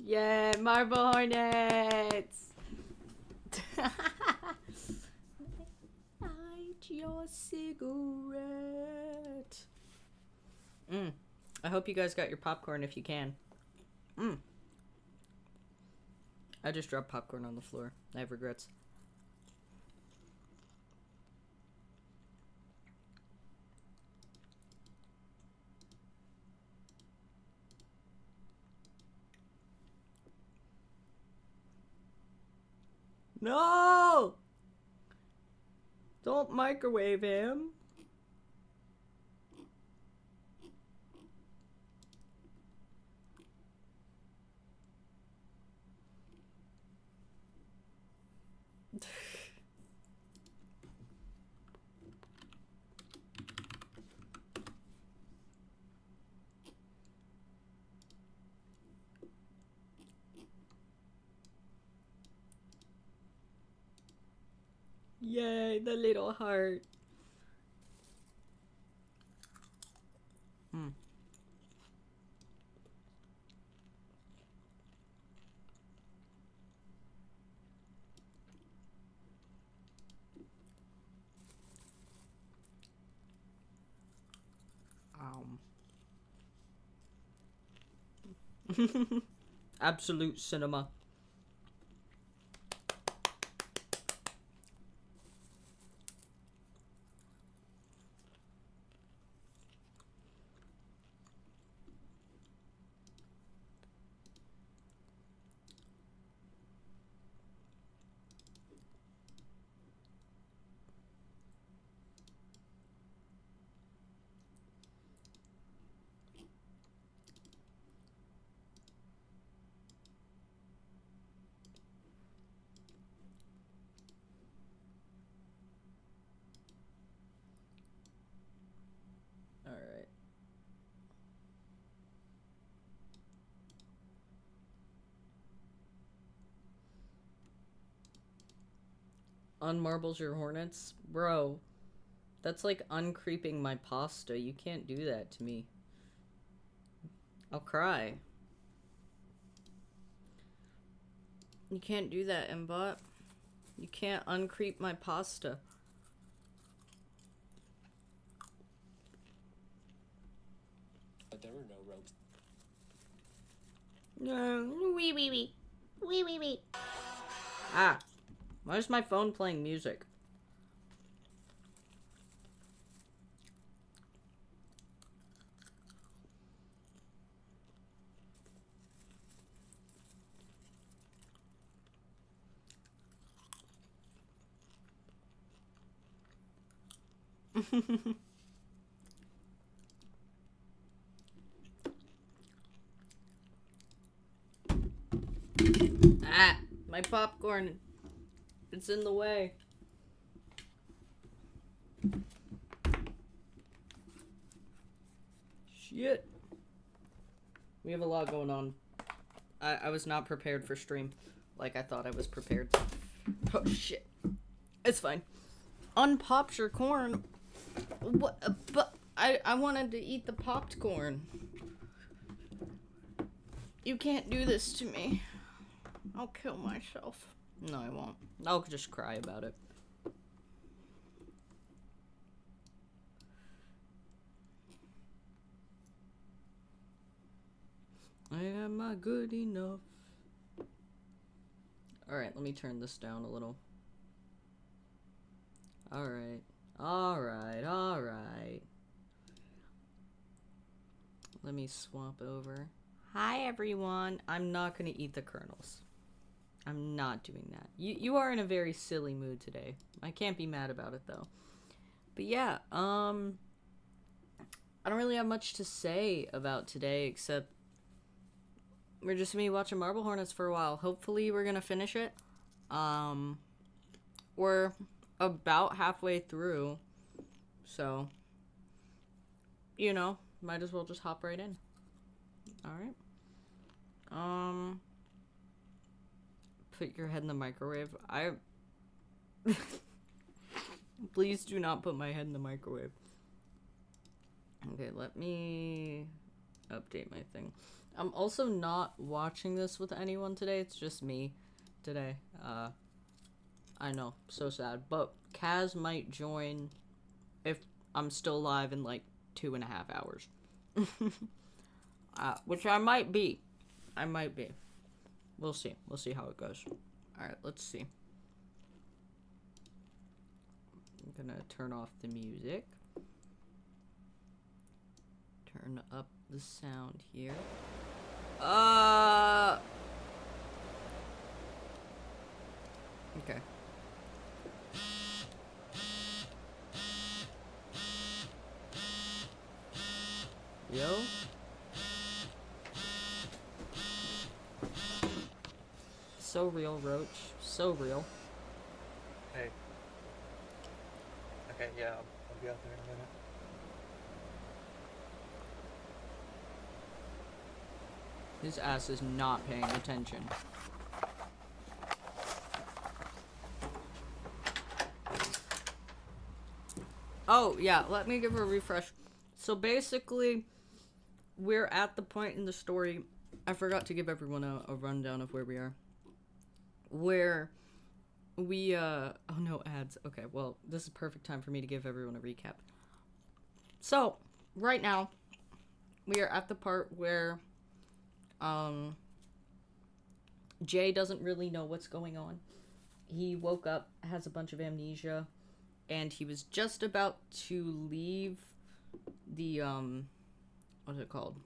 Yeah, Marble Hornets! Light your cigarette. I hope you guys got your popcorn if you can. I just dropped popcorn on the floor. I have regrets. No! Don't microwave him. Yay, the little heart. Absolute cinema. Alright. Unmarbles your Hornets? Bro, that's like uncreeping my pasta. You can't do that to me. I'll cry. You can't do that, Mbot. You can't uncreep my pasta. But there were no ropes. No, wee. Ah, why is my phone playing music? Ah, my popcorn. It's in the way. Shit. We have a lot going on. I was not prepared for stream like I thought I was prepared. Oh, shit. It's fine. Unpopped your corn? What? But I wanted to eat the popped corn. You can't do this to me. I'll kill myself. No, I won't. I'll just cry about it. Am I good enough? Alright, let me turn this down a little. Alright. Let me swap over. Hi, everyone. I'm not going to eat the kernels. I'm not doing that. You are in a very silly mood today. I can't be mad about it, though. But yeah, I don't really have much to say about today, except we're just going to be watching Marble Hornets for a while. Hopefully, we're going to finish it. We're about halfway through, so, you know, might as well just hop right in. Alright. Put your head in the microwave. Please do not put my head in the microwave. Okay, let me update my thing. I'm also not watching this with anyone today. It's just me today. I know, so sad. But Kaz might join if I'm still alive in like 2.5 hours. Which I might be. We'll see. We'll see how it goes. Alright, let's see. I'm gonna turn off the music. Turn up the sound here. Okay. Yo. So real, Roach. So real. Hey. Okay, yeah, I'll be out there in a minute. His ass is not paying attention. Oh, yeah, let me give her a refresh. So basically, we're at the point in the story, I forgot to give everyone a rundown of where we are. Where we, oh no, ads. Okay, well, this is perfect time for me to give everyone a recap. So, right now, we are at the part where, Jay doesn't really know what's going on. He woke up, has a bunch of amnesia, and he was just about to leave the, what's it called?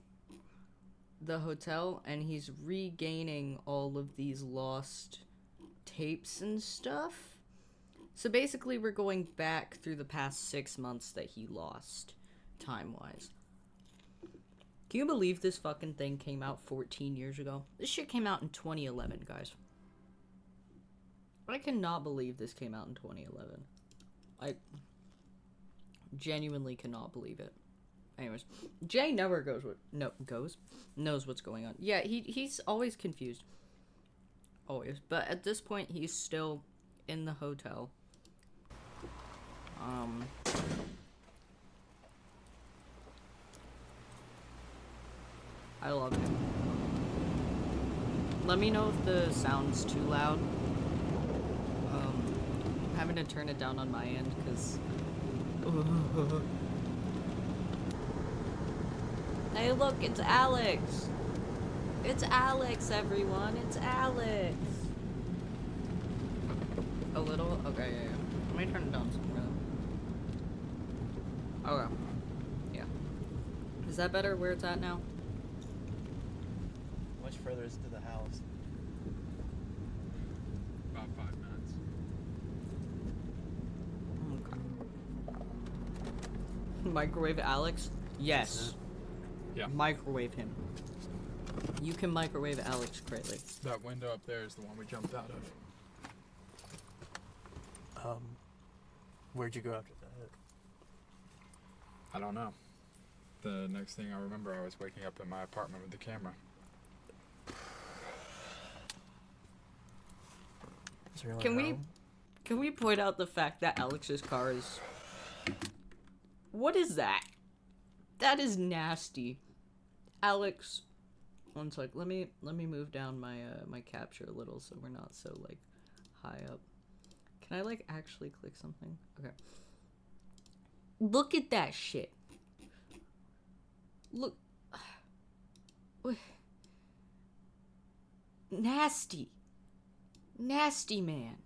The hotel, and he's regaining all of these lost tapes and stuff. So basically, we're going back through the past 6 months that he lost, time-wise. Can you believe this fucking thing came out 14 years ago? This shit came out in 2011, guys. I cannot believe this came out in 2011. I genuinely cannot believe it. Anyways, Jay never knows what's going on. Yeah, he's always confused. Always. But at this point, he's still in the hotel. I love him. Let me know if the sound's too loud. I'm having to turn it down on my end, because... Hey, look, it's Alex! It's Alex, everyone! It's Alex! A little? Okay, yeah. Let me turn it down some more. Okay. Yeah. Is that better where it's at now? Much further is to the house. About 5 minutes. Okay. Microwave Alex? Yes. Yeah. Microwave him. You can microwave Alex greatly. That window up there is the one we jumped out of. Where'd you go after that? I don't know. The next thing I remember, I was waking up in my apartment with the camera. Is there anyone Can we home? Can we point out the fact that Alex's car is... What is that? That is nasty. Alex, one sec. Let me move down my my capture a little so we're not so like high up. Can I like actually click something? Okay. Look at that shit. Look. Nasty. Nasty, man.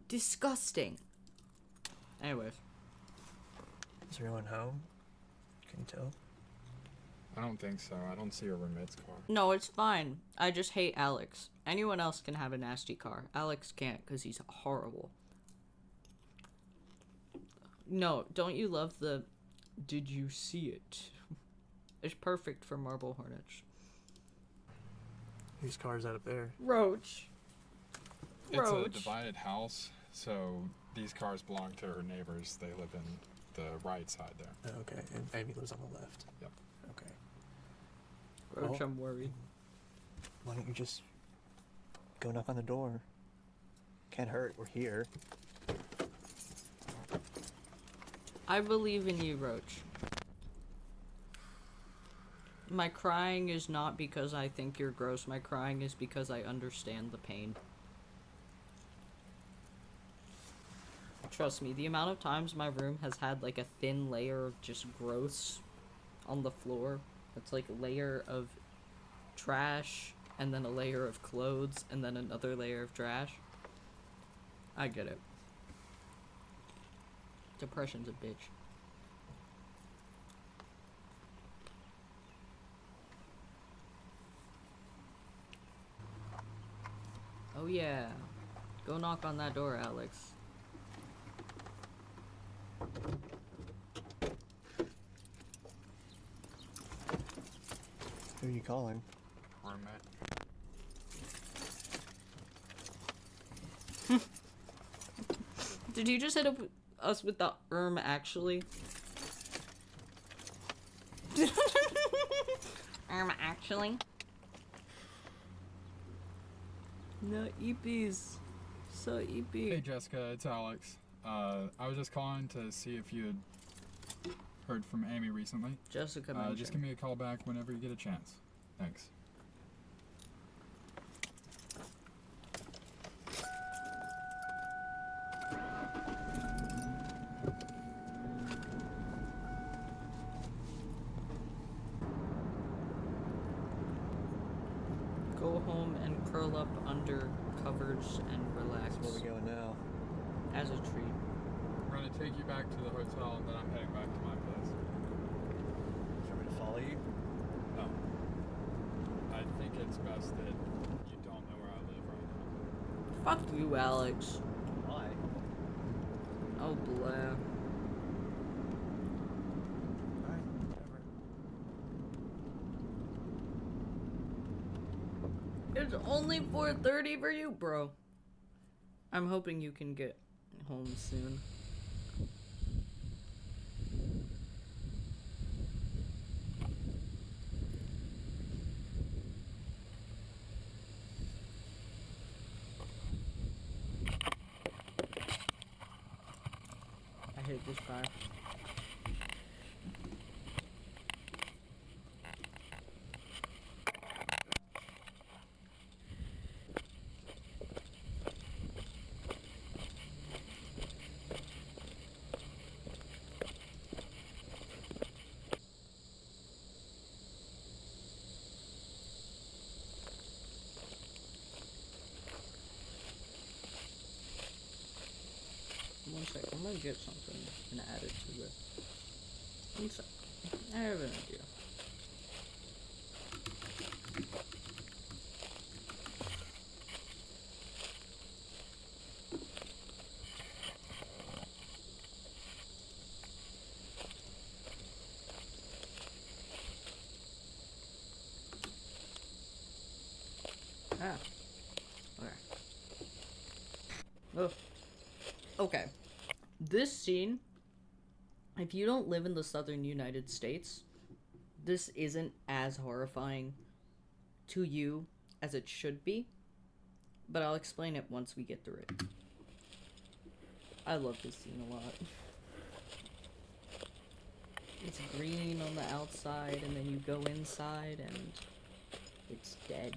Disgusting. Anyways. Is there anyone home? Can you tell? I don't think so. I don't see a roommate's car. No, it's fine. I just hate Alex. Anyone else can have a nasty car. Alex can't because he's horrible. No, don't you love the... Did you see it? It's perfect for Marble Hornets. Whose car is that up there? Roach. It's a Roach. divided house, so these cars belong to her neighbors. They live in the right side there. Oh, okay, and Amy lives on the left. Yep. Okay. Roach, Well- I'm worried. Why don't you just go knock on the door? Can't hurt. We're here. I believe in you, Roach. My crying is not because I think you're gross. My crying is because I understand the pain. Trust me, the amount of times my room has had like a thin layer of just gross on the floor. It's like a layer of trash, and then a layer of clothes, and then another layer of trash. I get it. Depression's a bitch. Oh yeah. Go knock on that door, Alex. Who are you calling? Hornet. Did you just hit us with the actually? Actually? No EPs. So EP. Hey Jessica, it's Alex. I was just calling to see if you had heard from Amy recently. Jessica mentioned. Just give me a call back whenever you get a chance. Thanks. Go home and curl up under covers and relax. Where we going now? As a treat. We're gonna take you back to the hotel and then I'm heading back to my place. Do you want me to follow you? No. I think it's best that you don't know where I live right now. Fuck you, Alex. Why? Oh, blah. Alright, whatever. It's only 4:30 for you, bro. I'm hoping you can get home soon. I hate this guy. One sec, I'm gonna get something and add it to the. One sec. I have an idea. Ah. Okay. Oh. Okay. This scene, if you don't live in the southern United States, this isn't as horrifying to you as it should be, but I'll explain it once we get through it. I love this scene a lot. It's green on the outside, and then you go inside, and it's dead.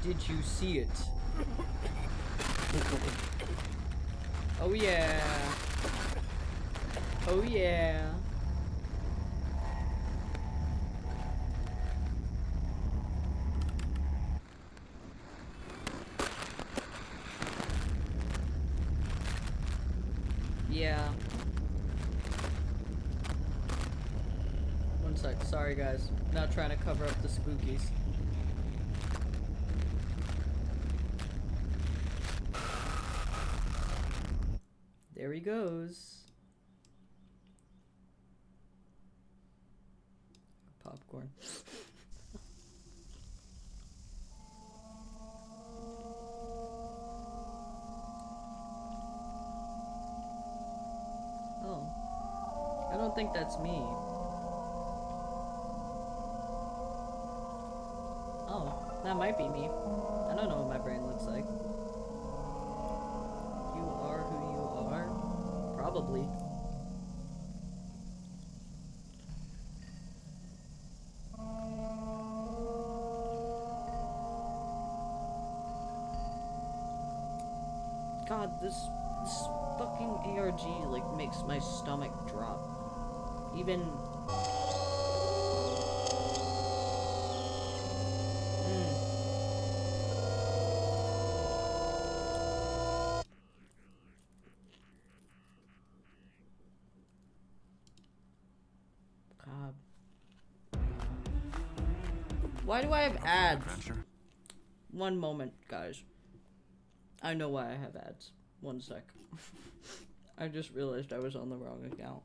Did you see it? Oh yeah. Oh yeah. Yeah. One sec, sorry guys. Not trying to cover up the spookies. There he goes. Popcorn. think that's me. Oh, that might be me. I don't know what my brain looks like. You are who you are? Probably. God, this fucking ARG like makes my stomach drop. Even God. Why do I have ads? One moment, guys. I know why I have ads. One sec. I just realized I was on the wrong account.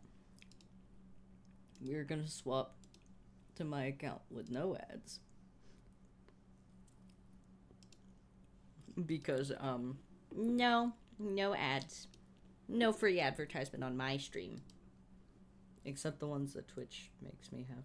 We're gonna swap to my account with no ads. Because, no ads. No free advertisement on my stream. Except the ones that Twitch makes me have.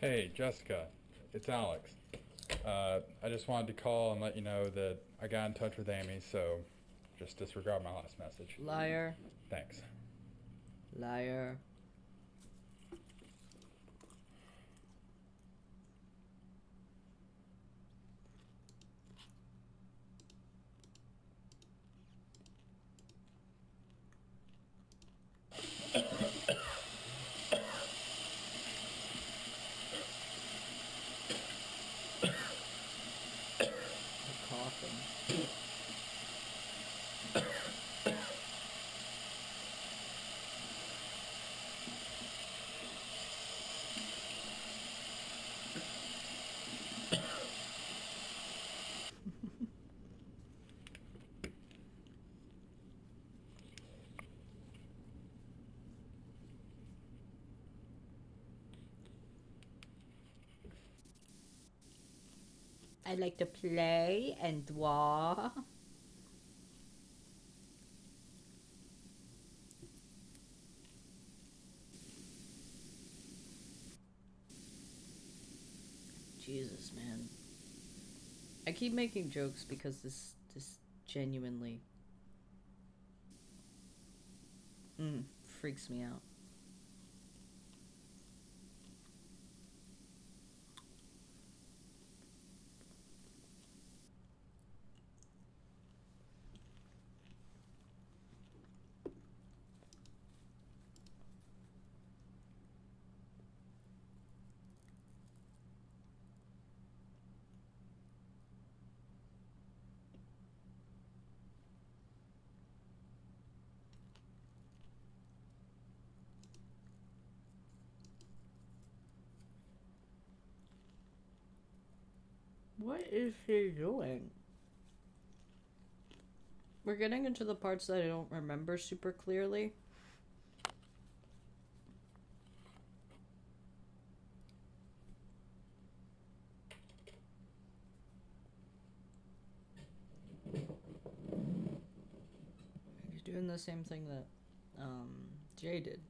Hey, Jessica, it's Alex. I just wanted to call and let you know that I got in touch with Amy, so just disregard my last message. Liar. Thanks. Liar. Coughing. I like to play and draw. Jesus, man. I keep making jokes because this genuinely freaks me out. What is she doing? We're getting into the parts that I don't remember super clearly. He's doing the same thing that Jay did.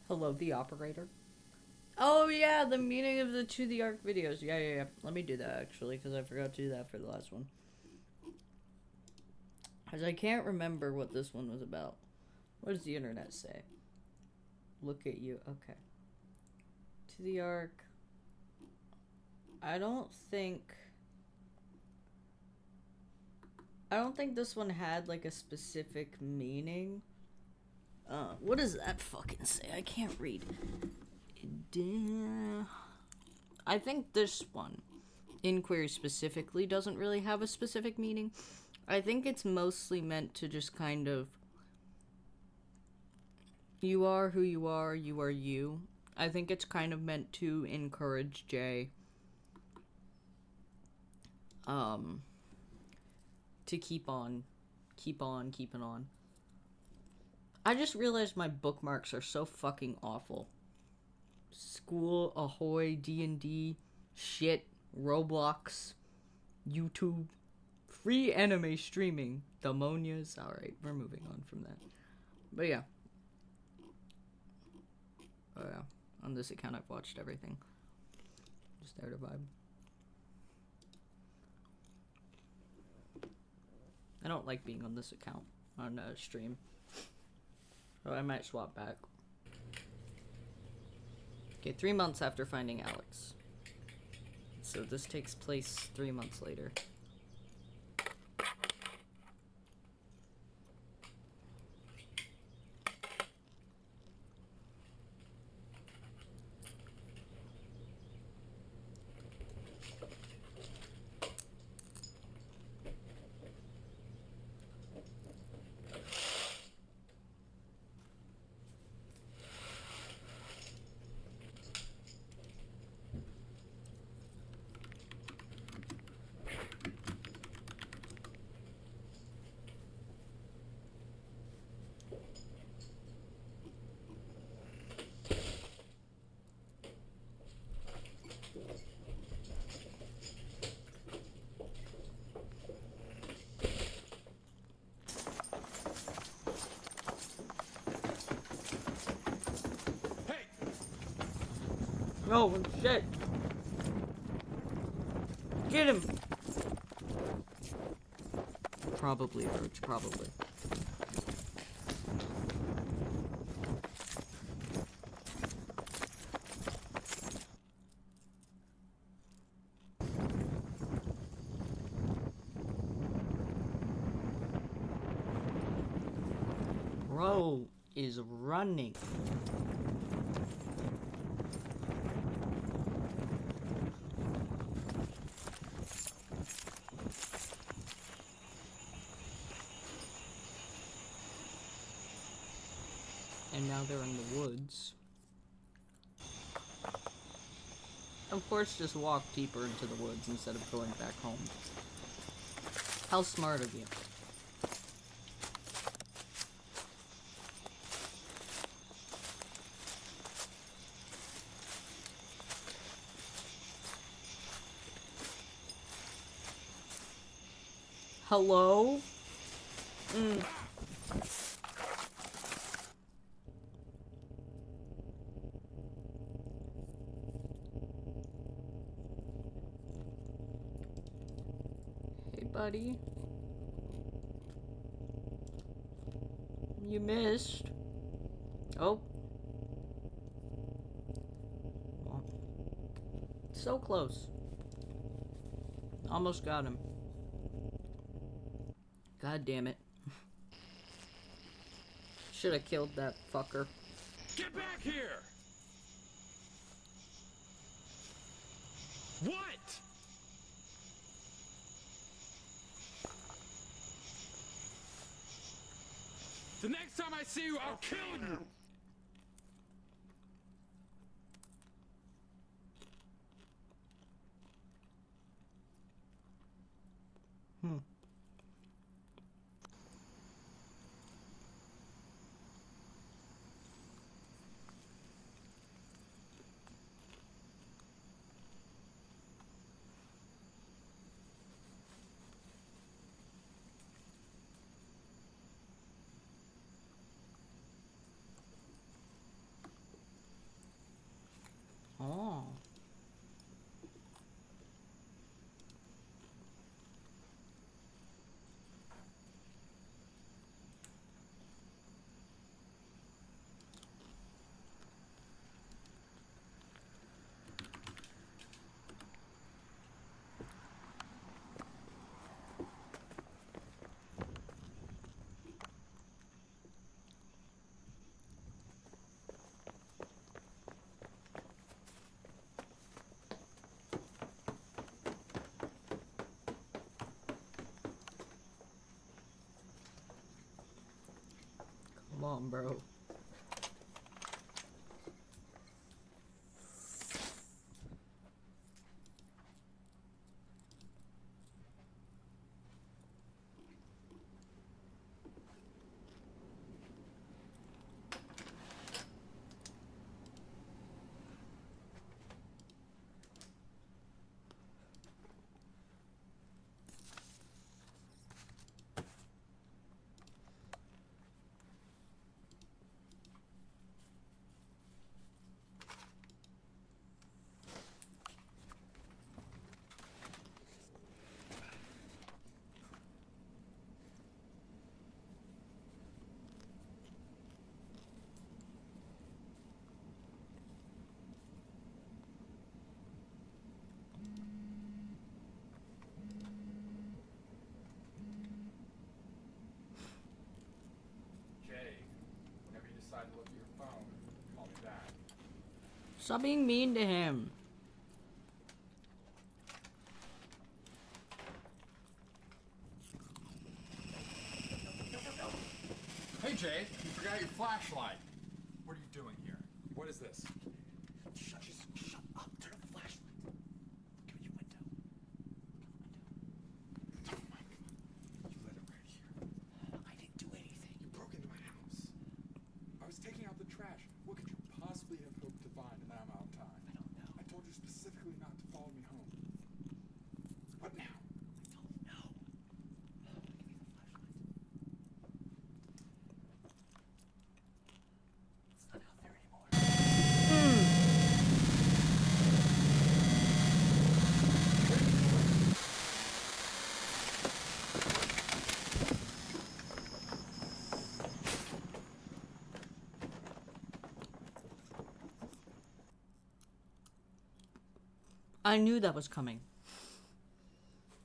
Hello, the operator. Oh yeah, the meaning of the To the Arc videos. Yeah. Let me do that actually, because I forgot to do that for the last one. Because I can't remember what this one was about. What does the internet say? Look at you. Okay. To the Arc. I don't think I don't think this one had like a specific meaning. What does that fucking say? I can't read. I think this one, inquiry specifically, doesn't really have a specific meaning. I think it's mostly meant to just kind of, you are who you are you. I think it's kind of meant to encourage Jay to keep on keeping on. I just realized my bookmarks are so fucking awful. School, Ahoy, D&D, shit, Roblox, YouTube, free anime streaming, Demonias. Alright, we're moving on from that. But yeah. Oh yeah, on this account I've watched everything. Just there to vibe. I don't like being on this account on stream. So I might swap back. Okay, 3 months after finding Alex. So this takes place 3 months later. Oh, shit. Get him. Probably hurts, probably. Bro is running. And now they're in the woods. Of course, just walk deeper into the woods instead of going back home. How smart of you. Hello? Hey, buddy. You missed. Oh. Well, so close. Almost got him. God damn it. Should have killed that fucker. Get back here! What? The next time I see you, I'll kill you! Come on, bro. Jay, whenever you decide to look at your phone, call me back. Stop being mean to him. Hey Jay, you forgot your flashlight. What are you doing here? What is this? Shut up. Turn on the flashlight. Go to your window. Oh my god. You let it right here. I didn't do anything. You broke into my house. I was taking out the trash. What could you possibly have hoped to find in that amount of time? I don't know. I told you specifically not to follow me home. What now? I don't know. Give me the flashlight. It's not out there anymore. I knew that was coming.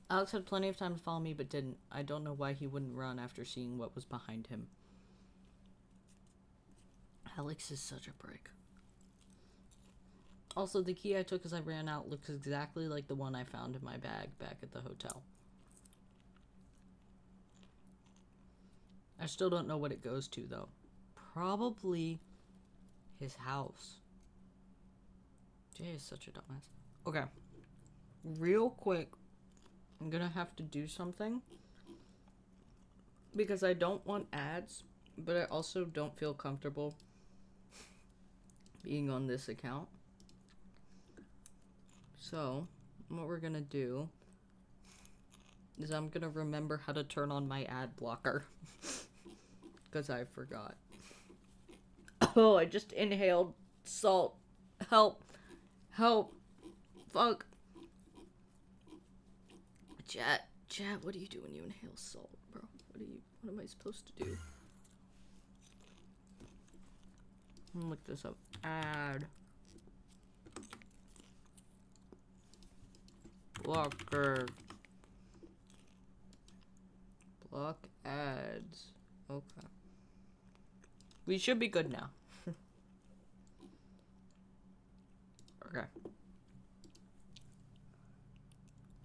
Alex had plenty of time to follow me, but didn't. I don't know why he wouldn't run after seeing what was behind him. Alex is such a prick. Also, the key I took as I ran out looks exactly like the one I found in my bag back at the hotel. I still don't know what it goes to, though. Probably his house. Jay is such a dumbass. Okay. Real quick, I'm gonna have to do something. Because I don't want ads, but I also don't feel comfortable being on this account. So, what we're gonna do is I'm gonna remember how to turn on my ad blocker. Because I forgot. Oh, I just inhaled salt. Help. Help. Fuck. Chat, what do you do when you inhale salt, bro? What am I supposed to do? I'm gonna look this up. Ad. Blocker. Block ads. Okay. We should be good now. Okay.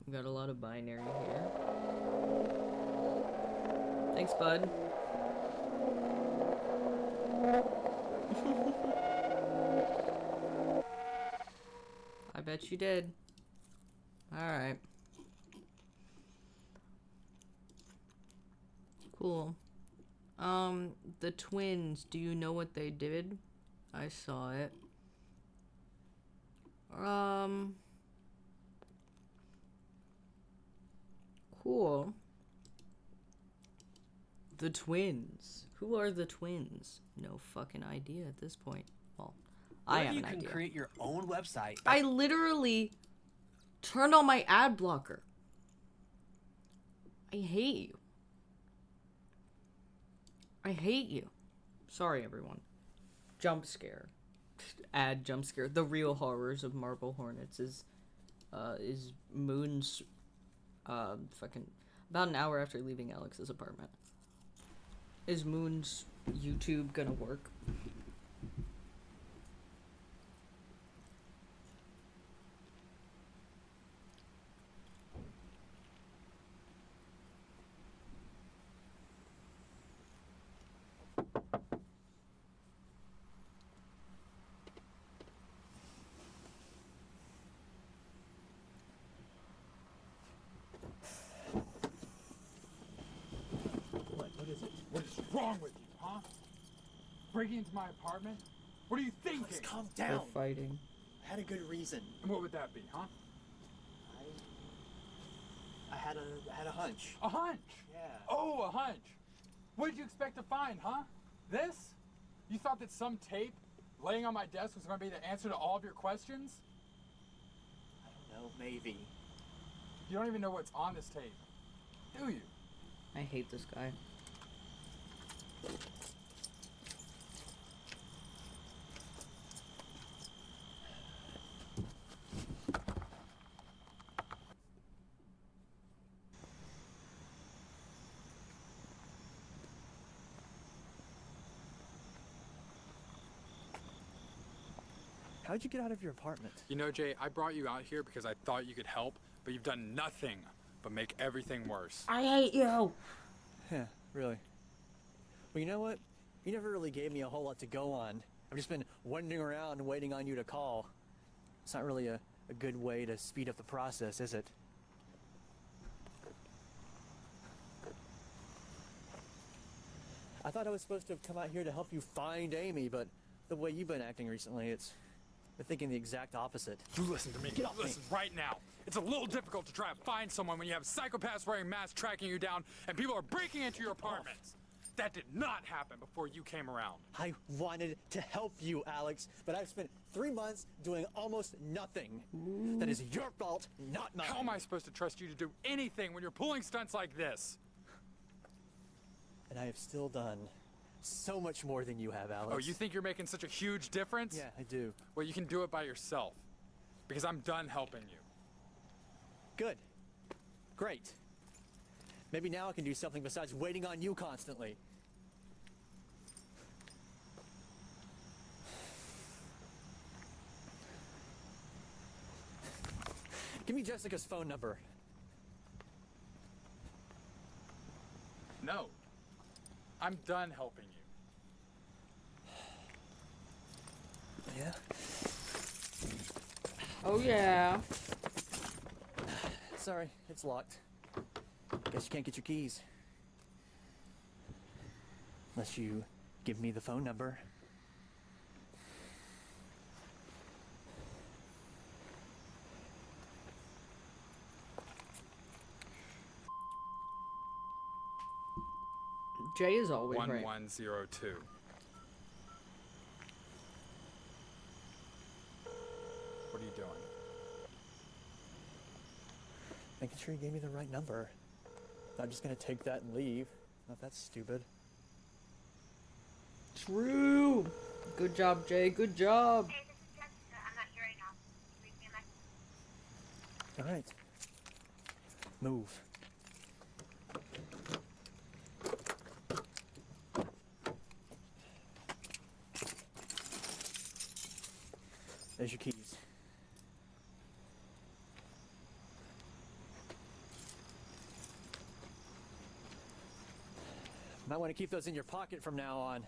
We got a lot of binary here. Thanks, bud. I bet you did. Alright. Cool. The twins, do you know what they did? I saw it. Cool. The twins. Who are the twins? No fucking idea at this point. Well, I have an idea. You can create your own website. I literally turned on my ad blocker. I hate you. I hate you. Sorry, everyone. Jump scare. Ad jump scare. The real horrors of Marble Hornets is Moon's fucking about an hour after leaving Alex's apartment. Is Moon's YouTube gonna work? What is wrong with you, huh? Breaking into my apartment? What are you thinking? Alex, calm They're down. fighting. I had a good reason. And what would that be, huh? I had a hunch. A hunch? Yeah. Oh, a hunch. What did you expect to find, huh? This? You thought that some tape laying on my desk was going to be the answer to all of your questions? I don't know, maybe. You don't even know what's on this tape, do you? I hate this guy. How'd you get out of your apartment? You know, Jay, I brought you out here because I thought you could help, but you've done nothing but make everything worse. I hate you! Yeah, really. Well, you know what? You never really gave me a whole lot to go on. I've just been wandering around waiting on you to call. It's not really a good way to speed up the process, is it? I thought I was supposed to have come out here to help you find Amy, but the way you've been acting recently, you're thinking the exact opposite. You listen to me. Get off me. Listen right now. It's a little difficult to try and find someone when you have psychopaths wearing masks tracking you down and people are breaking into your apartments. That did not happen before you came around. I wanted to help you, Alex, but I've spent 3 months doing almost nothing. That is your fault, not mine. How am I supposed to trust you to do anything when you're pulling stunts like this? And I have still done so much more than you have, Alex. Oh, you think you're making such a huge difference? Yeah, I do. Well, you can do it by yourself. Because I'm done helping you. Good. Great. Maybe now I can do something besides waiting on you constantly. Give me Jessica's phone number. No. I'm done helping you. Yeah? Oh yeah. Sorry, it's locked. Guess you can't get your keys. Unless you give me the phone number. Jay is always right. 1102. What are you doing? Making sure you gave me the right number. Not just gonna take that and leave. Not that stupid. True. Good job, Jay. Good job. Hey, this is Jessica. I'm not here right now. Can you leave me a message? All right. Move. There's your keys. Might want to keep those in your pocket from now on.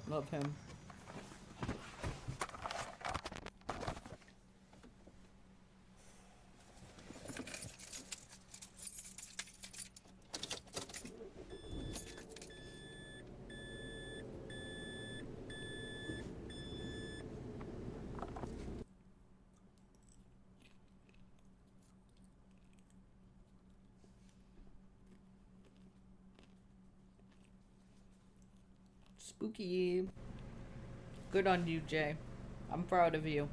Love him. Spooky. Good on you, Jay. I'm proud of you.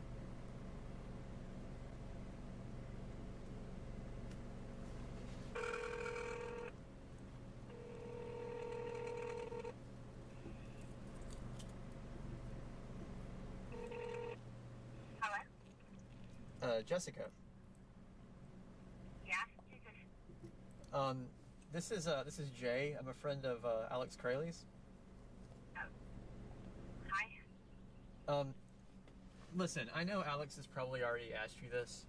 Hello? Jessica. Yeah? Who's this? This is Jay. I'm a friend of Alex Crayley's. Hi? Listen, I know Alex has probably already asked you this,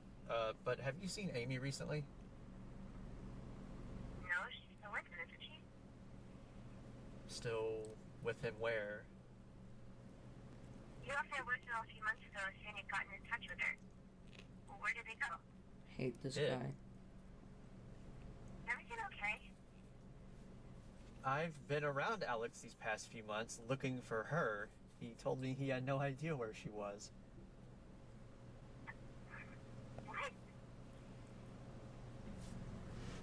but have you seen Amy recently? No, she's still with him, isn't she? Still with him where? You left her voicemail a few months ago saying you'd gotten in touch with her. Well, where did they go? Hate this Yeah. guy. Everything I've been around Alex these past few months looking for her. He told me he had no idea where she was. What?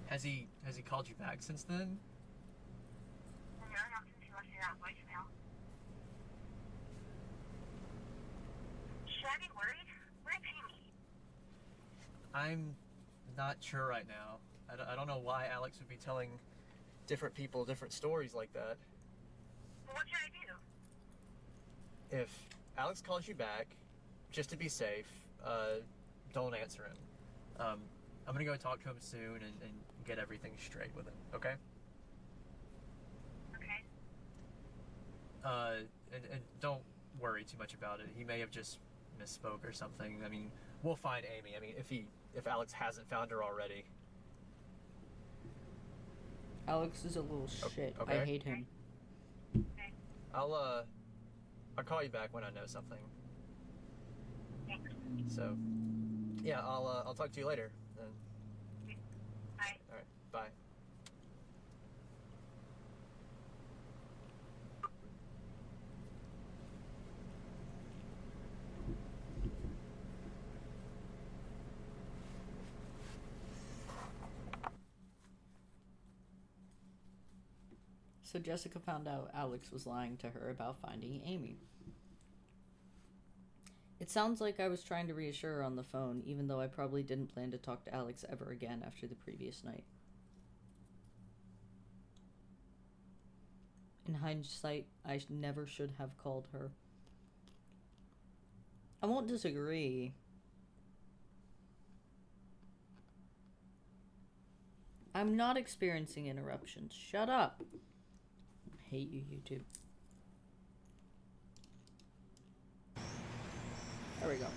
Has he called you back since then? No, not since you left me that voicemail. Should I be worried? Where's Amy? I'm not sure right now. I don't know why Alex would be telling different people different stories like that. Well, what should I do? If Alex calls you back, just to be safe, don't answer him. I'm gonna go talk to him soon and get everything straight with him, okay? Okay. And don't worry too much about it. He may have just misspoke or something. I mean, we'll find Amy. I mean, if Alex hasn't found her already. Alex is a little shit. okay. I hate him. Okay. I'll call you back when I know something. Thanks. So, yeah, I'll talk to you later then. Bye. All right, bye. So Jessica found out Alex was lying to her about finding Amy. It sounds like I was trying to reassure her on the phone, even though I probably didn't plan to talk to Alex ever again after the previous night. In hindsight, I never should have called her. I won't disagree. I'm not experiencing interruptions. Shut up. I hate you, YouTube. There we go.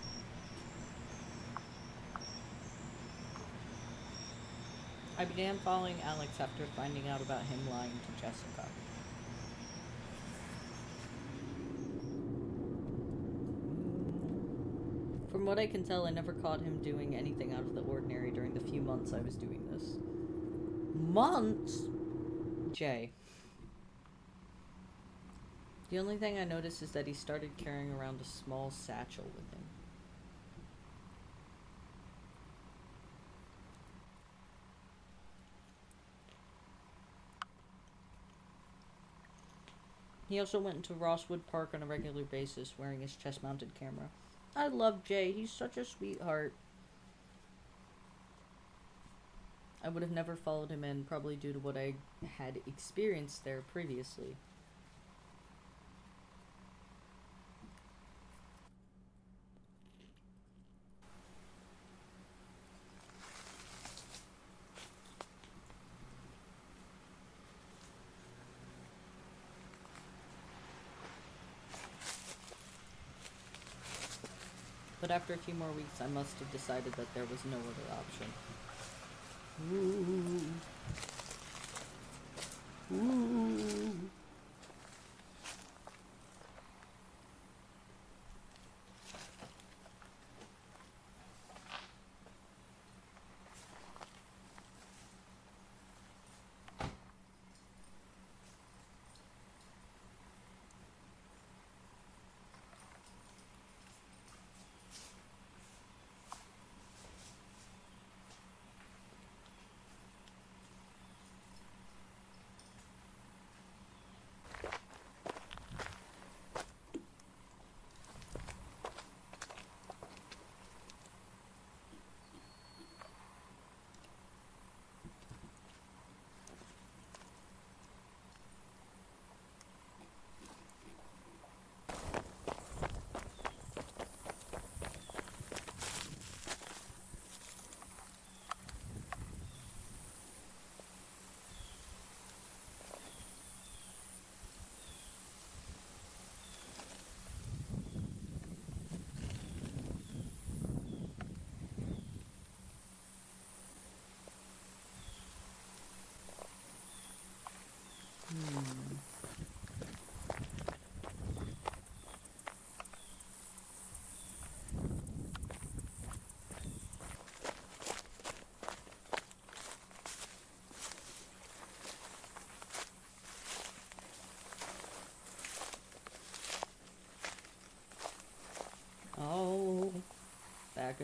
I began following Alex after finding out about him lying to Jessica. From what I can tell, I never caught him doing anything out of the ordinary during the few months I was doing this. Months? Jay. The only thing I noticed is that he started carrying around a small satchel with him. He also went into Rosswood Park on a regular basis, wearing his chest-mounted camera. I love Jay. He's such a sweetheart. I would have never followed him in, probably due to what I had experienced there previously. But after a few more weeks, I must have decided that there was no other option. Ooh. Ooh.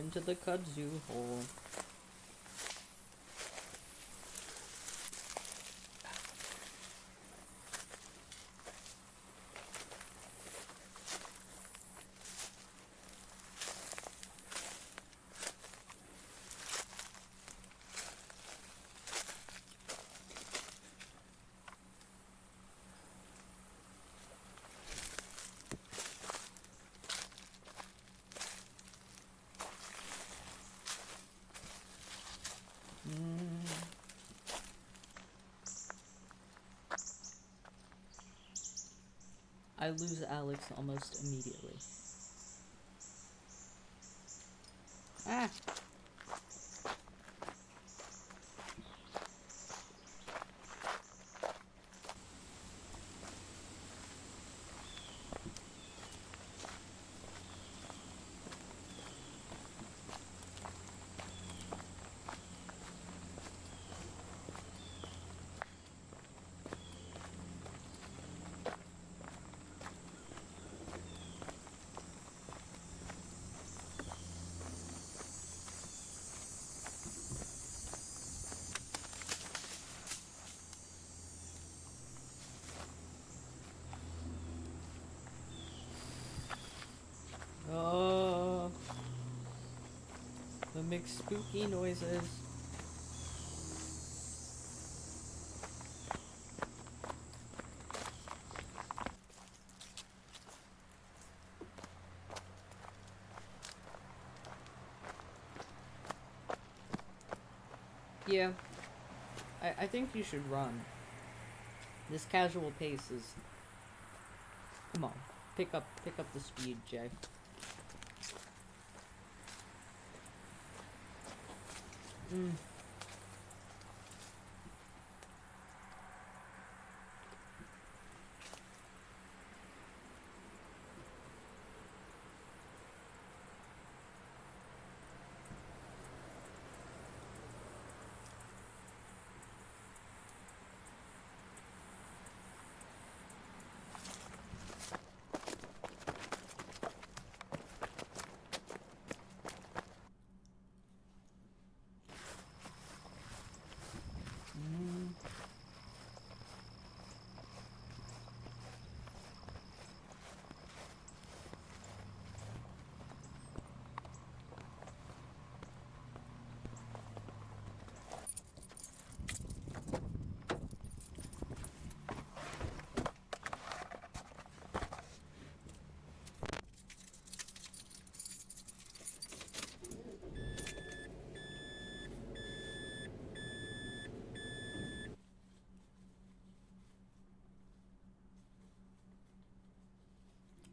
into the kudzu hole. I lose Alex almost immediately. Ah! Oh, the mixed spooky noises. Yeah, I think you should run. This casual pace is. Come on, pick up the speed, Jay.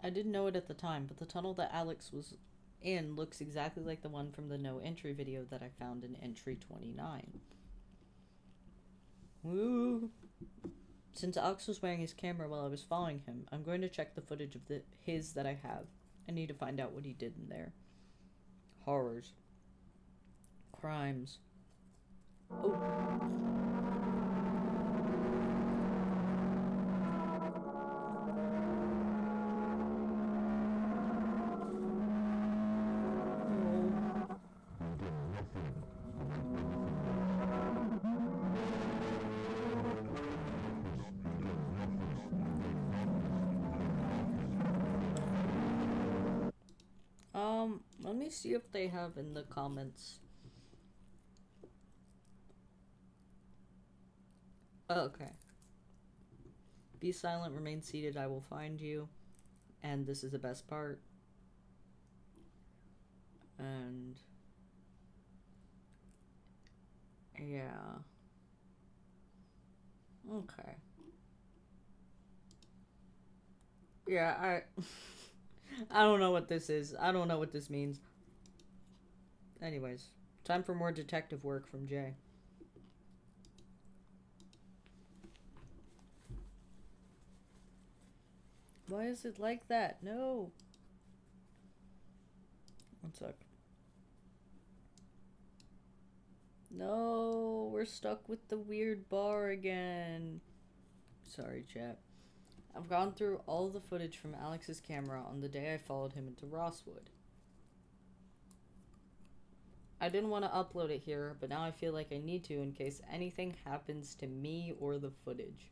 I didn't know it at the time, but the tunnel that Alex was in looks exactly like the one from the no entry video that I found in entry 29. Woo! Since Alex was wearing his camera while I was following him, I'm going to check the footage of his that I have. I need to find out what he did in there. Horrors. Crimes. Oh. Let me see if they have in the comments. Oh, okay. Be silent, remain seated, I will find you. And this is the best part. And yeah. Okay. Yeah, I don't know what this is. I don't know what this means. Anyways, time for more detective work from Jay. Why is it like that? No. One sec. No, we're stuck with the weird bar again. Sorry, chat. I've gone through all the footage from Alex's camera on the day I followed him into Rosswood. I didn't want to upload it here, but now I feel like I need to in case anything happens to me or the footage.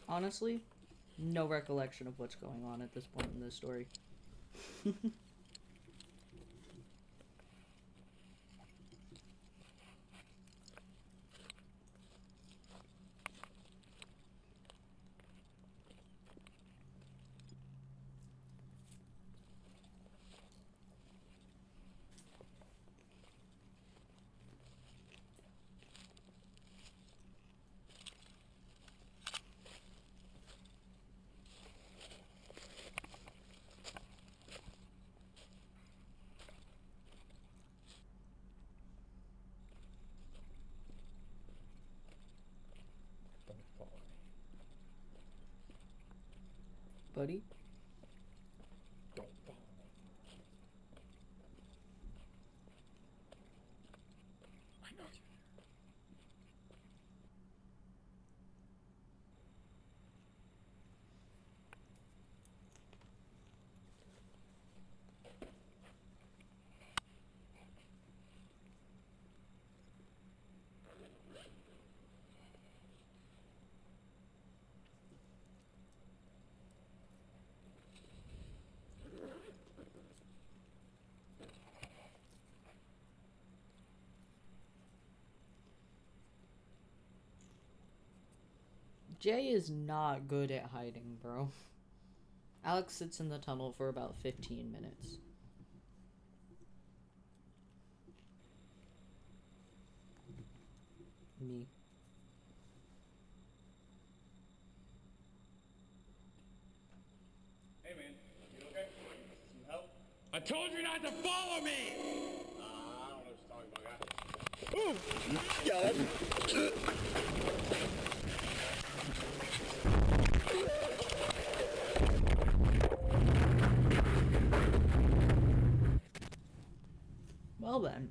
Honestly, no recollection of what's going on at this point in this story. Don't follow me. Buddy? Don't follow me. I know you. Jay is not good at hiding, bro. Alex sits in the tunnel for about 15 minutes. Me. Hey man, you okay? Some help? I told you not to follow me! I don't know what you're talking about, guy. Got it. Well then.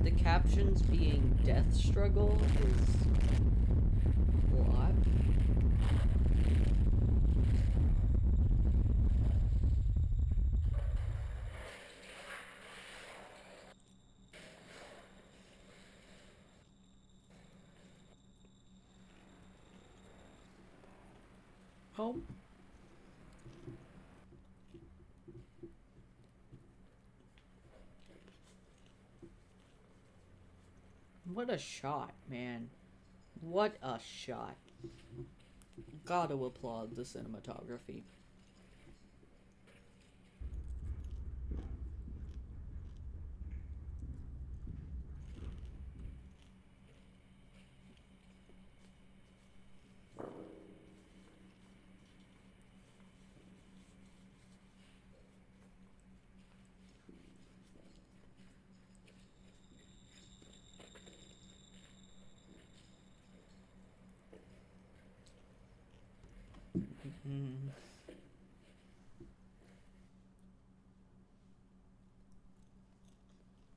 The captions being death struggle is a lot. Oh. What a shot, man. What a shot. Gotta applaud the cinematography.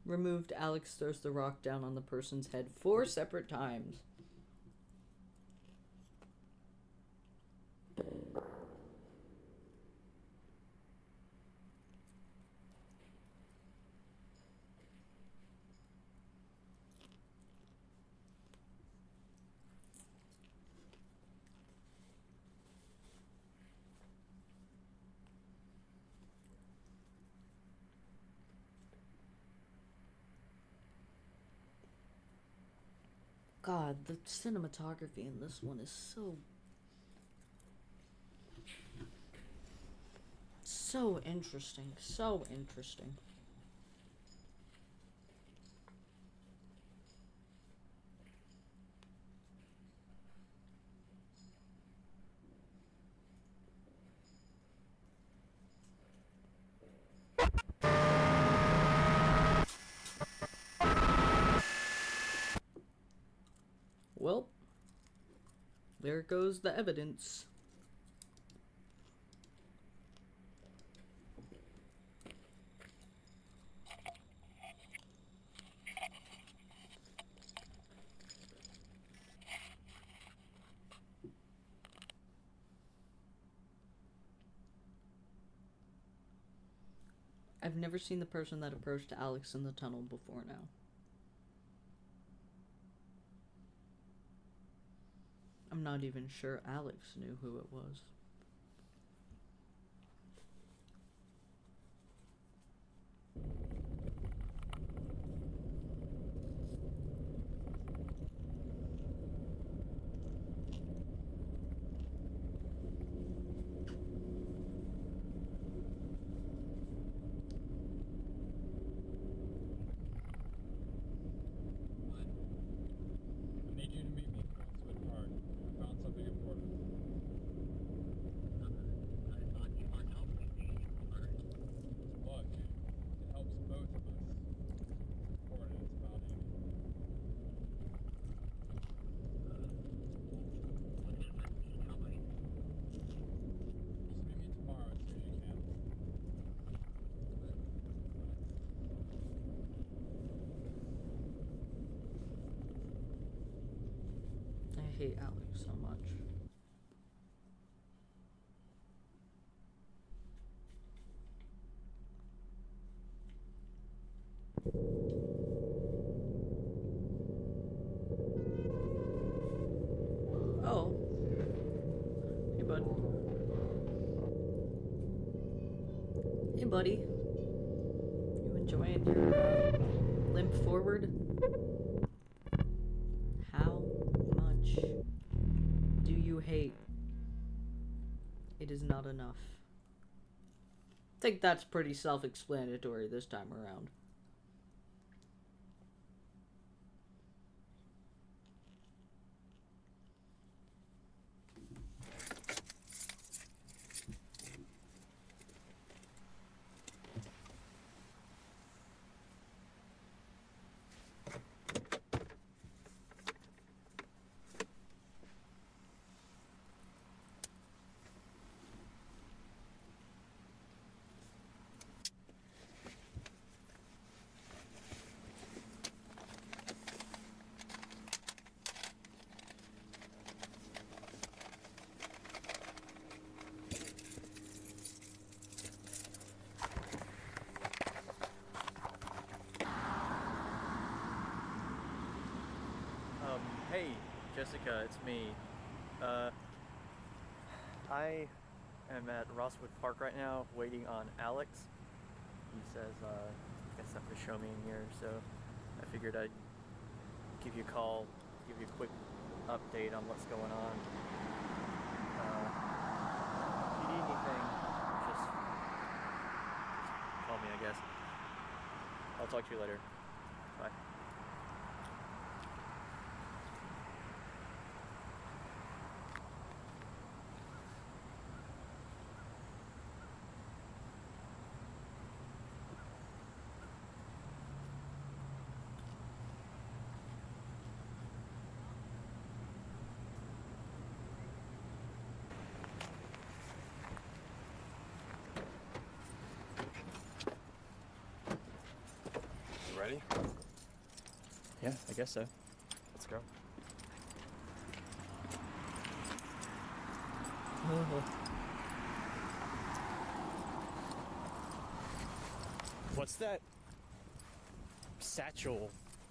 Removed, Alex throws the rock down on the person's head 4 separate times. God, the cinematography in this one is so interesting, so interesting. Well, there goes the evidence. I've never seen the person that approached Alex in the tunnel before now. I'm not even sure Alex knew who it was. I need you to meet me at Crosswood Park. I found something important. Look, it helps both of us. Hornets about Amy. Just meet me tomorrow as soon as you can. I hate Alex so much. Oh. Hey, bud. Hey, buddy. You enjoying your limp forward? How much do you hate? It is not enough. I think that's pretty self-explanatory this time around. Hey, Jessica, it's me. I am at Rosswood Park right now, waiting on Alex. He says, got something to show me in here, so I figured I'd give you a call, give you a quick update on what's going on. If you need anything, just call me, I guess. I'll talk to you later. Bye. Ready? Yeah, I guess so. Let's go. What's that satchel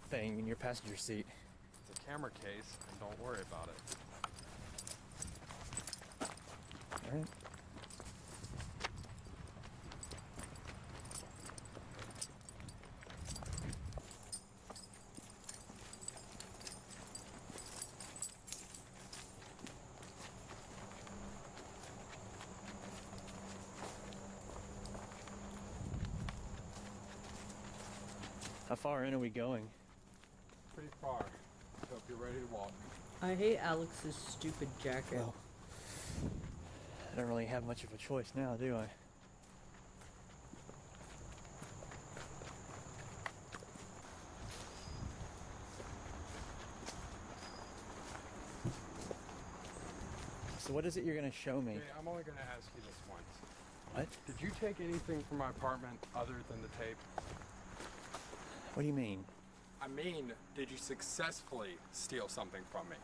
thing in your passenger seat? It's a camera case, and don't worry about it. All right. How far in are we going? Pretty far. Hope you're ready to walk. I hate Alex's stupid jacket. Well, I don't really have much of a choice now, do I? So what is it you're going to show me? Okay, I'm only going to ask you this once. What? Did you take anything from my apartment other than the tape? What do you mean? I mean, did you successfully steal something from me?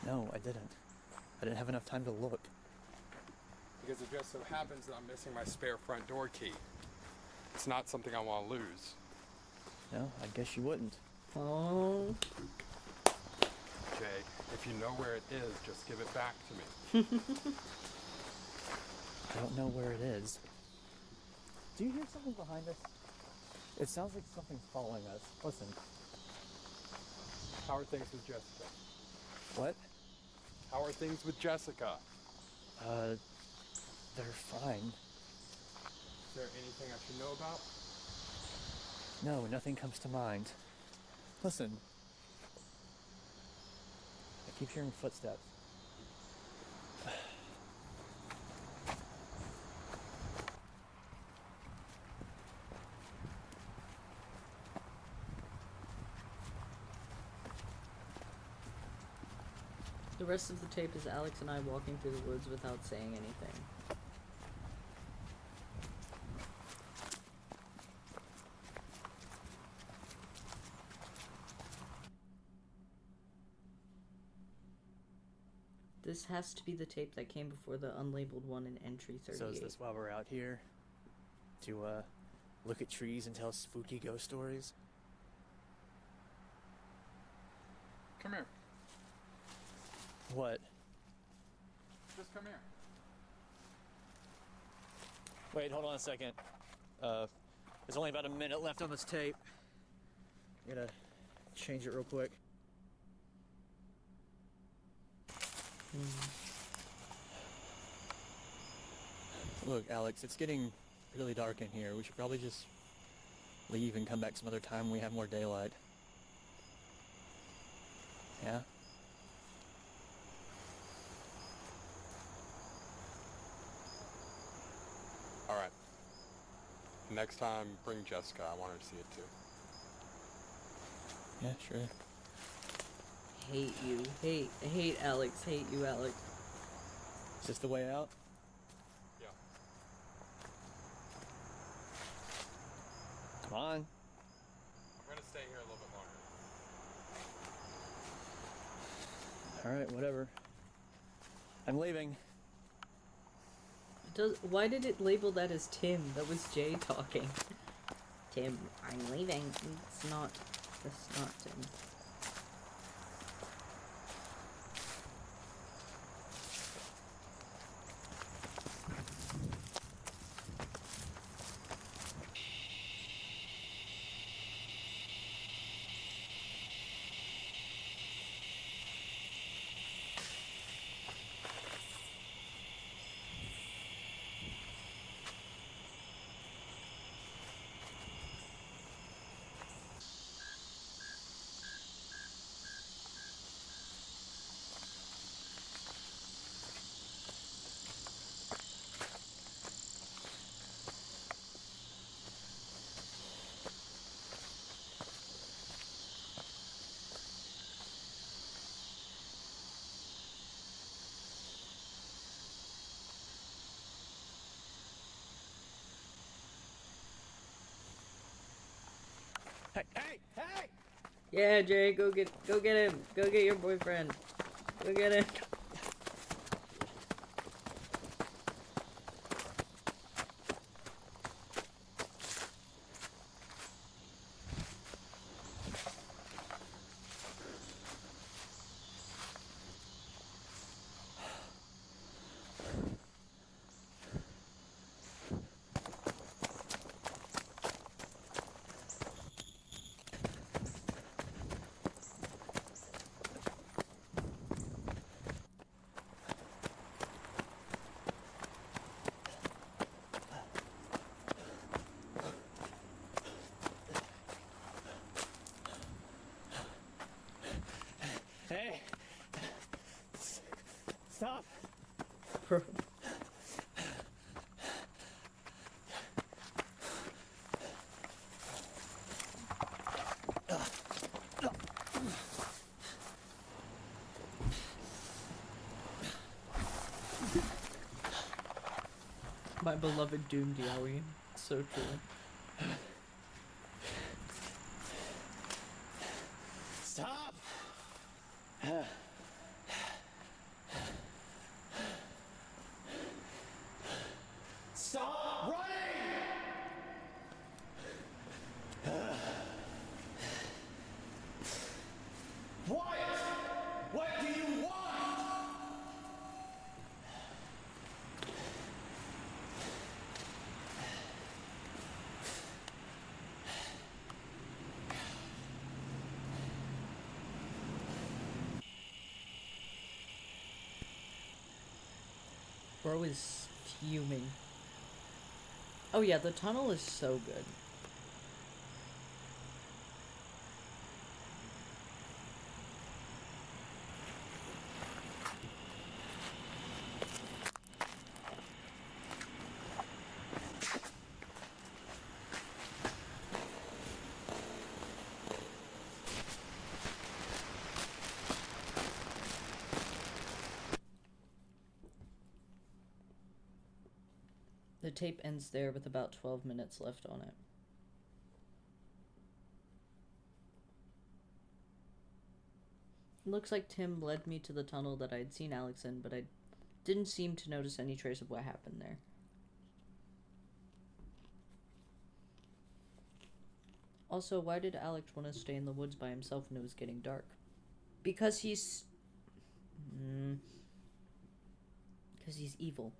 No, I didn't. I didn't have enough time to look. Because it just so happens that I'm missing my spare front door key. It's not something I want to lose. No, I guess you wouldn't. Oh. Jay, if you know where it is, just give it back to me. I don't know where it is. Do you hear something behind us? It sounds like something's following us. Listen. How are things with Jessica? What? How are things with Jessica? They're fine. Is there anything I should know about? No, nothing comes to mind. Listen. I keep hearing footsteps. The rest of the tape is Alex and I walking through the woods without saying anything. This has to be the tape that came before the unlabeled one in entry 38. So is this why we're out here? To, look at trees and tell spooky ghost stories? Come here. What? Just come here. Wait, hold on a second. There's only about a minute left on this tape. I'm gonna change it real quick. Look, Alex, it's getting really dark in here. We should probably just leave and come back some other time when we have more daylight. Yeah? All right. Next time, bring Jessica. I want her to see it too. Yeah, sure. Hate you. Hate Alex. Hate you, Alex. Is this the way out? Yeah. Come on. I'm gonna stay here a little bit longer. Alright, whatever. I'm leaving. Why did it label that as Tim? That was Jay talking. Tim, I'm leaving. It's not. That's not Tim. Hey, hey, hey! Yeah, Jay, go get him. Go get your boyfriend. Go get him. Hey! Stop! Bro. My beloved Doom Yowie. So true. Stop! Stop running! Bro is fuming. Oh yeah, the tunnel is so good. The tape ends there with about 12 minutes left on it. It looks like Tim led me to the tunnel that I had seen Alex in, but I didn't seem to notice any trace of what happened there. Also, why did Alex want to stay in the woods by himself when it was getting dark? Because he's... Because he's evil.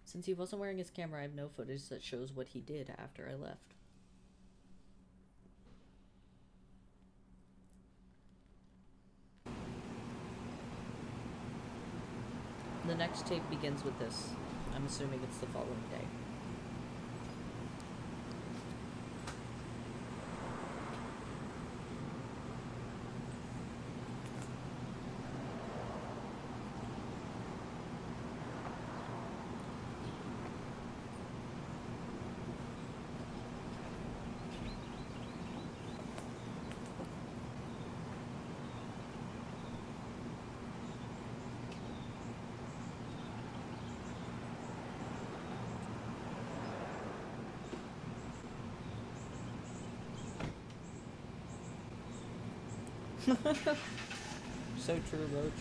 Since he wasn't wearing his camera, I have no footage that shows what he did after I left. The next tape begins with this. I'm assuming it's the following day. So true, Roach.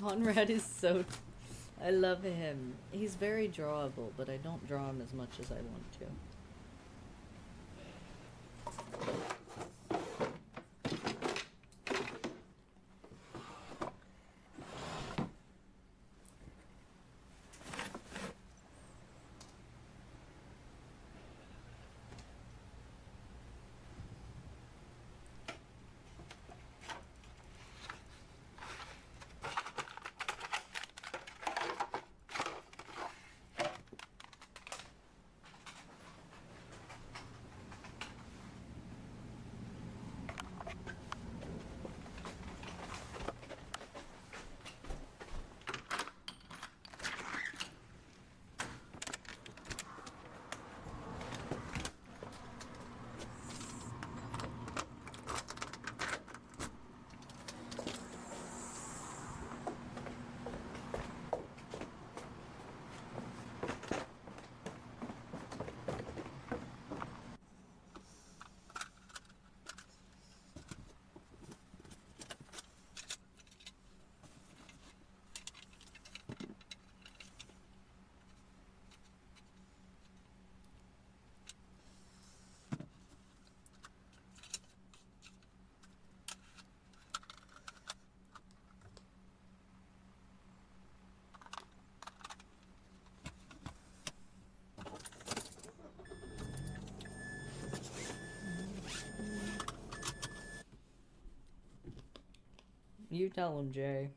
Conrad is so... I love him. He's very drawable, but I don't draw him as much as I want to. You tell him, Jay.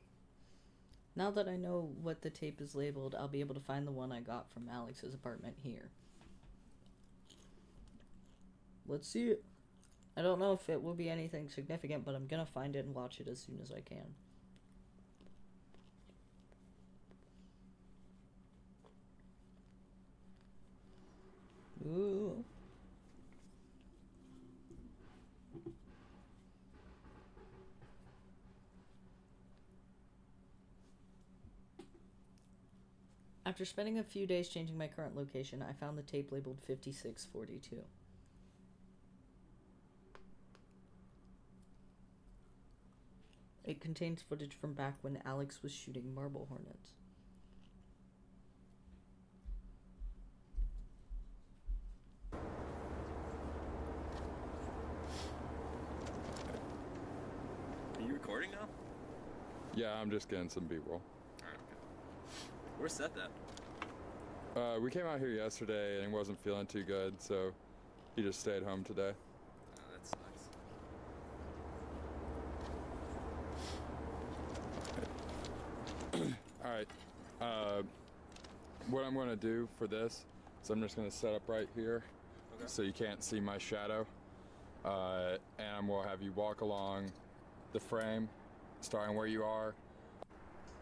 Now that I know what the tape is labeled, I'll be able to find the one I got from Alex's apartment here. Let's see it. I don't know if it will be anything significant, but I'm gonna find it and watch it as soon as I can. Ooh. After spending a few days changing my current location, I found the tape labeled 5642. It contains footage from back when Alex was shooting marble hornets. Are you recording now? Yeah, I'm just getting some B-roll. Alright, okay. Where's Seth at? We came out here yesterday and he wasn't feeling too good, so he just stayed home today. Oh, that sucks. Alright, what I'm going to do for this is I'm just going to set up right here so you can't see my shadow. And I'm going to have you walk along the frame, starting where you are.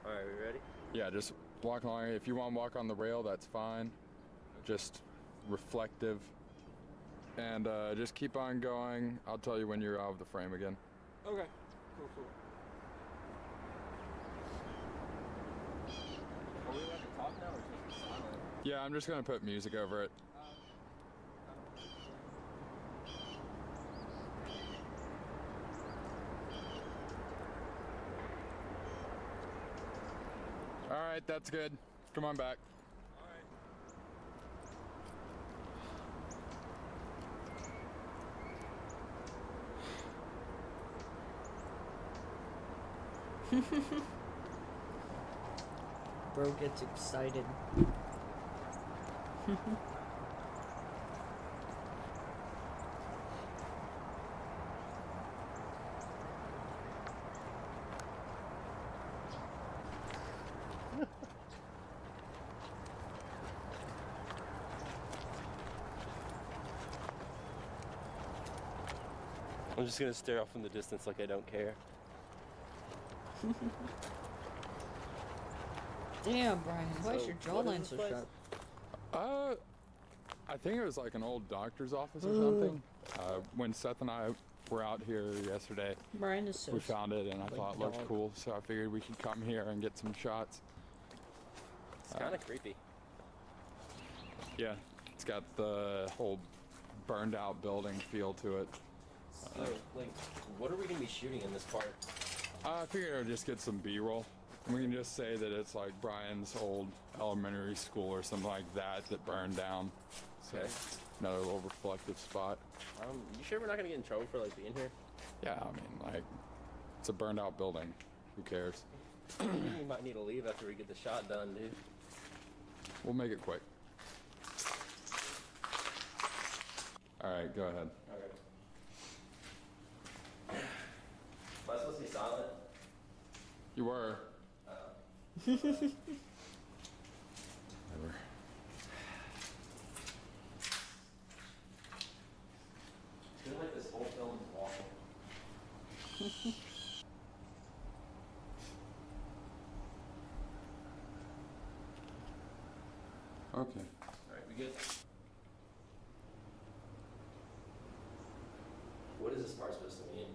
Alright, we ready? Yeah, just walk along. If you want to walk on the rail, that's fine. Just reflective. And just keep on going. I'll tell you when you're out of the frame again. Okay. Cool. Are we allowed to talk now or just be silent? Yeah, I'm just going to put music over it. Alright, that's good. Come on back. Bro gets excited. I'm just gonna stare off in the distance like I don't care. Damn, Brian, why is So, your what jawline is so this place? sharp? I think it was like an old doctor's office or something. When Seth and I were out here yesterday, Brian is so we found it and I thought it looked dog. cool, so I figured we could come here and get some shots. It's kind of creepy. Yeah, it's got the whole burned out building feel to it. So, like, what are we gonna be shooting in this part? I figured I would just get some B-roll. We can just say that it's like Brian's old elementary school or something like that that burned down. So Okay. another little reflective spot. You sure we're not gonna get in trouble for, like, being here? Yeah, I mean, like, it's a burned out building. Who cares? We might need to leave after we get the shot done, dude. We'll make it quick. All right, go ahead. Alright. Am I supposed to be silent? You were. Uh-oh. Never. I feel like this whole film is walking. Okay. Alright, we good? What is this part supposed to mean?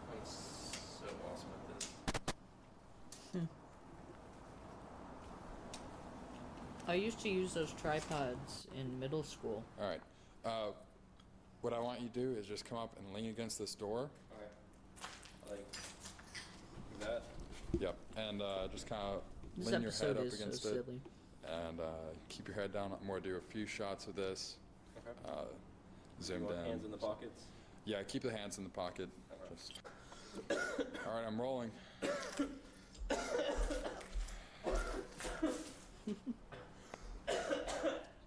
I'm so awesome at this. I used to use those tripods in middle school. All right. What I want you to do is just come up and lean against this door. Okay. Like that. Yep. And just kind of This lean your head episode up is so against it. silly. And keep your head down. I'm going to do a few shots of this. Okay. Zoomed You want in. hands in the pockets? Yeah, keep the hands in the pocket. Okay. Just All right, I'm rolling.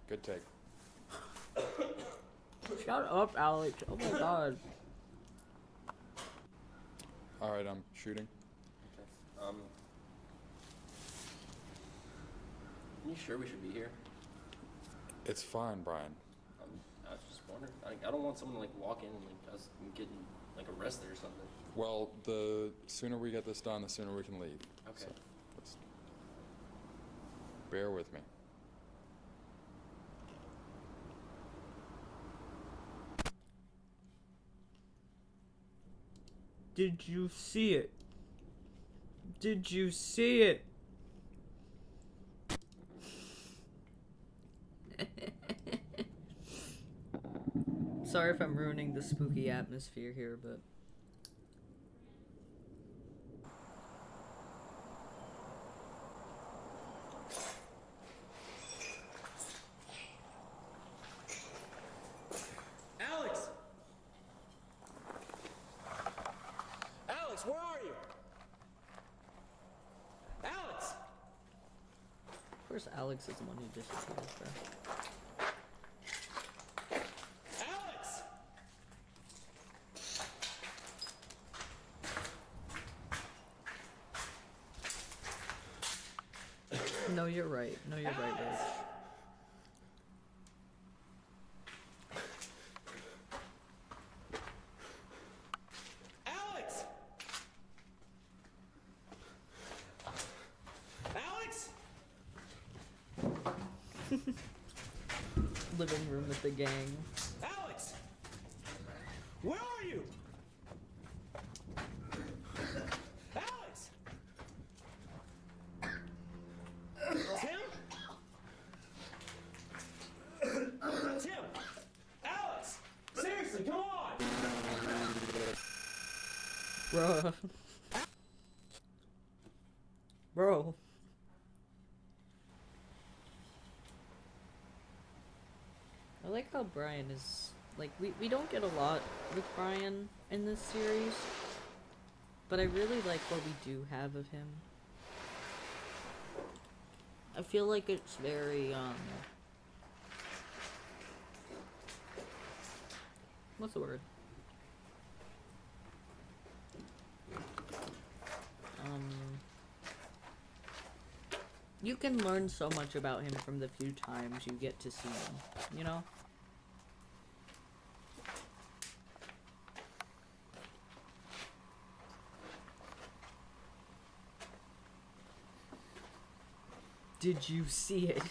Good take. Shut up, Alex. Oh my god. All right, I'm shooting. Okay. You sure we should be here? It's fine, Brian. I was just wondering. I don't want someone to like walk in and like us getting like arrested or something. Well, the sooner we get this done, the sooner we can leave. Okay. So, just bear with me. Did you see it? Did you see it? Sorry if I'm ruining the spooky atmosphere here, but... Alex! Alex, where are you? Alex! Of course Alex is the one who disappears, bro. Alex! No, you're right. No, you're right, Rich. Alex! Alex! Living room with the gang. Alex! Where are you? Alex! Tim? Tim! Alex! Seriously, come on! Bro. Bro. I like how Brian is... Like, we don't get a lot with Brian in this series. But I really like what we do have of him. I feel like it's very, what's the word? You can learn so much about him from the few times you get to see him, you know? Did you see it?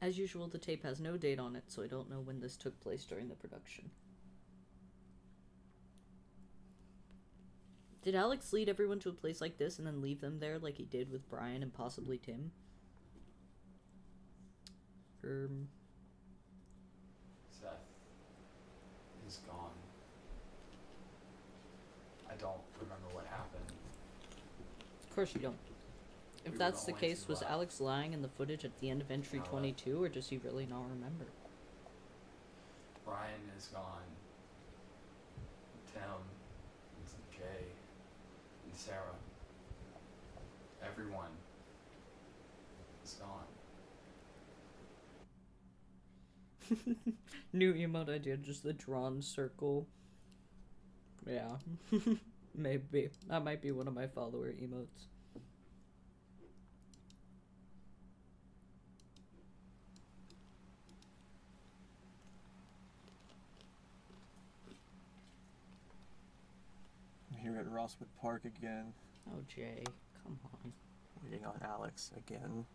As usual, the tape has no date on it, so I don't know when this took place during the production. Did Alex lead everyone to a place like this and then leave them there like he did with Brian and possibly Tim? Seth is gone. I don't remember what happened. Of course you don't. If We were that's the going case, to, was Alex lying in the footage at the end of entry 22, or does he really not remember? Brian is gone. Tim, and Jay, and Sarah. Everyone is gone. New emote idea, just the drawn circle. Yeah. Maybe. That might be one of my follower emotes. I'm here at Rosswood Park again, Oh, Jay. Come on. waiting on Alex again.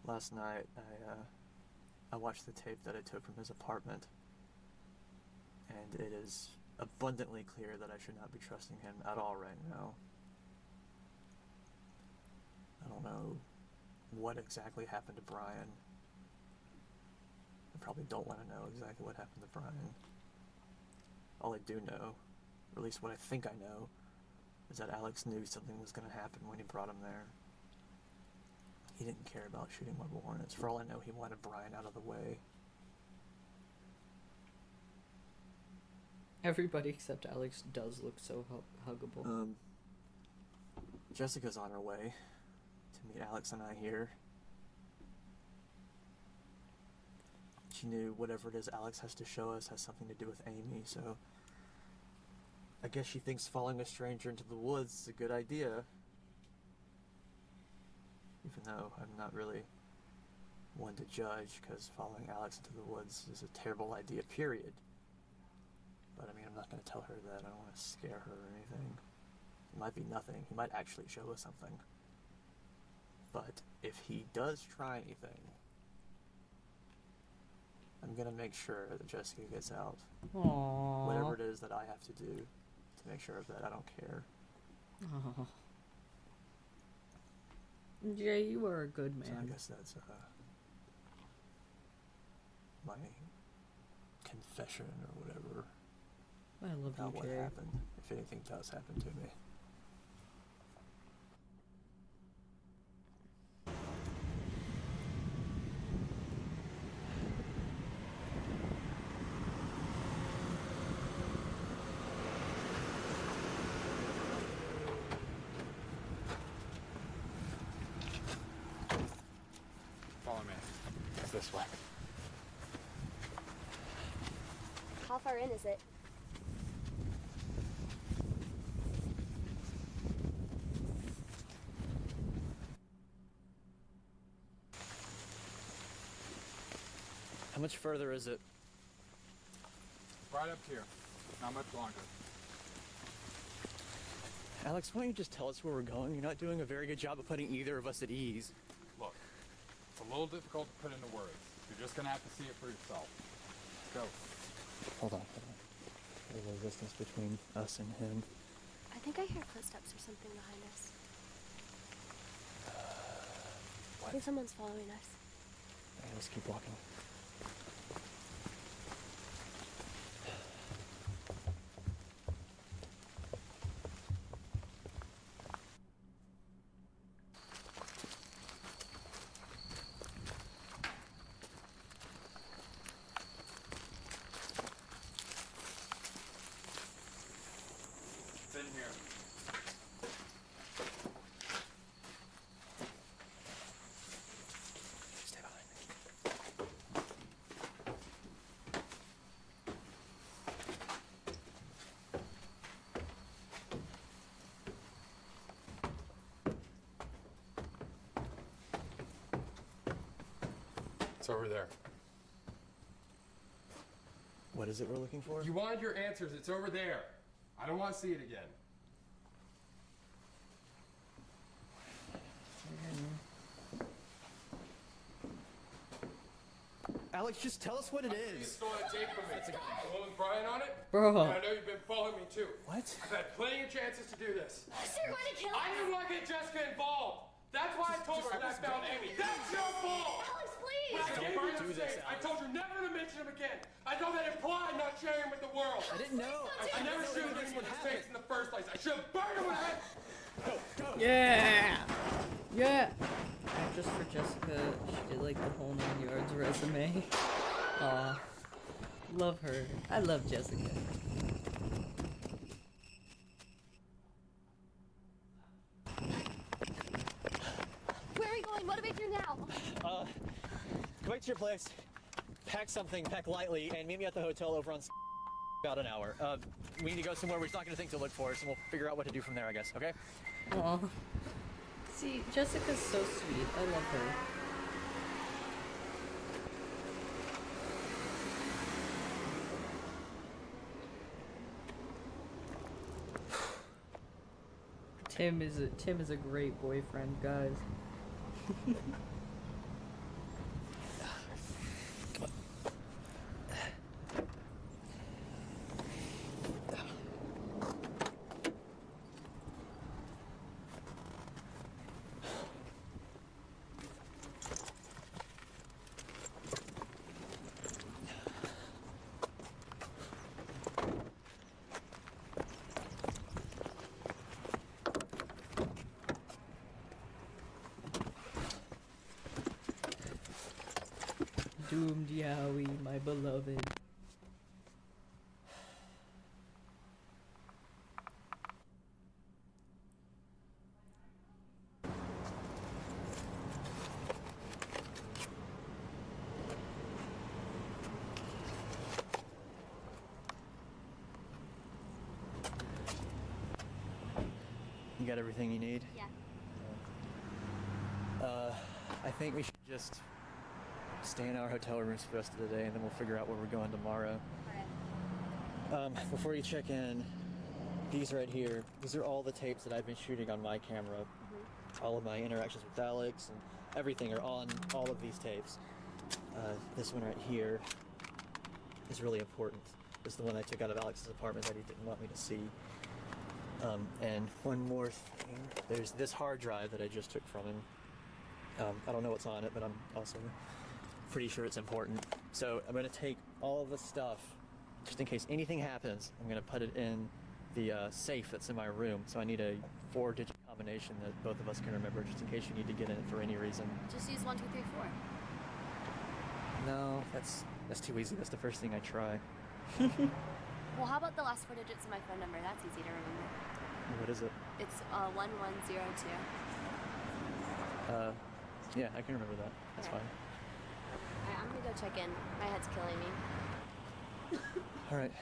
Last night, I watched the tape that I took from his apartment, and it is abundantly clear that I should not be trusting him at all right now. I don't know what exactly happened to Brian. I probably don't want to know exactly what happened to Brian. All I do know, or at least what I think I know, is that Alex knew something was going to happen when he brought him there. He didn't care about shooting mobile Hornets. For all I know, he wanted Brian out of the way. Everybody except Alex does look so huggable. Jessica's on her way to meet Alex and I here. She knew whatever it is Alex has to show us has something to do with Amy, so I guess she thinks following a stranger into the woods is a good idea. Even though I'm not really one to judge, because following Alex into the woods is a terrible idea, period. But I mean, I'm not going to tell her that. I don't want to scare her or anything. It might be nothing. He might actually show us something. But if he does try anything, I'm going to make sure that Jessica gets out. Aww. Whatever it is that I have to do to make sure of that, I don't care. Aww. Jay, you are a good man. So I guess that's my confession or whatever I love about you, what Jay. happened, if anything does happen to me. Follow me. It's this way. How far in is it? How much further is it? Right up here. Not much longer. Alex, why don't you just tell us where we're going? You're not doing a very good job of putting either of us at ease. Look, it's a little difficult to put into words. You're just gonna have to see it for yourself. Go. Hold on. There's a distance between us and him. I think I hear footsteps or something behind us. I think someone's following us. Okay, let's keep walking. It's in here. Stay behind me. It's over there. What is it we're looking for? You wanted your answers. It's over there. I don't want to see it again. Alex, just tell us what it You is. stole that tape from me. The one with Brian on it? Bro. And I know you've been following me too. What? I've had plenty of chances to do this. So you're going to kill I didn't want to get Jessica involved. That's why I told her that I found Amy. That's your fault! Alex, please! When I gave her do those this, tapes, I Alex. told her never to mention him again. I told that implied not sharing him with the world. I didn't know. I never should have given you those tapes in the first place. I should have burned him with it. Yeah! Yeah! Just for Jessica, she did like the whole 9 yards resume. Aw. Love her. I love Jessica. Where are we going? What do we do now? Go back to your place, pack something, pack lightly, and meet me at the hotel over on about an hour. We need to go somewhere where he's not going to think to look for us, and we'll figure out what to do from there, I guess, okay? Aw. See, Jessica's so sweet. I love her. Tim is a great boyfriend, guys. doomed Yowie, my beloved. You got everything you need? Yeah. I think we should just stay in our hotel rooms for the rest of the day, and then we'll figure out where we're going tomorrow. Alright. Before you check in, these right here, these are all the tapes that I've been shooting on my camera. All of my interactions with Alex and everything are on all of these tapes. This one right here is really important. It's the one I took out of Alex's apartment that he didn't want me to see. And one more thing, there's this hard drive that I just took from him. I don't know what's on it, but I'm also pretty sure it's important. So I'm going to take all of the stuff, just in case anything happens. I'm going to put it in the safe that's in my room. So I need a 4-digit combination that both of us can remember, just in case you need to get in it for any reason. Just use 1, 2, 3, 4. No, that's too easy. That's the first thing I try. Well, how about the last 4 digits of my phone number? That's easy to remember. What is it? It's 1102. Yeah, I can remember that. That's Okay. fine. Alright, I'm gonna go check in. My head's killing me. All right.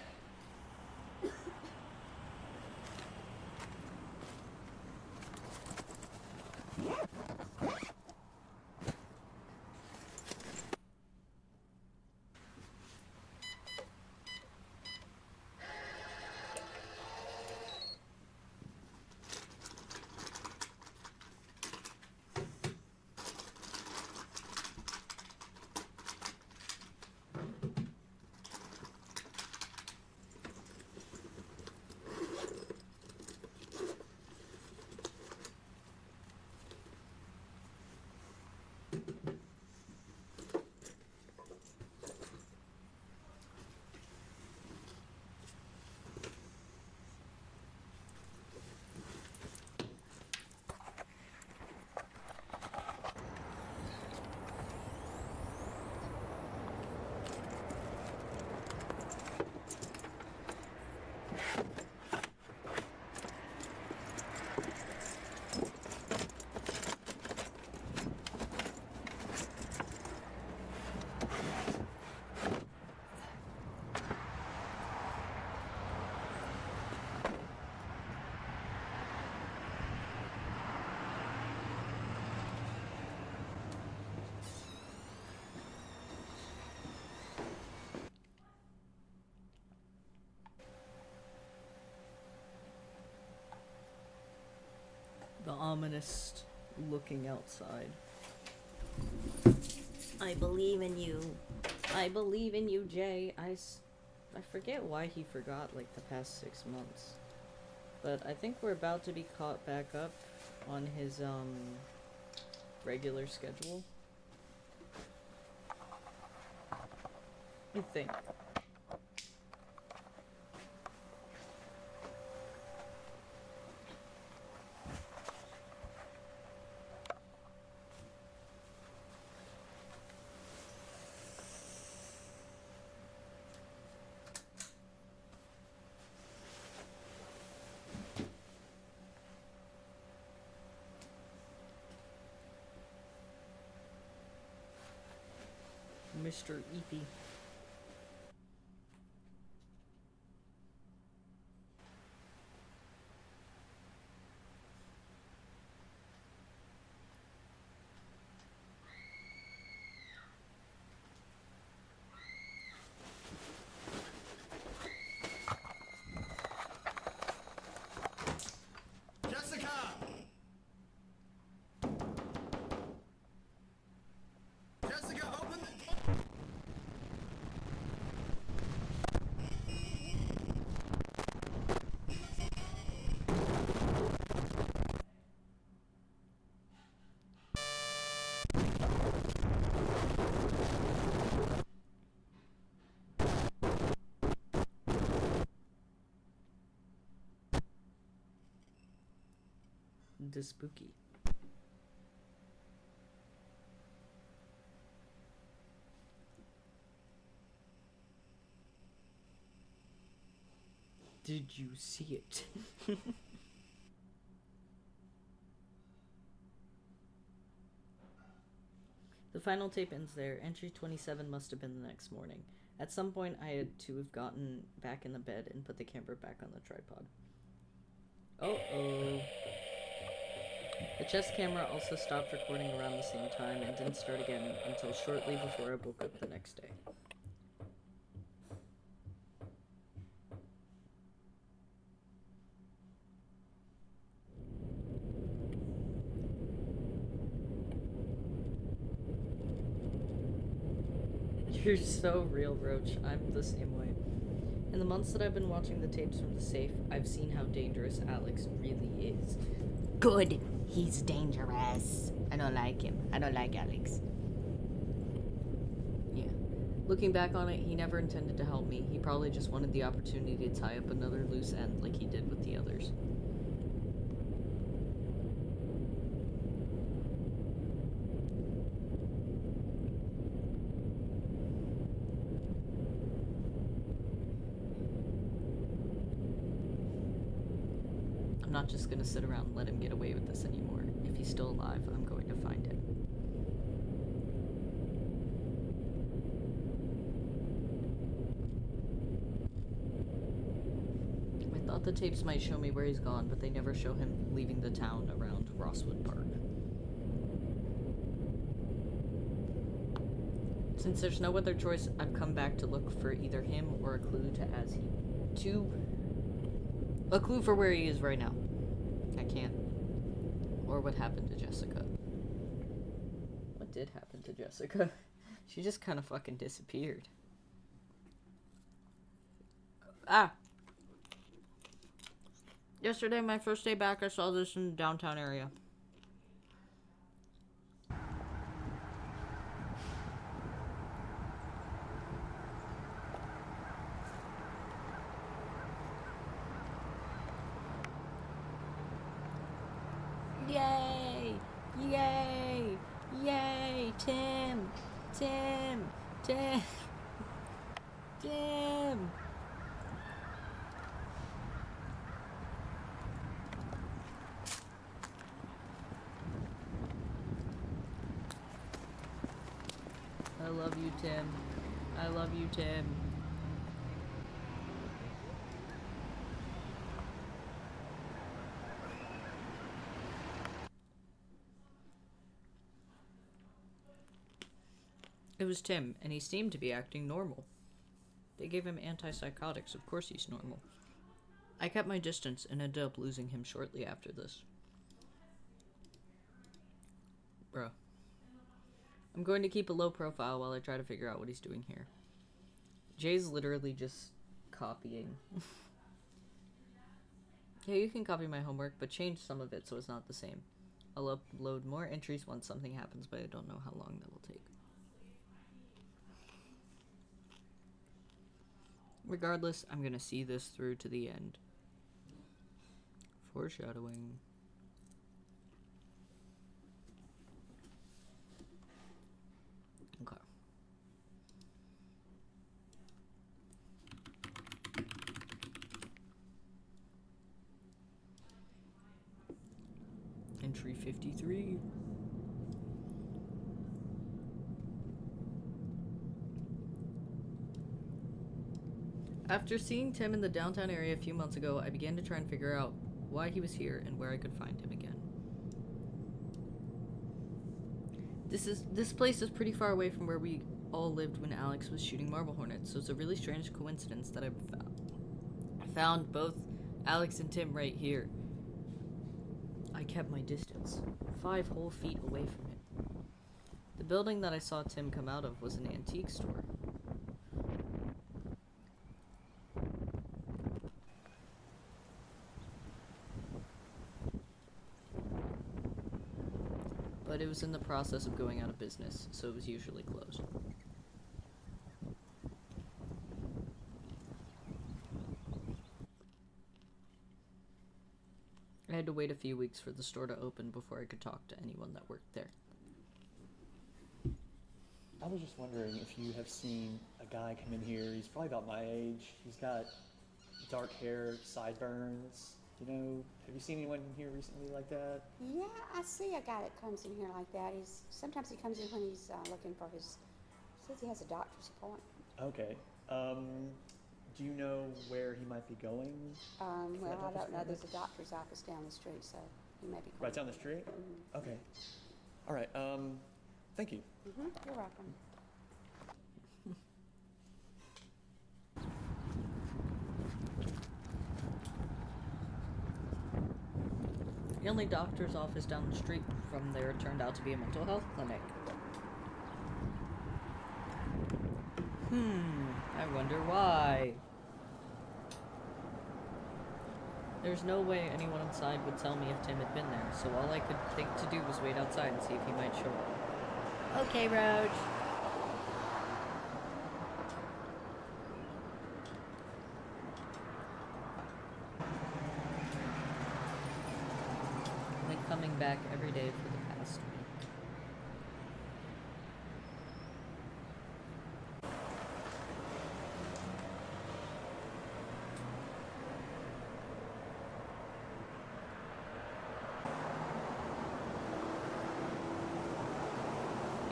The ominous looking outside. I believe in you. I believe in you, Jay. I forget why he forgot like the past 6 months. But I think we're about to be caught back up on his regular schedule. You think? Mr. Eepy. Jessica! Jessica, open the door! The spooky. Did you see it? The final tape ends there. Entry 27 must have been the next morning. At some point, I had to have gotten back in the bed and put the camera back on the tripod. Uh-oh. The chest camera also stopped recording around the same time and didn't start again until shortly before I woke up the next day. You're so real, Roach. I'm the same way. In the months that I've been watching the tapes from the safe, I've seen how dangerous Alex really is. Good. He's dangerous. I don't like him. I don't like Alex. Yeah. Looking back on it, he never intended to help me. He probably just wanted the opportunity to tie up another loose end like he did with the others. I'm not just gonna sit around and let him get away with this anymore. If he's still alive, I'm going to find him. I thought the tapes might show me where he's gone, but they never show him leaving the town around Rosswood Park. Since there's no other choice, I've come back to look for either him or a clue a clue for where he is right now. I can't. Or what happened to Jessica. What did happen to Jessica? She just kind of fucking disappeared. Ah! Yesterday, my first day back, I saw this in the downtown area. Yay! Yay! Yay! Tim! Tim! Tim! Tim! I love you, Tim. I love you, Tim. It was Tim, and he seemed to be acting normal. They gave him antipsychotics, of course he's normal. I kept my distance and ended up losing him shortly after this. Bro. I'm going to keep a low profile while I try to figure out what he's doing here. Jay's literally just copying. Yeah, you can copy my homework, but change some of it so it's not the same. I'll upload more entries once something happens, but I don't know how long that will take. Regardless, I'm gonna see this through to the end. Foreshadowing. Okay. Entry 53. After seeing Tim in the downtown area a few months ago, I began to try and figure out why he was here and where I could find him again. This place is pretty far away from where we all lived when Alex was shooting marble hornets, so it's a really strange coincidence that I found both Alex and Tim right here. I kept my distance, 5 whole feet away from him. The building that I saw Tim come out of was an antique store. But it was in the process of going out of business, so it was usually closed. I had to wait a few weeks for the store to open before I could talk to anyone that worked there. I was just wondering if you have seen a guy come in here. He's probably about my age. He's got dark hair, sideburns. You know, have you seen anyone here recently like that? Yeah, I see a guy that comes in here like that. Sometimes he comes in when he's looking for his. Says he has a doctor's appointment. Okay. Do you know where he might be going? Well, that I doctor's don't know. There's appointment? a doctor's office down the street, so he may be. Right down the street? Okay. All right. Thank you. You're welcome. The only doctor's office down the street from there turned out to be a mental health clinic. I wonder why. There's no way anyone inside would tell me if Tim had been there, so all I could think to do was wait outside and see if he might show up. Okay, Roach. I've been coming back every day for the past week.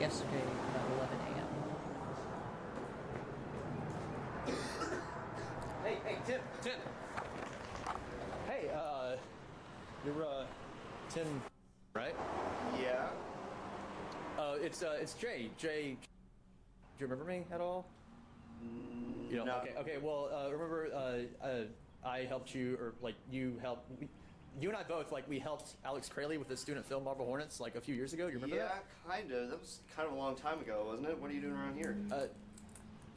Yesterday, about 11 a.m. Hey, Tim. Hey, you're Tim, right? Yeah. It's Jay. Jay, do you remember me at all? You don't? No. Okay. Well, remember, I helped you, or like you helped. You and I both, like, we helped Alex Crayley with the student film Marble Hornets, like, a few years ago. You remember that? Yeah, kind of. That was kind of a long time ago, wasn't it? What are you doing around here?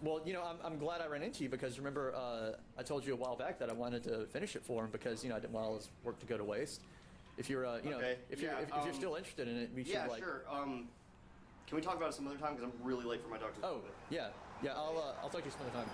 Well, you know, I'm glad I ran into you because remember, I told you a while back that I wanted to finish it for him because, you know, I didn't want all his work to go to waste. If you're, you know, Okay. if you're still interested in it, we should, Yeah, like... sure. Can we talk about it some other time? Because I'm really late for my doctor's Oh, appointment. yeah, I'll talk to you some other time.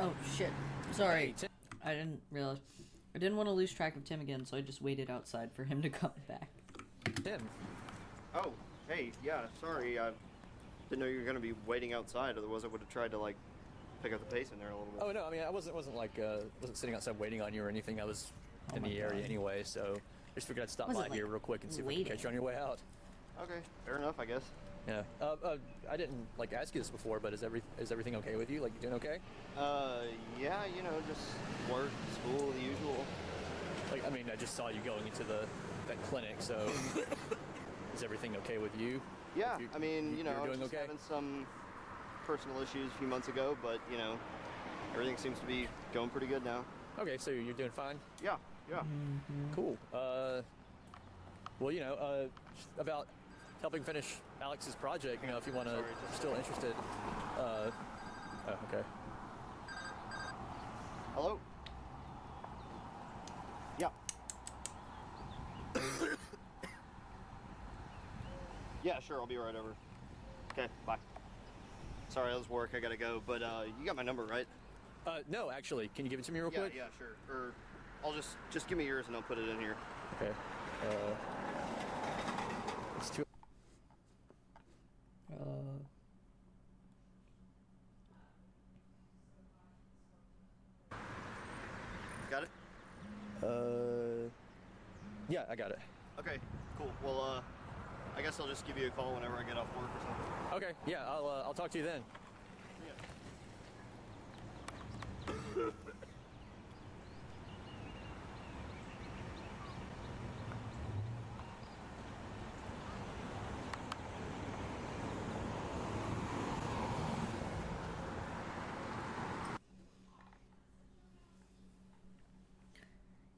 Oh, shit. Sorry. Hey, Tim. I didn't realize. I didn't want to lose track of Tim again, so I just waited outside for him to come back. Tim. Oh, hey, yeah, sorry. I didn't know you were going to be waiting outside. Otherwise, I would have tried to, like, pick up the pace in there a little bit. Oh, no, I mean, I wasn't sitting outside waiting on you or anything. I was in the area anyway, so I just figured I'd stop by here real quick and see if I could catch you on your way out. Okay, fair enough, I guess. Yeah. I didn't, like, ask you this before, but is everything okay with you? Like, you doing okay? Yeah, you know, just work, school, the usual. Like, I mean, I just saw you going into that clinic, so is everything okay with you? Yeah, I mean, you know, I you're was doing just okay? having some personal issues a few months ago, but, you know, everything seems to be going pretty good now. Okay, so you're doing fine? Yeah. Cool. Well, you know, about helping finish Alex's project, you know, if you want to, still interested. Oh, okay. Hello? Yeah. Yeah, sure, I'll be right over. Okay, bye. Sorry, that was work, I gotta go, but you got my number, right? No, actually, can you give it to me real quick? Yeah, sure. Or I'll just give me yours and I'll put it in here. Okay. It's too. Got it? Yeah, I got it. Okay, cool. Well, I guess I'll just give you a call whenever I get off work or something. Okay, yeah, I'll talk to you then.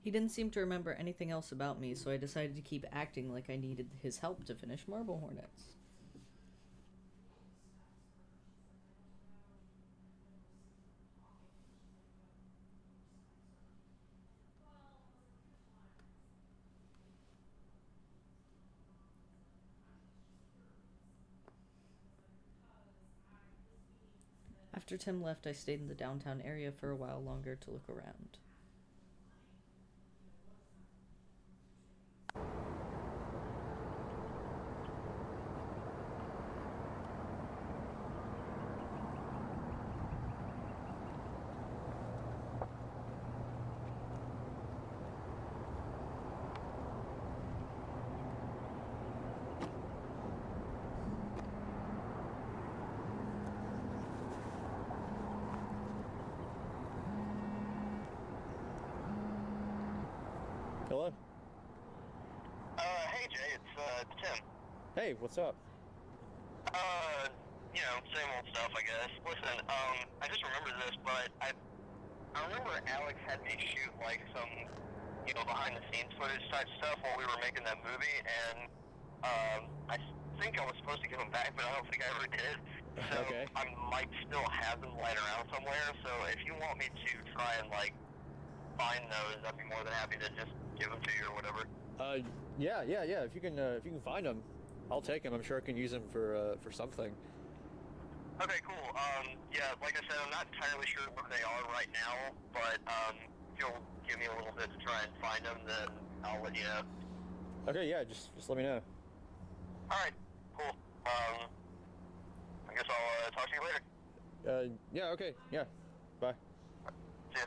He didn't seem to remember anything else about me, so I decided to keep acting like I needed his help to finish Marble Hornets. After Tim left, I stayed in the downtown area for a while longer to look around. Hello? Hey Jay, it's Tim. Hey, what's up? You know, same old stuff, I guess. Listen, I just remembered this, but I remember Alex had me shoot, like, some, you know, behind-the-scenes footage type stuff while we were making that movie, and, I think I was supposed to give them back, but I don't think I ever did. So, Okay. I might still have them lying around somewhere, so if you want me to try and, like, find those, I'd be more than happy to just give them to you or whatever. Yeah. If you can find them, I'll take them. I'm sure I can use them for something. Okay, cool. Yeah, like I said, I'm not entirely sure where they are right now, but, if you'll give me a little bit to try and find them, then I'll let you know. Okay, yeah, just let me know. Alright, cool. I guess I'll, talk to you later. Yeah, okay, yeah. Bye. See ya.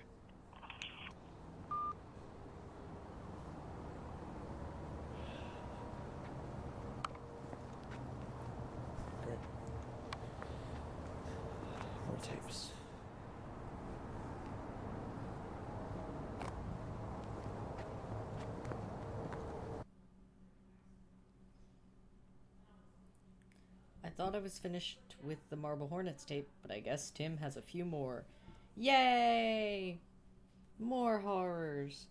More tapes. I thought I was finished with the Marble Hornets tape, but I guess Tim has a few more. Yay! More horrors.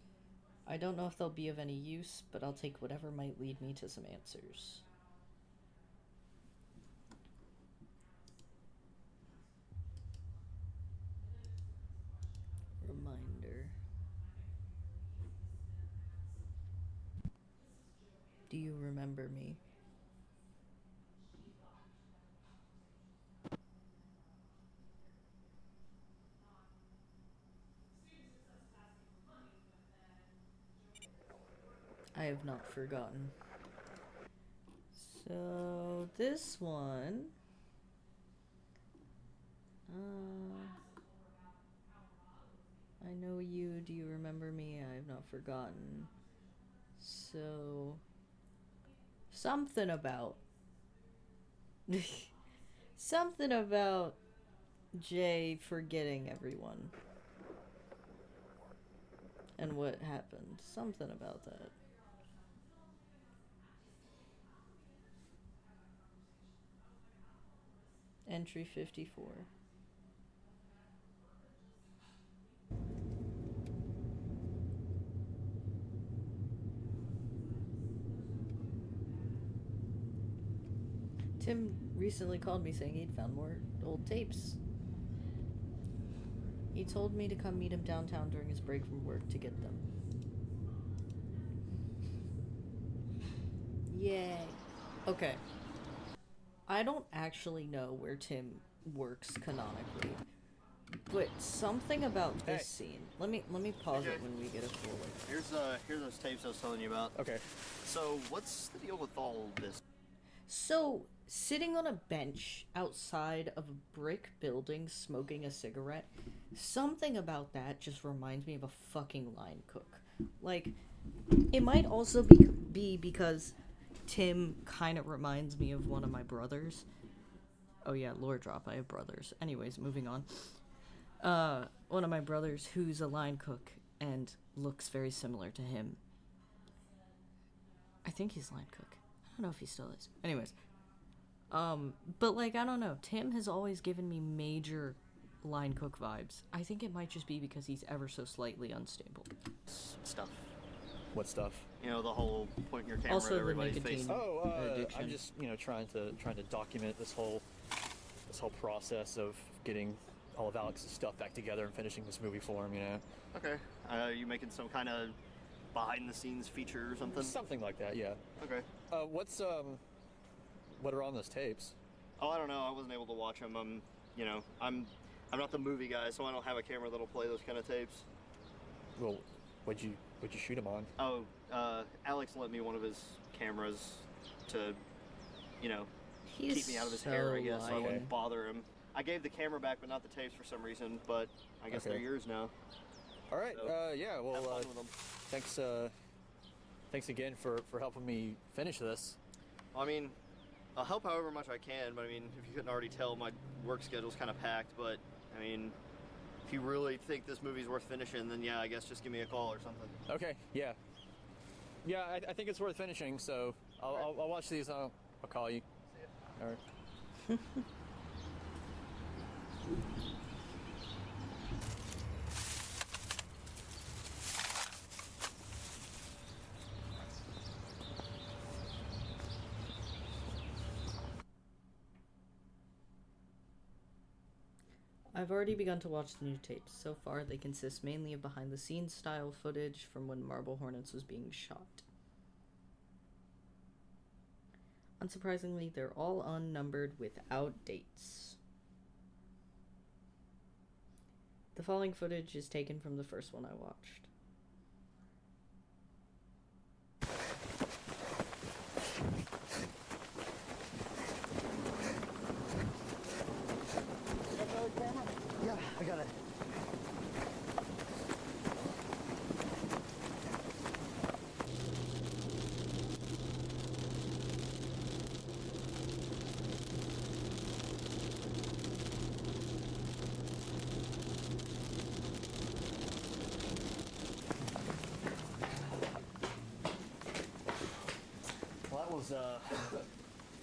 I don't know if they'll be of any use, but I'll take whatever might lead me to some answers. Reminder. Do you remember me? I have not forgotten. So, this one... I know you, do you remember me? I have not forgotten. So... Something about... something about Jay forgetting everyone. And what happened. Something about that. Entry 54. Tim recently called me saying he'd found more old tapes. He told me to come meet him downtown during his break from work to get them. Yay. Okay. I don't actually know where Tim works canonically, but something about this scene. Let me pause it when we get a full. Here's those tapes I was telling you about. Okay. So what's the deal with all this? So, sitting on a bench outside of a brick building smoking a cigarette, something about that just reminds me of a fucking line cook. Like, it might also be because Tim kind of reminds me of one of my brothers. Oh yeah, lore drop, I have brothers. Anyways, moving on. One of my brothers who's a line cook and looks very similar to him. I think he's line cook. I don't know if he still is. Anyways. But like, I don't know. Tim has always given me major line cook vibes. I think it might just be because he's ever so slightly unstable. Stuff. What stuff? You know, the whole pointing your camera Also at everybody's the face. nicotine addiction. I'm just, trying to document this whole process of getting all of Alex's stuff back together and finishing this movie for him, Okay. Are you making some kind of behind-the-scenes feature or something? Something like that, yeah. Okay. What are on those tapes? Oh, I don't know. I wasn't able to watch them. I'm I'm not the movie guy, so I don't have a camera that'll play those kind of tapes. Well, what'd you shoot him on? Oh, Alex lent me one of his cameras to, you know, He's keep me out of his so hair, I guess, so I lying. wouldn't bother him. I gave the camera back, but not the tapes for some reason, but I guess they're yours now. All right, So, yeah, well, have fun with them. thanks again for helping me finish this. I mean, I'll help however much I can, but I mean, if you couldn't already tell, my work schedule's kind of packed, but I mean, if you really think this movie's worth finishing, then yeah, I guess just give me a call or something. Okay, yeah. Yeah, I think it's worth finishing, so I'll watch these and I'll call you. See ya. All right. I've already begun to watch the new tapes. So far, they consist mainly of behind-the-scenes style footage from when Marble Hornets was being shot. Unsurprisingly, they're all unnumbered without dates. The following footage is taken from the first one I watched. Yeah, I got it. Well, that was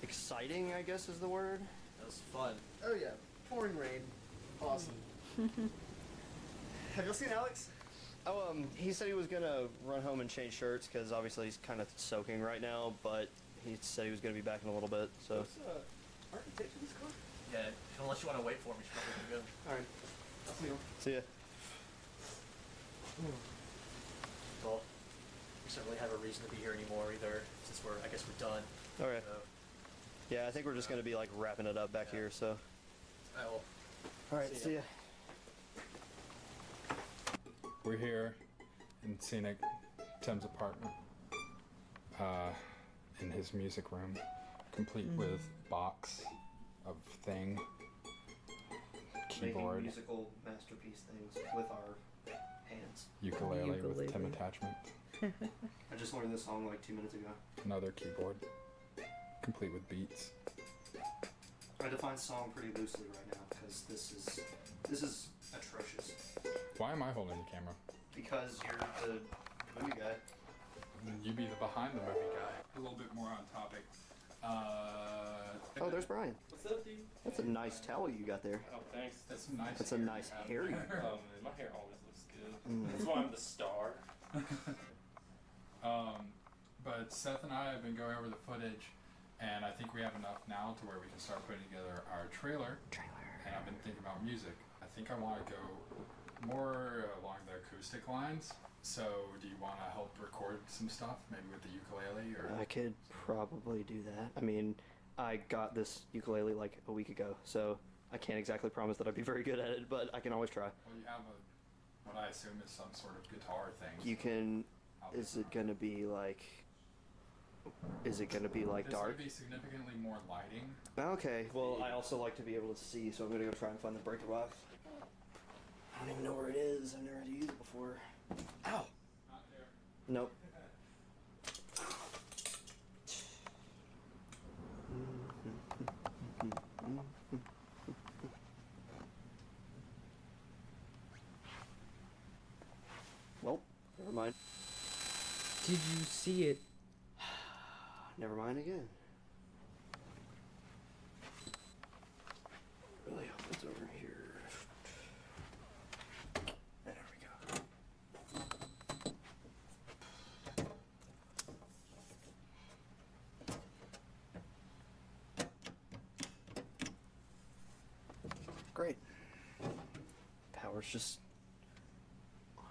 exciting, I guess is the word. That was fun. Oh yeah, pouring rain. Awesome. Have you seen Alex? Oh, he said he was gonna run home and change shirts because obviously he's kind of soaking right now, but he said he was gonna be back in a little bit. So. Aren't you taking this car? Yeah, unless you want to wait for me, she's probably gonna go. All right. I'll see you. See ya. Well, we don't really have a reason to be here anymore either, since I guess we're done. Okay. So, Yeah, I think we're just gonna be like wrapping it up back here. So. well, All right. See ya. We're here in scenic Tim's apartment, in his music room, complete with box of thing, keyboard, Making musical masterpiece things with our hands. ukulele with Tim Ukulele. attachment, I just learned this song like 2 minutes ago. another keyboard, complete with beats. I define song pretty loosely right now because this is atrocious. Why am I holding the camera? Because you're the movie guy. You be the behind the movie guy. A little bit more on topic. Oh, there's Brian. What's up, dude? That's a nice towel you got there. Oh, thanks. That's nice. That's a nice hairy. Oh, man, my hair always looks good. That's why I'm the star. But Seth and I have been going over the footage, and I think we have enough now to where we can start putting together our trailer. And I've been thinking about music. I think I want to go more along the acoustic lines. So, do you want to help record some stuff, maybe with the ukulele or? I could probably do that. I mean, I got this ukulele like a week ago, so I can't exactly promise that I'd be very good at it, but I can always try. Well, you have what I assume is some sort of guitar thing. You can. Is it gonna be like? Is it gonna be like There's dark? gonna be significantly more lighting. Okay. Well, I also like to be able to see, so I'm gonna go try and find the breaker box. I don't even know where it is. I've never had to use it before. Ow. Not there. Nope. Well, never mind. Did you see it? Never mind again. Really hope it's over here. There we go. Great. Power's just off.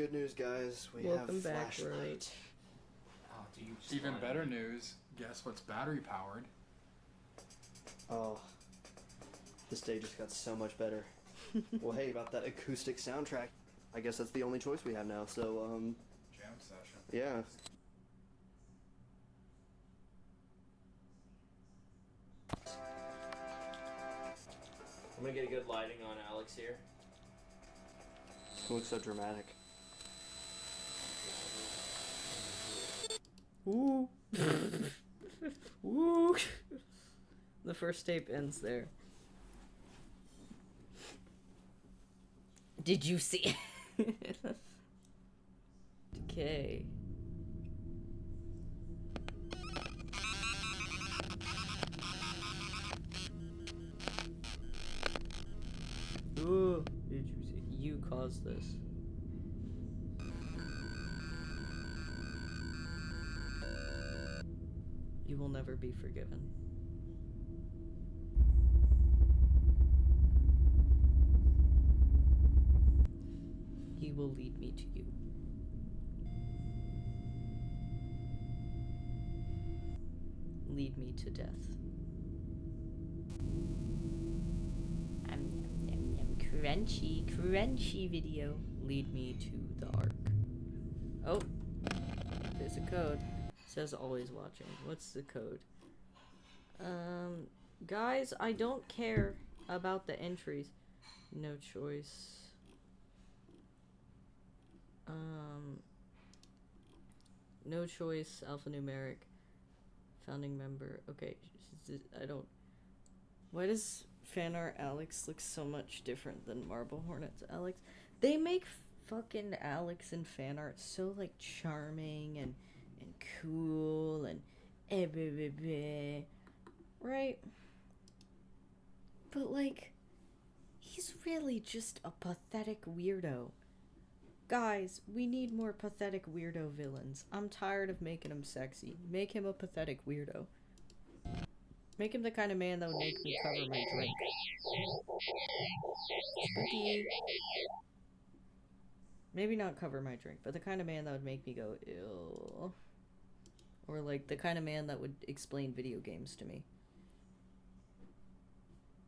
good news, guys. We Welcome have back, flashlight. right? Oh, do you just Even wanna- better news, guess what's battery powered? Oh, this day just got so much better. Well, hey, about that acoustic soundtrack, I guess that's the only choice we have now. So, Jam session. yeah. I'm gonna get a good lighting on Alex here. It looks so dramatic. Woo. Woo. The first tape ends there. Did you see? Okay. Ooh, did you see? You caused this. You will never be forgiven. He will lead me to you. Lead me to death. Crunchy, crunchy video. Lead me to the ark. Oh, there's a code. It says always watching. What's the code? Guys, I don't care about the entries. No choice. No choice, alphanumeric, founding member. Okay, I don't. Why does fan art Alex look so much different than Marble Hornets Alex? They make fucking Alex in fan art so like charming and cool and right? But like, he's really just a pathetic weirdo. Guys, we need more pathetic weirdo villains. I'm tired of making him sexy. Make him a pathetic weirdo. Make him the kind of man that would make me cover my drink. Spooky. Maybe not cover my drink, but the kind of man that would make me go, ew. Or like the kind of man that would explain video games to me.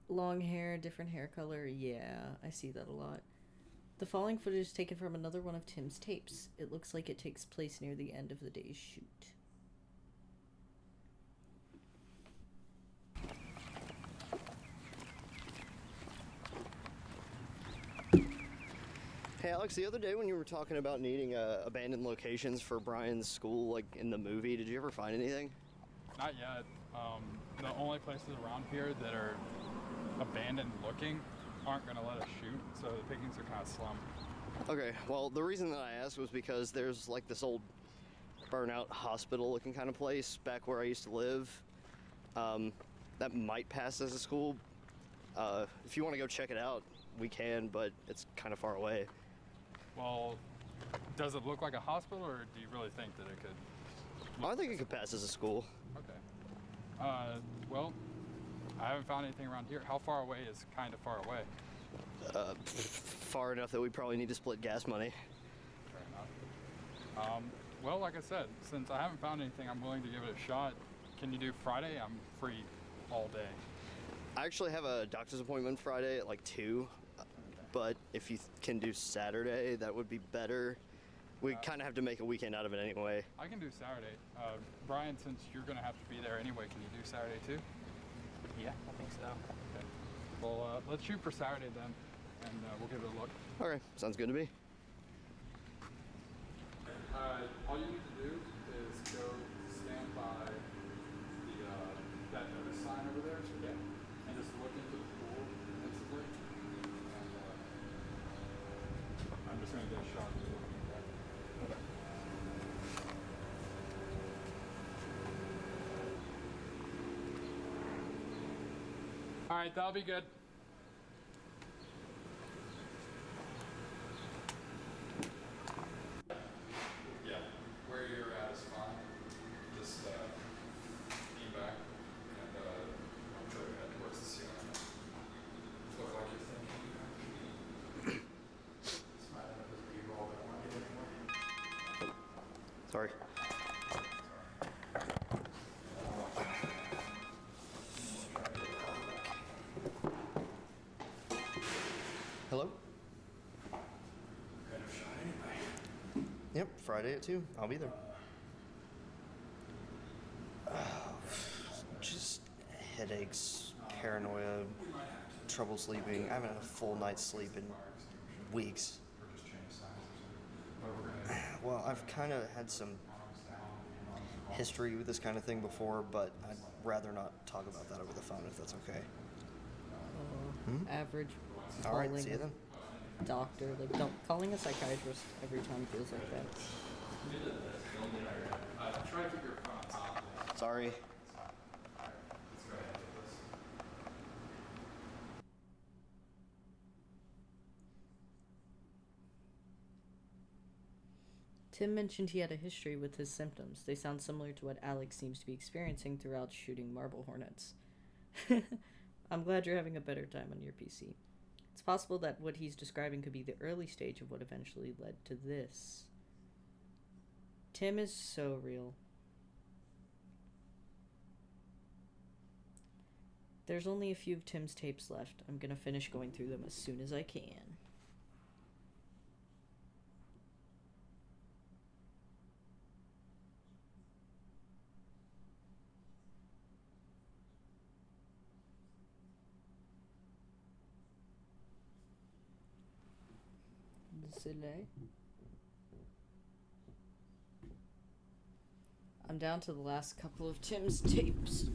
Long hair, different hair color. Yeah, I see that a lot. The following footage is taken from another one of Tim's tapes. It looks like it takes place near the end of the day's shoot. Hey, Alex, the other day when you were talking about needing abandoned locations for Brian's school, like in the movie, did you ever find anything? Not yet. The only places around here that are abandoned looking aren't going to let us shoot, so the pickings are kind of slim. Okay, well, the reason that I asked was because there's like this old burnout hospital looking kind of place back where I used to live that might pass as a school. If you want to go check it out, we can, but it's kind of far away. Well, does it look like a hospital, or do you really think that it could? I think it could pass as a school. Okay. Well, I haven't found anything around here. How far away is kind of far away? Far enough that we probably need to split gas money. Fair enough. Well, like I said, since I haven't found anything, I'm willing to give it a shot. Can you do Friday? I'm free all day. I actually have a doctor's appointment Friday at like 2, but if you can do Saturday, that would be better. We kind of have to make a weekend out of it anyway. I can do Saturday. Brian, since you're going to have to be there anyway, can you do Saturday too? Yeah, I think so. Okay. Well, let's shoot for Saturday then, and we'll give it a look. Okay, sounds good to me. All you need to do is go stand by the that notice sign over there, and just look into the pool instantly. And I'm just going to get a shot of you looking at that. Okay. All right, that'll be good. Yeah, where you're at is fine. Just lean back and I'll try to head towards the ceiling. Look like you're thinking. This might end up as B-roll, but I want to get it. Hello? Yep, Friday at 2. I'll be there. Just headaches, paranoia, trouble sleeping. I haven't had a full night's sleep in weeks. Well, I've kind of had some history with this kind of thing before, but I'd rather not talk about that over the phone if that's okay. Average. All right, calling see you then. a Doctor, like, don't calling a psychiatrist every time feels like that. Try to keep your phone on top. Sorry. Tim mentioned he had a history with his symptoms. They sound similar to what Alex seems to be experiencing throughout shooting marble hornets. I'm glad you're having a better time on your PC. It's possible that what he's describing could be the early stage of what eventually led to this. Tim is so real. There's only a few of Tim's tapes left. I'm gonna finish going through them as soon as I can. I'm down to the last couple of Tim's tapes.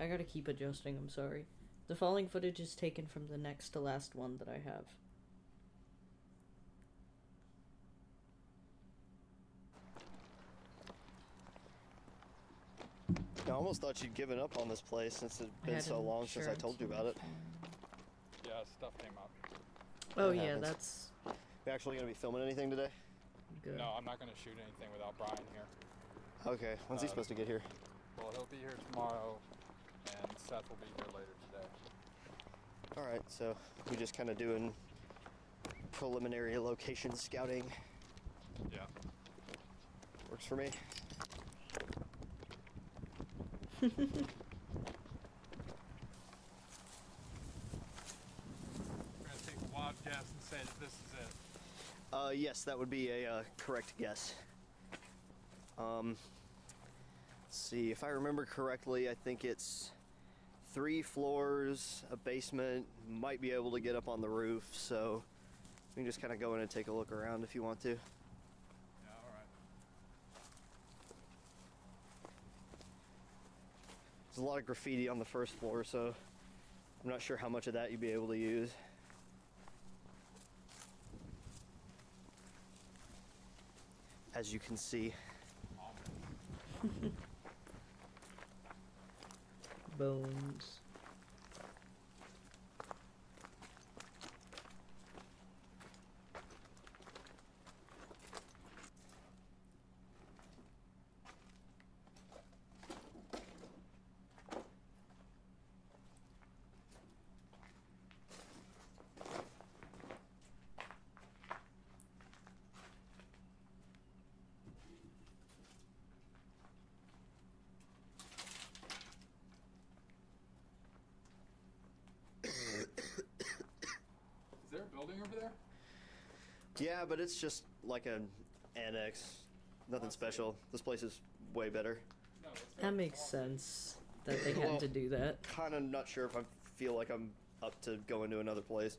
I gotta keep adjusting, I'm sorry. The following footage is taken from the next to last one that I have. I almost thought you'd given up on this place since it's been so long since I told you about it. Yeah, stuff came up. Oh That yeah, happens. that's You actually gonna be filming anything today? good. No, I'm not going to shoot anything without Brian here. Okay, when's he supposed to get here? Well, he'll be here tomorrow, and Seth will be here later today. All right, so we just kind of doing preliminary location scouting. Yeah. Works for me. We're going to take a wild guess and say that this is it. Yes, that would be a correct guess. Let's see, if I remember correctly, I think it's 3 floors, a basement, might be able to get up on the roof, so we can just kind of go in and take a look around if you want to. Yeah, all right. There's a lot of graffiti on the first floor, so I'm not sure how much of that you'd be able to use. As you can see. Bones. Is there a building over there? Yeah, but it's just like an annex. Nothing special. This place is way better. No, let's go. That makes sense that they had Well, to do that. Kind of not sure if I feel like I'm up to going to another place.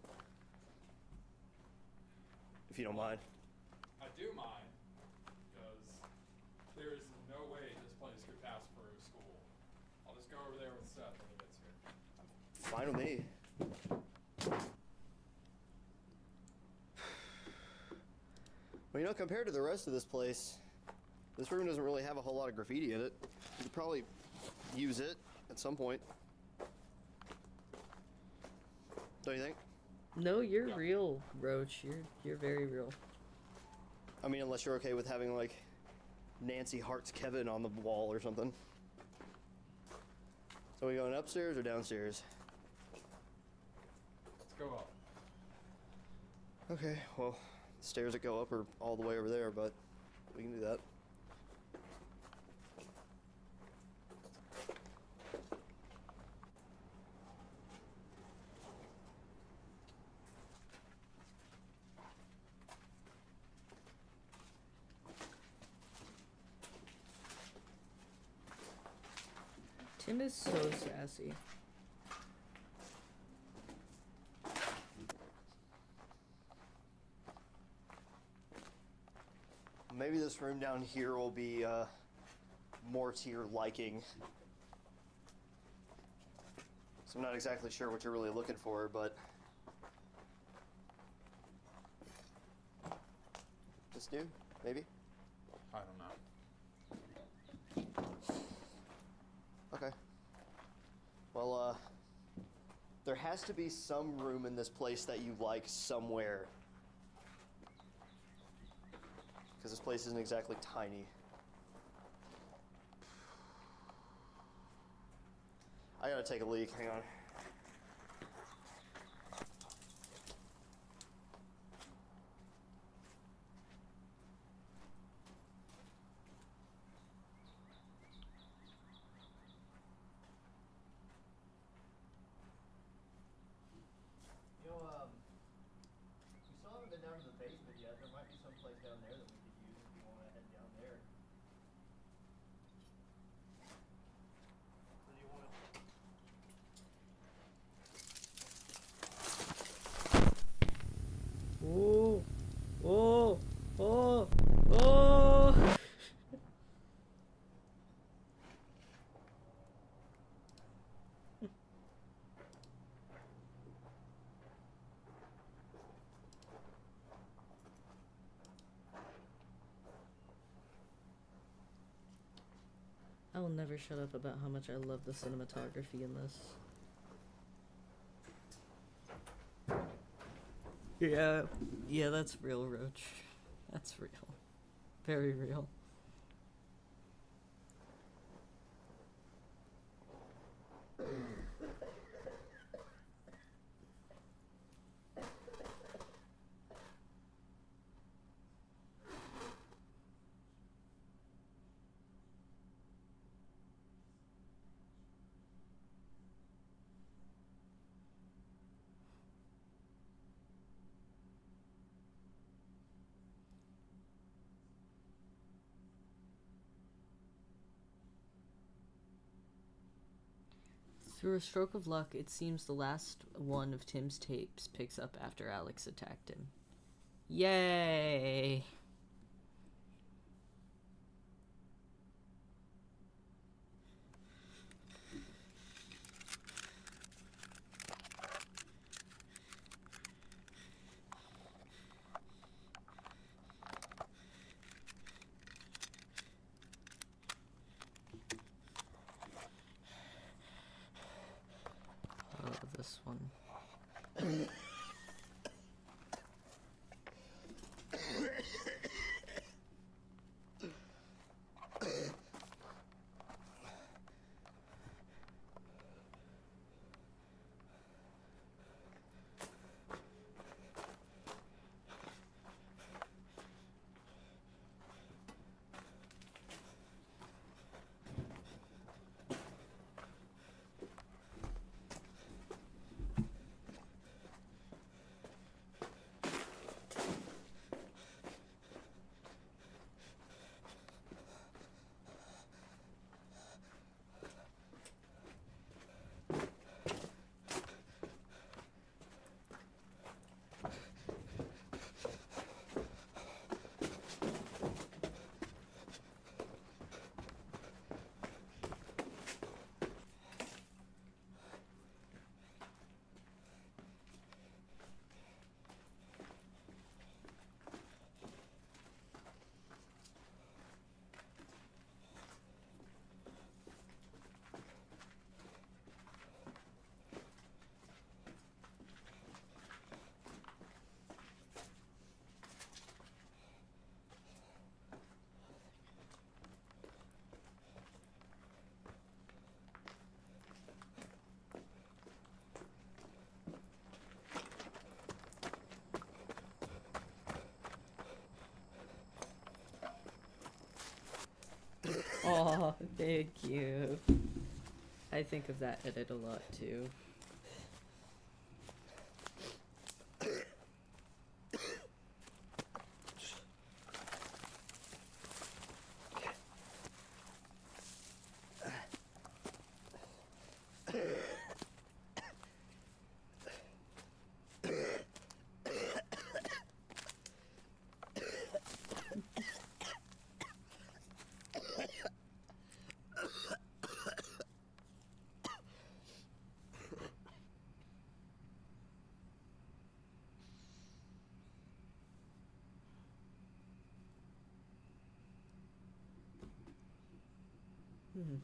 If you don't mind. I do mind, because there is no way this place could pass for a school. I'll just go over there with Seth when he gets here. Fine with me. Well, you know, compared to the rest of this place, this room doesn't really have a whole lot of graffiti in it. You could probably use it at some point. Don't you think? No, you're real, Roach. You're very real. I mean, unless you're okay with having, like, Nancy Hart's Kevin on the wall or something. So we going upstairs or downstairs? Let's go up. Okay, well, the stairs that go up are all the way over there, but we can do that. Tim is so sassy. Maybe this room down here will be more to your liking. So I'm not exactly sure what you're really looking for, but this new, maybe? I don't know. Okay. Well, there has to be some room in this place that you like somewhere. Because this place isn't exactly tiny. I gotta take a leak, hang on. You know, we still haven't been down to the basement yet. There might be some place down there that we could use if you want to head down there. Or do you want to... Oh, oh, oh, oh. I will never shut up about how much I love the cinematography in this. Yeah, that's real, Roach. That's real. Very real. Through a stroke of luck, it seems the last one of Tim's tapes picks up after Alex attacked him. Yay! This one. Oh, thank you. I think of that edit a lot too. Hmm.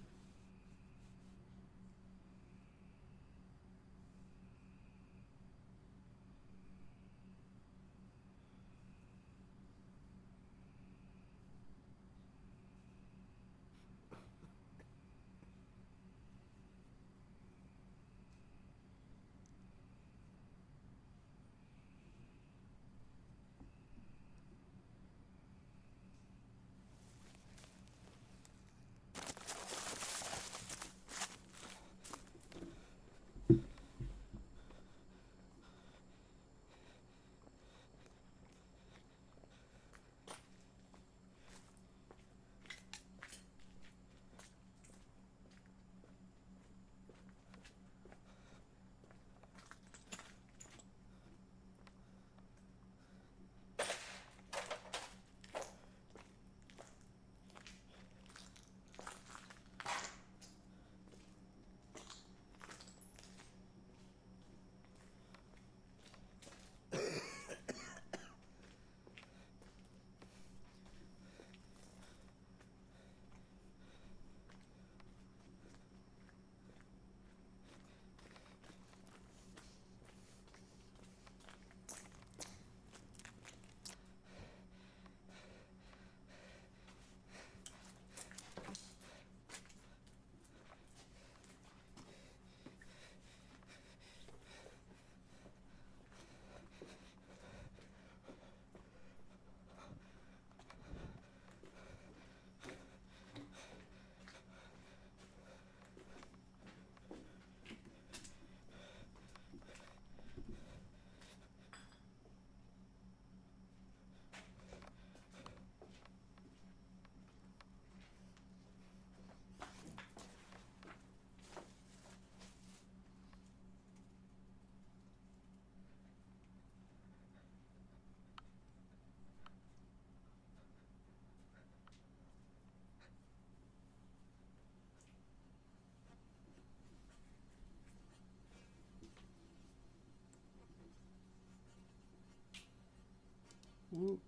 Ooh.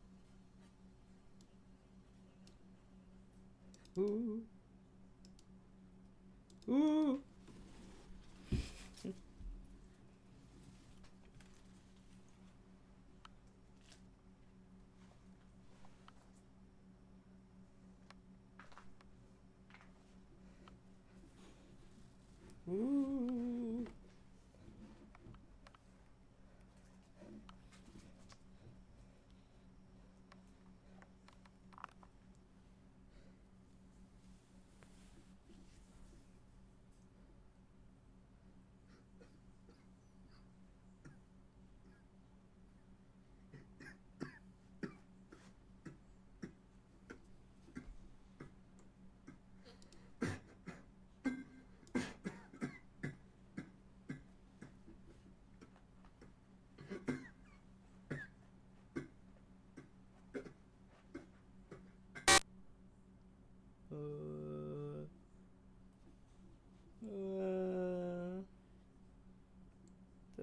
Ooh. Ooh. Ooh.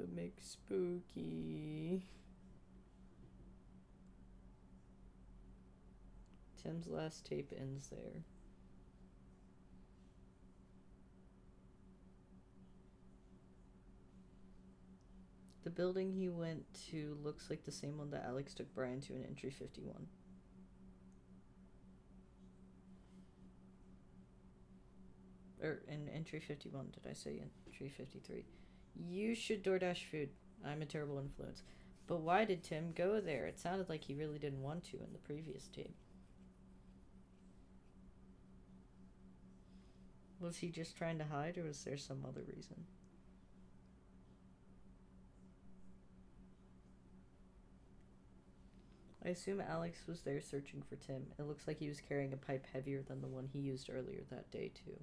That makes spooky. Tim's last tape ends there. The building he went to looks like the same one that Alex took Brian to in entry 51. Or in entry 51, did I say entry 53? You should DoorDash food. I'm a terrible influence. But why did Tim go there? It sounded like he really didn't want to in the previous tape. Was he just trying to hide, or was there some other reason? I assume Alex was there searching for Tim. It looks like he was carrying a pipe heavier than the one he used earlier that day, too.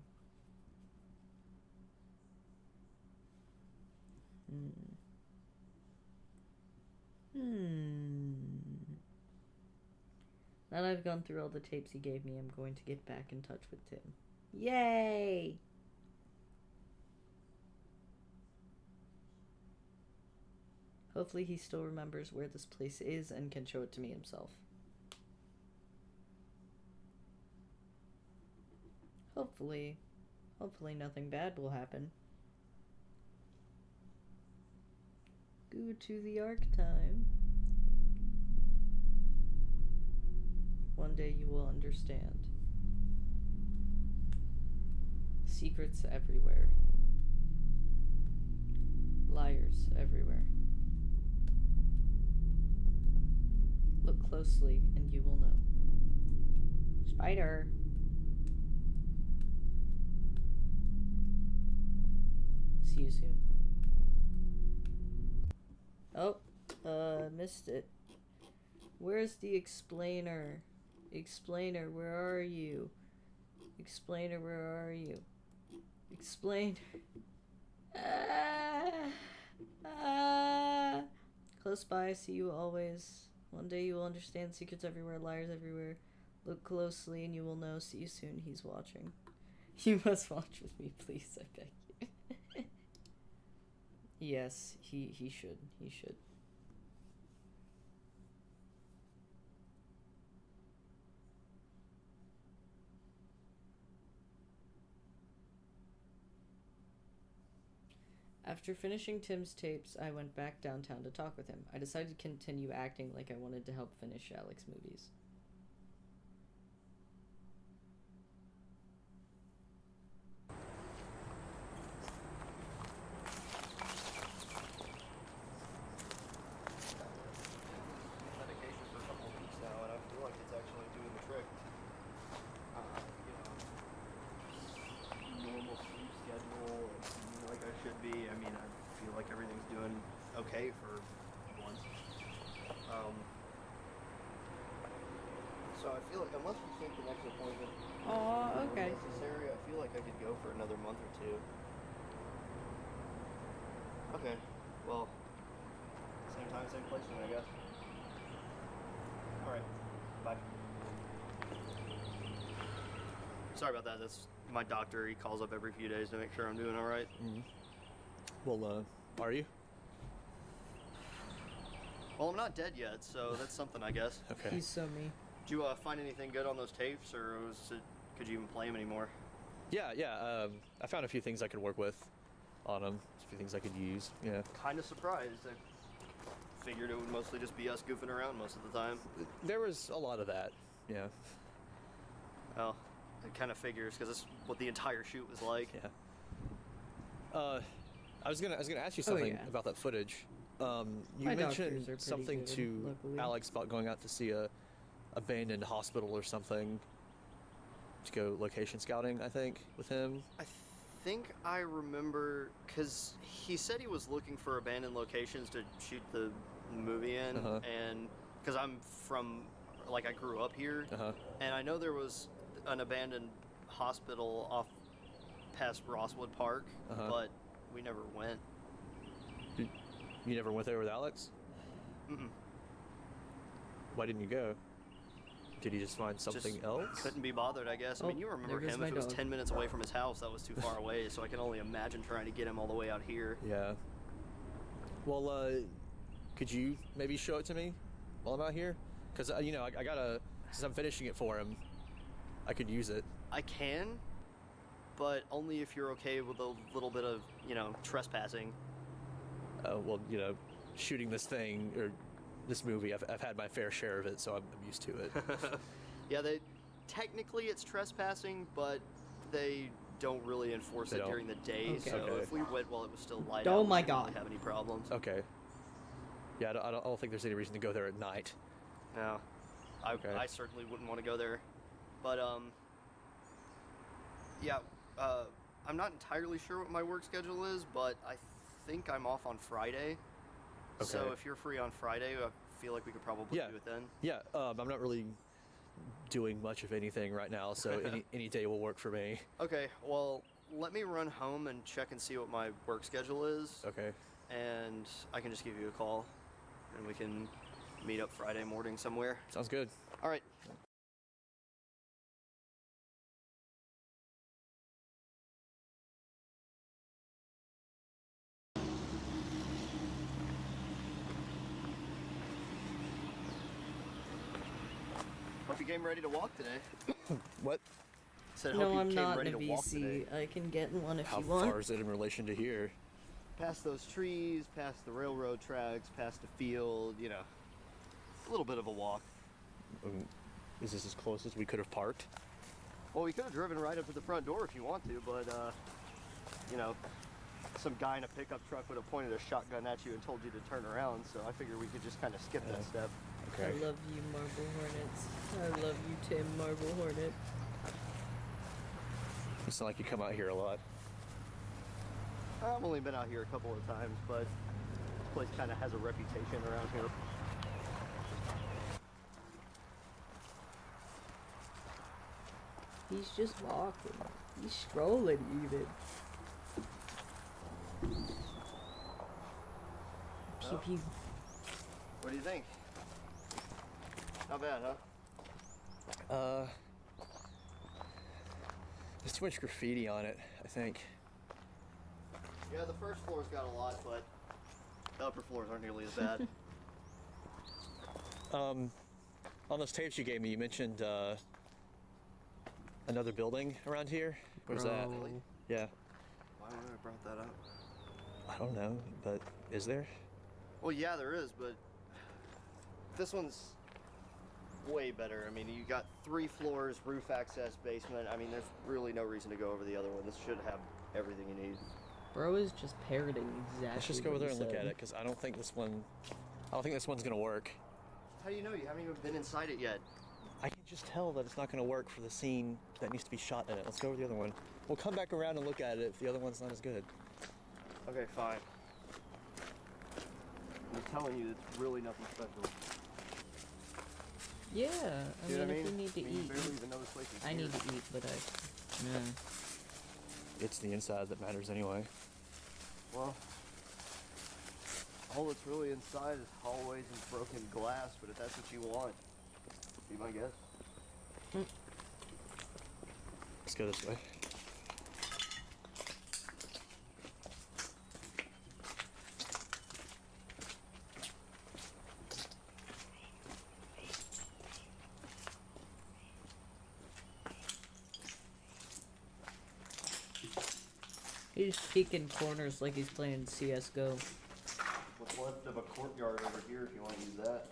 Now that I've gone through all the tapes he gave me, I'm going to get back in touch with Tim. Yay! Hopefully he still remembers where this place is and can show it to me himself. Hopefully nothing bad will happen. Go to the arc time. One day you will understand. Secrets everywhere. Liars everywhere. Look closely and you will know. Spider. See you soon. Oh, missed it. Where's the explainer? Explainer, where are you? Explainer, where are you? Explain. Close by, see you always. One day you will understand secrets everywhere, liars everywhere. Look closely and you will know. See you soon, he's watching. You must watch with me, please, I beg you. Yes, he should. He should. After finishing Tim's tapes, I went back downtown to talk with him. I decided to continue acting like I wanted to help finish Alex movies. Medication for a couple of weeks now, and I feel like it's actually doing the trick. Normal sleep schedule, and like I should be. I mean, I feel like everything's doing okay for once. So I feel like unless we think the next appointment Okay. is necessary, I feel like I could go for another month or two. Okay, well, same time, same place then, I guess. Alright, bye. Sorry about that, that's my doctor. He calls up every few days to make sure I'm doing alright. Mm-hmm. Well, are you? Well, I'm not dead yet, so that's something, I guess. Okay. He's so me. Did you find anything good on those tapes, or could you even play them anymore? Yeah. I found a few things I could work with on them. A few things I could use. Yeah. Kind of surprised. I figured it would mostly just be us goofing around most of the time. There was a lot of that. Yeah. Well, it kind of figures because that's what the entire shoot was like. Yeah. I was gonna ask you something yeah. about that footage. You My doctors mentioned are pretty something good, to luckily. Alex about going out to see a abandoned hospital or something to go location scouting, I think, with him. I think I remember because he said he was looking for abandoned locations to shoot the movie in, and because I'm from, like, I grew up here, and I know there was an abandoned hospital off past Rosswood Park, but we never went. You never went there with Alex? Mm-mm. Why didn't you go? Did he just find something Just else? Couldn't be bothered, I guess. I mean, you remember there goes him. my If it was dog. 10 minutes away from his house, that was too far away, so I can only imagine trying to get him all the way out here. Yeah. Well, could you maybe show it to me while I'm out here? Because, I gotta, since I'm finishing it for him, I could use it. I can, but only if you're okay with a little bit of, trespassing. Well, shooting this thing, or this movie, I've had my fair share of it, so I'm used to it. Yeah, technically it's trespassing, but they don't really enforce it during the day, so if we went while it was still light out, we wouldn't really have any problems. Okay. Yeah, I don't think there's any reason to go there at night. No. I certainly wouldn't want to go there. But, yeah, I'm not entirely sure what my work schedule is, but I think I'm off on Friday. Okay. So if you're free on Friday, I feel like we could probably do it then. Yeah, I'm not really doing much of anything right now, so any day will work for me. Okay, well, let me run home and check and see what my work schedule is. Okay. And I can just give you a call, and we can meet up Friday morning somewhere. Sounds good. All right. Hope you came ready to walk today. What? Said, No, hope you I'm came not ready in a to walk VC. today. I can get in one if How you want. far is it in relation to here? Past those trees, past the railroad tracks, past the field, you know. A little bit of a walk. Is this as close as we could have parked? Well, we could have driven right up to the front door if you want to, but, you know, some guy in a pickup truck would have pointed a shotgun at you and told you to turn around, so I figured we could just kind of skip that step. Okay. I love you, Marble Hornets. I love you, Tim Marble Hornet. It's not like you come out here a lot. I've only been out here a couple of times, but this place kind of has a reputation around here. He's just walking. He's strolling even. Pew pew. What do you think? Not bad, huh? There's too much graffiti on it, I think. Yeah, the first floor's got a lot, but the upper floors aren't nearly as bad. On those tapes you gave me, you mentioned another building around here. Where's that? Really? Yeah. Why would I have brought that up? I don't know, but is there? Well, yeah, there is, but this one's way better. I mean, you got 3 floors, roof access, basement. I mean, there's really no reason to go over the other one. This should have everything you need. Bro is just parroting exactly. Let's just go over what there he and look said. at it, because I don't think this one's gonna work. How do you know? You haven't even been inside it yet. I can just tell that it's not gonna work for the scene that needs to be shot in it. Let's go over the other one. We'll come back around and look at it if the other one's not as good. Okay, fine. I'm telling you, it's really nothing special. Yeah, I You know mean, what I if mean? we need to You eat. barely even know this place is I here. need to eat, but yeah. It's the inside that matters anyway. Well, all that's really inside is hallways and broken glass, but if that's what you want, be my guest. Let's go this way. He's peeking corners like he's playing CS:GO. What's left of a courtyard over here if you want to use that.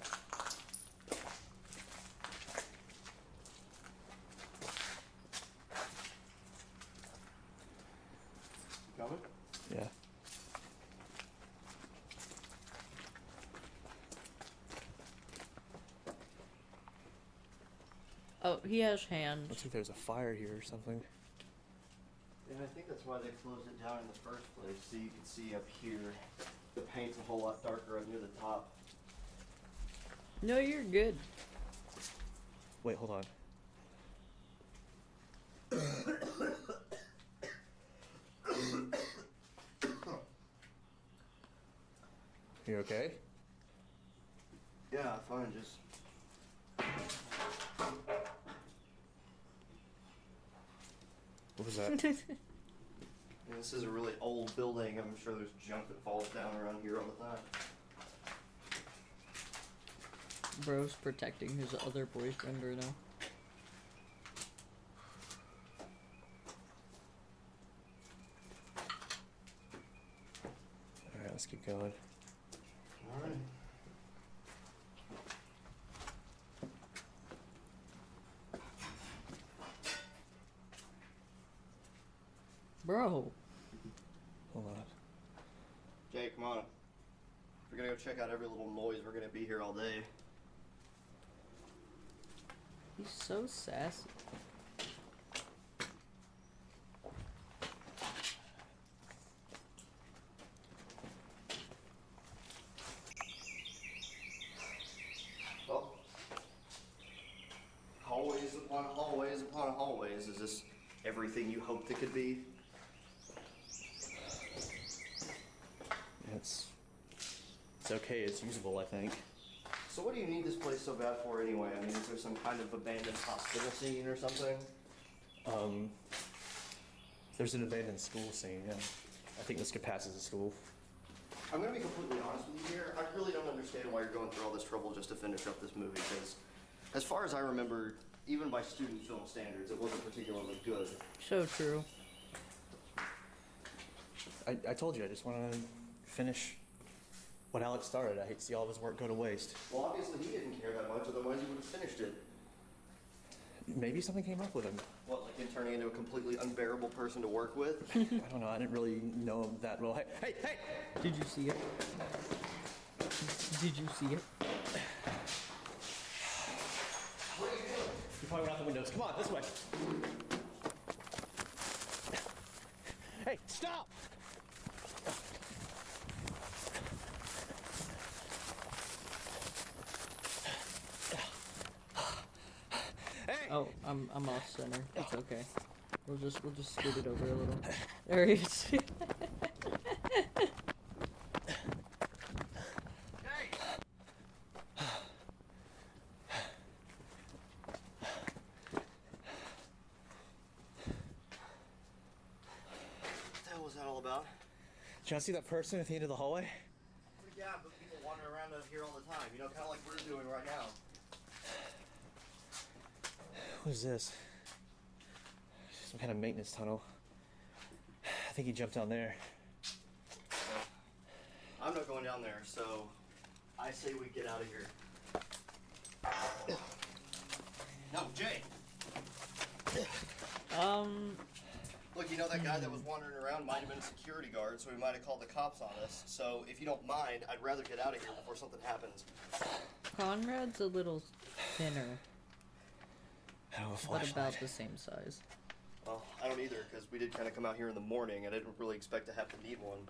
Coming? Yeah. Oh, he has hands. Looks like there's a fire here or something. And I think that's why they closed it down in the first place. So you can see up here, the paint's a whole lot darker up near the top. No, you're good. Wait, hold on. You okay? Yeah, fine, just... What was that? And this is a really old building. I'm sure there's junk that falls down around here all the time. Bro's protecting his other boyfriend right now. Alright, let's keep going. Alright. Bro. Hold on. Jay, come on. If we're gonna go check out every little noise, we're gonna be here all day. He's so sassy. Well, hallways upon hallways upon hallways. Is this everything you hoped it could be? It's okay, it's usable, I think. So what do you need this place so bad for anyway? I mean, is there some kind of abandoned hospital scene or something? There's an abandoned school scene, yeah. I think this could pass as a school. I'm gonna be completely honest with you here. I really don't understand why you're going through all this trouble just to finish up this movie, because as far as I remember, even by student film standards, it wasn't particularly good. So true. I told you, I just want to finish what Alex started. I hate to see all of his work go to waste. Well, obviously he didn't care that much, otherwise he would have finished it. Maybe something came up with him. What, like him turning into a completely unbearable person to work with? I don't know, I didn't really know him that well. Hey! Did you see it? Did you see it? What are you doing? You probably went out the windows. Come on, this way. Hey, stop! Hey! Oh, I'm off center. It's okay. We'll just scoot it over a little. There he is. Did you see that person at the end of the hallway? Yeah, but people wander around out here all the time, you know, kind of like we're doing right now. Who's this? Some kind of maintenance tunnel. I think he jumped down there. I'm not going down there, so I say we get out of here. No, Jay! Look, you know that guy that was wandering around might have been a security guard, so he might have called the cops on us. So if you don't mind, I'd rather get out of here before something happens. Conrad's a little thinner, but Flashlight. about the same size. Well, I don't either, because we did kind of come out here in the morning. I didn't really expect to have to need one.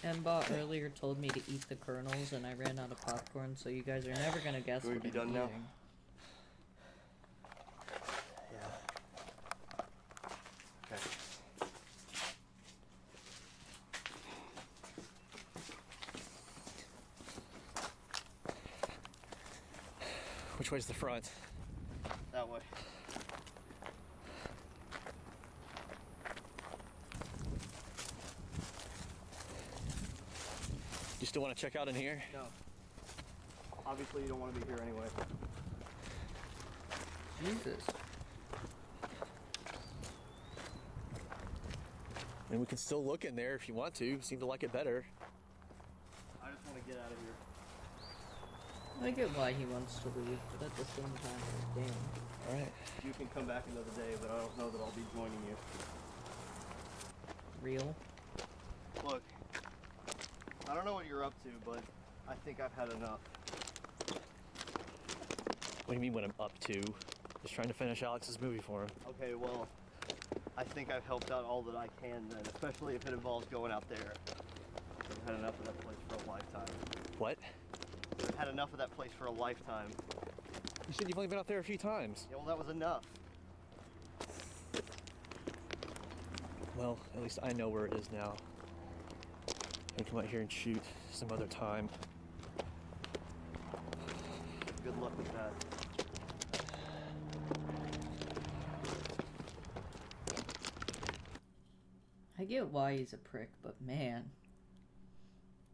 Emba earlier told me to eat the kernels, and I ran out of popcorn, so you guys are never gonna guess Can we what be I'm done eating. now? Yeah. Okay. Which way's the front? That way. You still want to check out in here? No. Obviously, you don't want to be here anyway. Jesus. And we can still look in there if you want to. Seem to like it better. I just want to get out of here. I get why he wants to leave, but at the same time, damn. Alright. You can come back another day, but I don't know that I'll be joining you. Real? Look, I don't know what you're up to, but I think I've had enough. What do you mean what I'm up to? Just trying to finish Alex's movie for him. Okay, well, I think I've helped out all that I can then, especially if it involves going out there. I've had enough of that place for a lifetime. What? I've had enough of that place for a lifetime. You said you've only been out there a few times. Yeah, well, that was enough. Well, at least I know where it is now. I can come out here and shoot some other time. Good luck with that. I get why he's a prick, but man.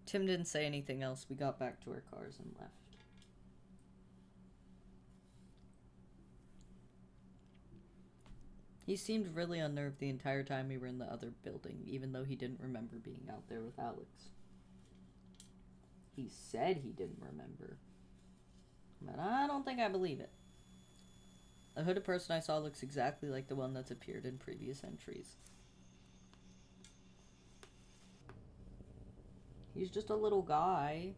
Tim didn't say anything else. We got back to our cars and left. He seemed really unnerved the entire time we were in the other building, even though he didn't remember being out there with Alex. He said he didn't remember. But I don't think I believe it. The hooded person I saw looks exactly like the one that's appeared in previous entries. He's just a little guy.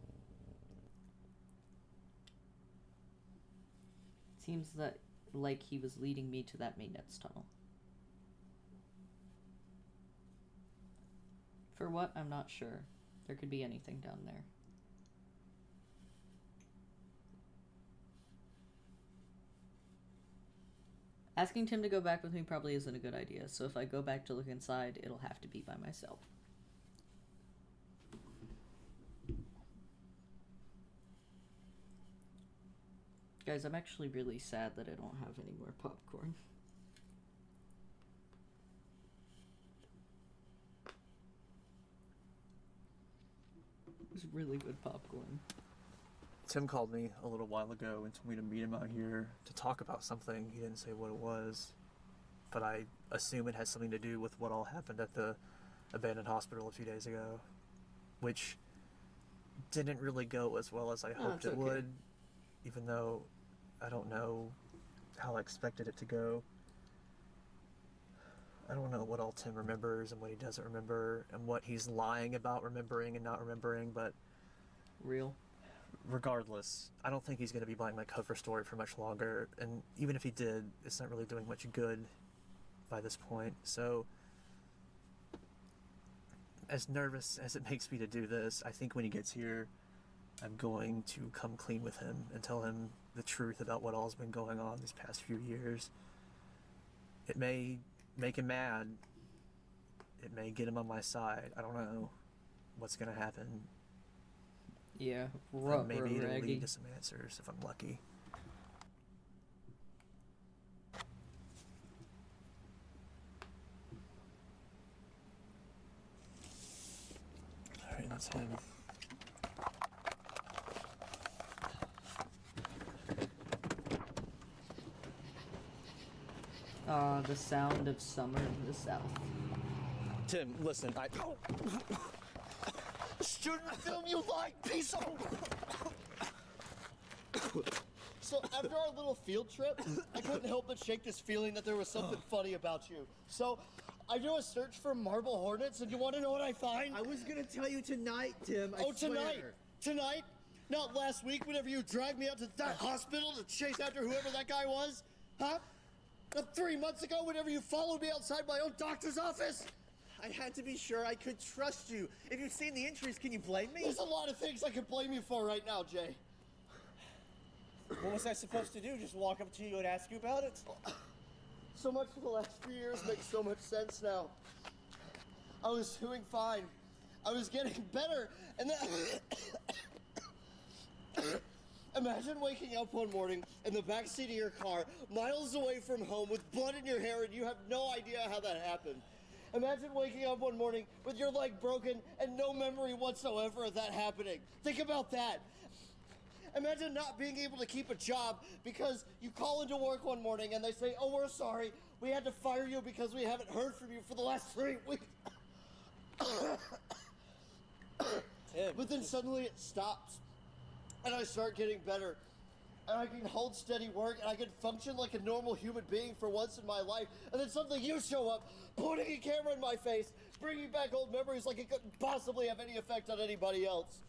Seems that like he was leading me to that maintenance tunnel. For what? I'm not sure. There could be anything down there. Asking Tim to go back with me probably isn't a good idea, so if I go back to look inside, it'll have to be by myself. Guys, I'm actually really sad that I don't have any more popcorn. was really good popcorn. Tim called me a little while ago and told me to meet him out here to talk about something. He didn't say what it was, but I assume it has something to do with what all happened at the abandoned hospital a few days ago, which didn't really go as well as I hoped it would, even though I don't know how I expected it to go. I don't know what all Tim remembers and what he doesn't remember and what he's lying about remembering and not remembering, but Real. regardless, I don't think he's going to be buying my cover story for much longer, and even if he did, it's not really doing much good by this point. So as nervous as it makes me to do this, I think when he gets here, I'm going to come clean with him and tell him the truth about what all's been going on these past few years. It may make him mad. It may get him on my side. I don't know what's going to happen. Yeah, Maybe it'll lead to some answers if I'm lucky. Alright, that's him. The sound of summer in the South. Tim, listen, Student film you like, piece of... So after our little field trip, I couldn't help but shake this feeling that there was something funny about you. So I do a search for marble hornets, and you want to know what I find? I was gonna tell you tonight, Tim. Tonight? Tonight? Not last week whenever you dragged me out to that hospital to chase after whoever that guy was? Huh? Not 3 months ago whenever you followed me outside my own doctor's office? I had to be sure I could trust you. If you've seen the injuries, can you blame me? There's a lot of things I could blame you for right now, Jay. What was I supposed to do? Just walk up to you and ask you about it? So much for the last few years makes so much sense now. I was doing fine. I was getting better, and then... Imagine waking up one morning in the backseat of your car, miles away from home, with blood in your hair, and you have no idea how that happened. Imagine waking up one morning with your leg broken and no memory whatsoever of that happening. Think about that. Imagine not being able to keep a job because you call into work one morning and they say, "Oh, we're sorry, we had to fire you because we haven't heard from you for the last 3 weeks." But then suddenly it stops. And I start getting better. And I can hold steady work, and I can function like a normal human being for once in my life. And then suddenly you show up, putting a camera in my face, bringing back old memories like it couldn't possibly have any effect on anybody else.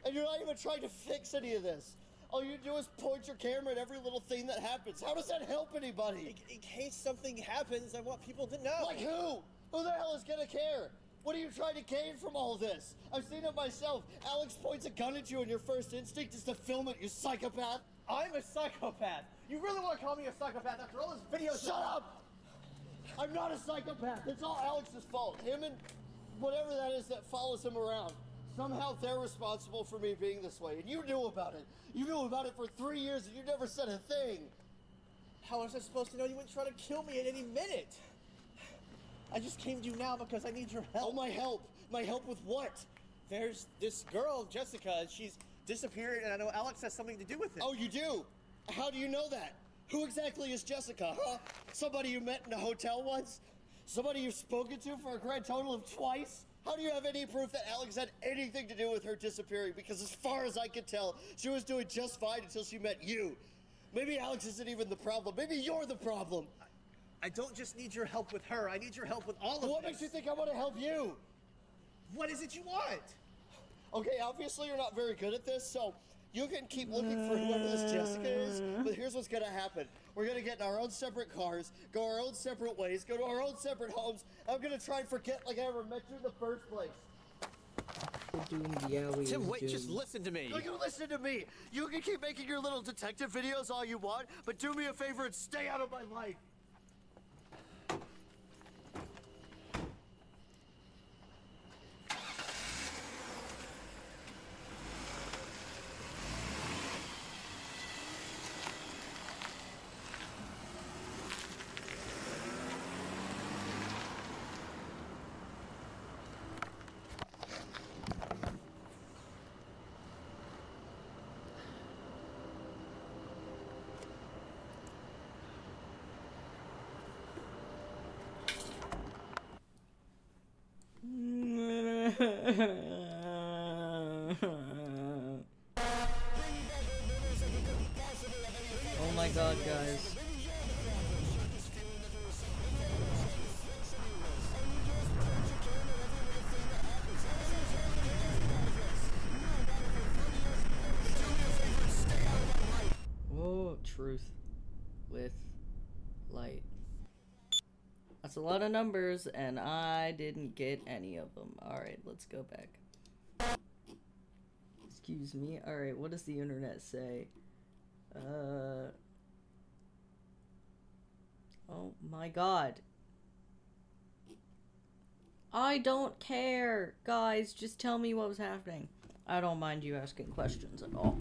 And you're not even trying to fix any of this. All you do is point your camera at every little thing that happens. How does that help anybody? In case something happens, I want people to know. Like who? Who the hell is gonna care? What are you trying to gain from all this? I've seen it myself. Alex points a gun at you and your first instinct is to film it, you psychopath. I'm a psychopath. You really want to call me a psychopath after all this video? Shut up! I'm not a psychopath. It's all Alex's fault. Him and whatever that is that follows him around. Somehow they're responsible for me being this way, and you knew about it. You knew about it for 3 years and you never said a thing. How was I supposed to know you wouldn't try to kill me at any minute? I just came to you now because I need your help. Oh, my help? My help with what? There's this girl, Jessica, and she's disappeared, and I know Alex has something to do with it. Oh, you do? How do you know that? Who exactly is Jessica, huh? Somebody you met in a hotel once? Somebody you've spoken to for a grand total of twice? How do you have any proof that Alex had anything to do with her disappearing? Because as far as I can tell, she was doing just fine until she met you. Maybe Alex isn't even the problem. Maybe you're the problem. I don't just need your help with her. I need your help with all of this. What makes you think I want to help you? What is it you want? Okay, obviously you're not very good at this, so you can keep looking for whoever this Jessica is, but here's what's gonna happen. We're gonna get in our own separate cars, go our own separate ways, go to our own separate homes. I'm gonna try and forget like I ever met you in the first place. Tim, wait, just listen to me. No, you listen to me. You can keep making your little detective videos all you want, but do me a favor and stay out of my life. Oh my god, guys. Oh, truth with light. That's a lot of numbers, and I didn't get any of them. Alright, let's go back. Excuse me. Alright, what does the internet say? Oh my god. I don't care. Guys, just tell me what was happening. I don't mind you asking questions at all.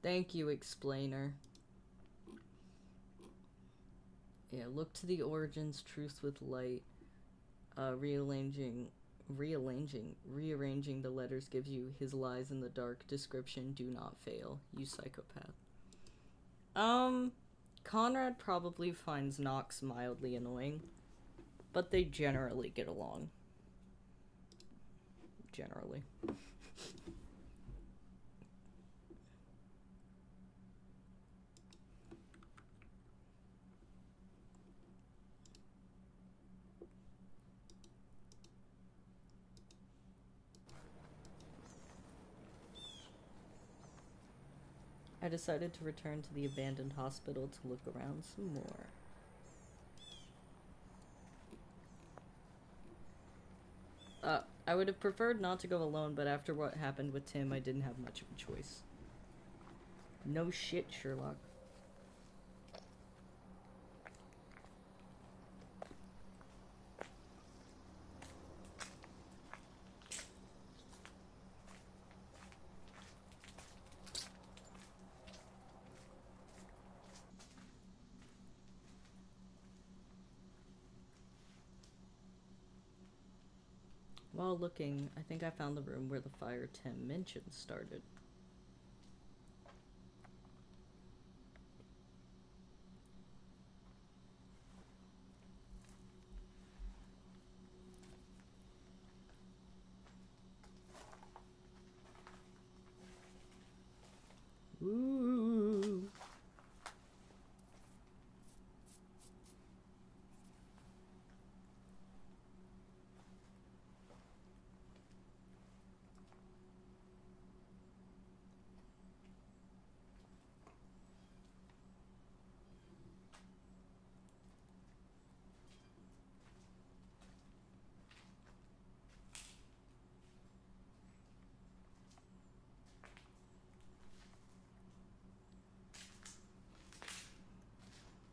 Thank you, explainer. Yeah, look to the origins, truth with light. Rearranging the letters gives you his lies in the dark. Description, do not fail. You psychopath. Conrad probably finds Knox mildly annoying, but they generally get along. Generally. I decided to return to the abandoned hospital to look around some more. I would have preferred not to go alone, but after what happened with Tim, I didn't have much of a choice. No shit, Sherlock. While looking, I think I found the room where the fire Tim mentioned started. Ooh.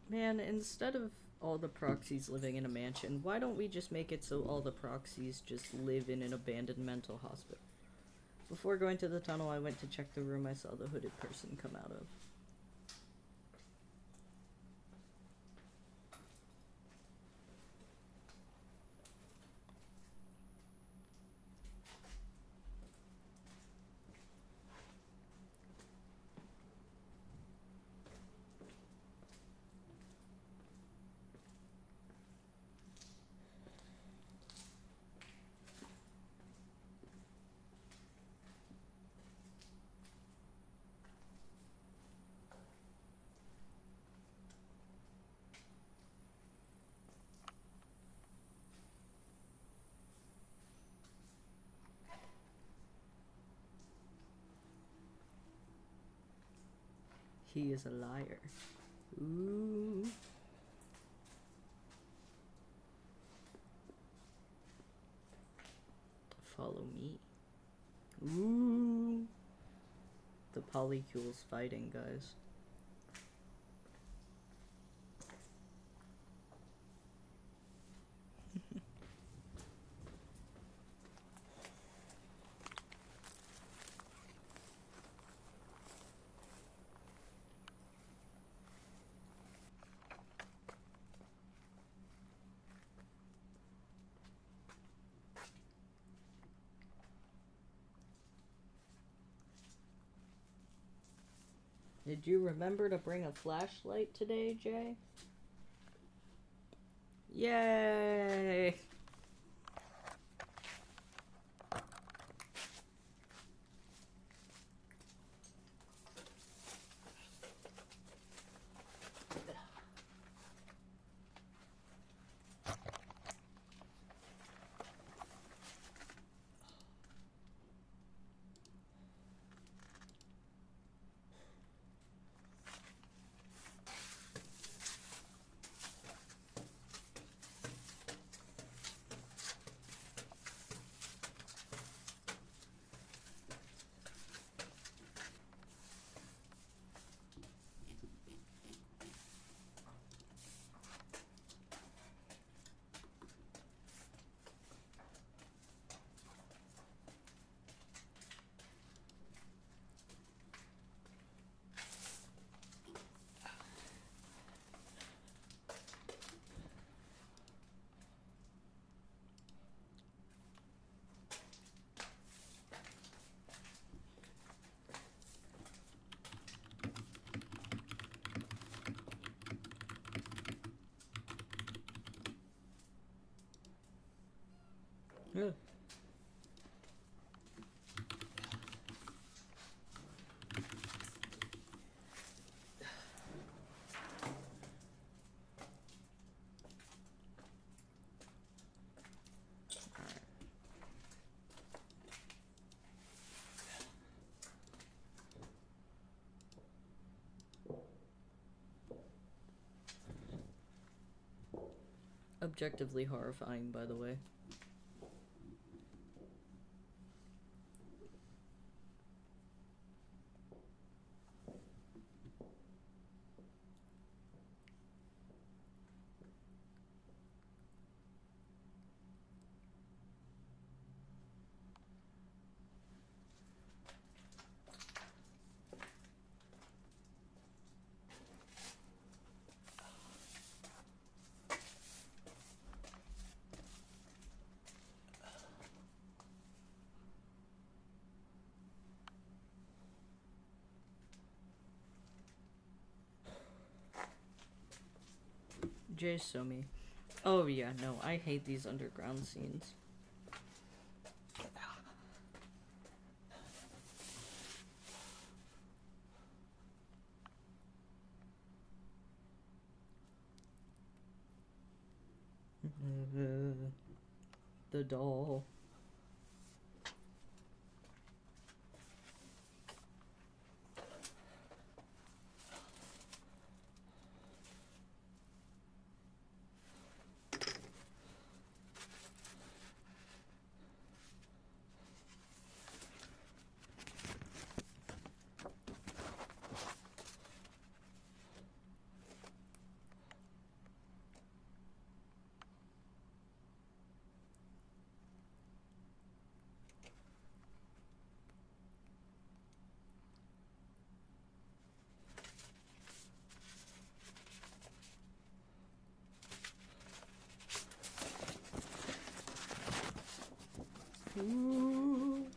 Man, instead of all the proxies living in a mansion, why don't we just make it so all the proxies just live in an abandoned mental hospital? Before going to the tunnel, I went to check the room I saw the hooded person come out of. He is a liar. Ooh. Follow me. Ooh. The polycules fighting, guys. Did you remember to bring a flashlight today, Jay? Yay! Yeah. Objectively horrifying, by the way. Somi. Oh yeah, no, I hate these underground scenes. The doll. Ooh.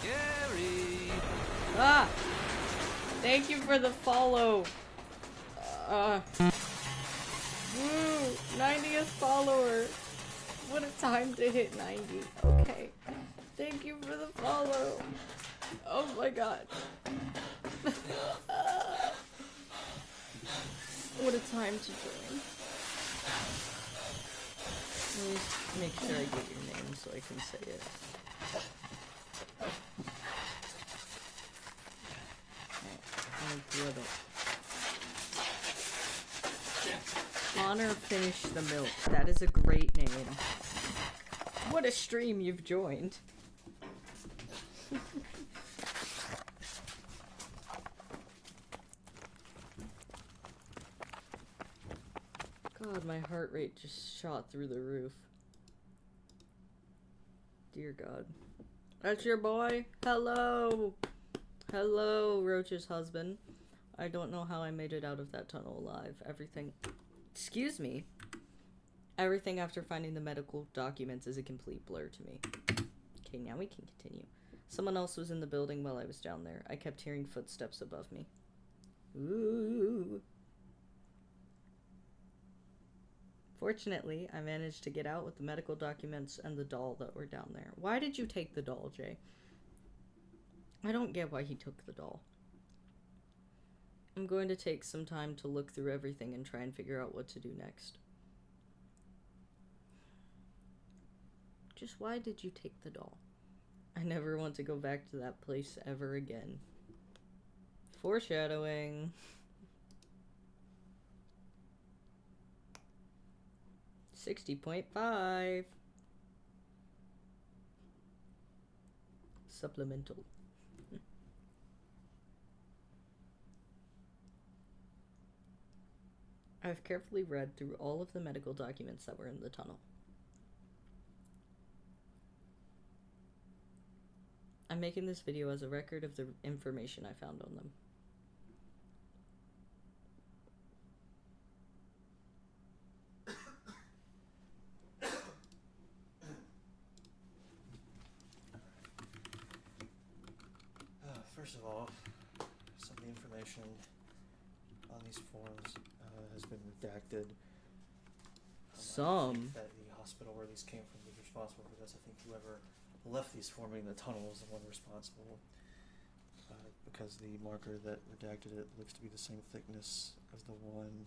Gary! Ah! Thank you for the follow. Woo! 90th follower. What a time to hit 90. Okay. Thank you for the follow. Oh my god. What a time to join. Let me just make sure I get your name so I can say it. Oh, Honor Finish the Milk. That is a great name. What a stream you've joined. God, my heart rate just shot through the roof. Dear God. That's your boy? Hello! Hello, Roach's husband. I don't know how I made it out of that tunnel alive. Everything... Excuse me. Everything after finding the medical documents is a complete blur to me. Okay, now we can continue. Someone else was in the building while I was down there. I kept hearing footsteps above me. Ooh. Fortunately, I managed to get out with the medical documents and the doll that were down there. Why did you take the doll, Jay? I don't get why he took the doll. I'm going to take some time to look through everything and try and figure out what to do next. Just why did you take the doll? I never want to go back to that place ever again. Foreshadowing. $60.5. Supplemental. I've carefully read through all of the medical documents that were in the tunnel. I'm making this video as a record of the information I found on them. First of all, some of the information on these forms has been redacted. I think that the hospital where these came from was responsible for this. I think whoever left these forming in the tunnel is the one responsible. Because the marker that redacted it looks to be the same thickness as the one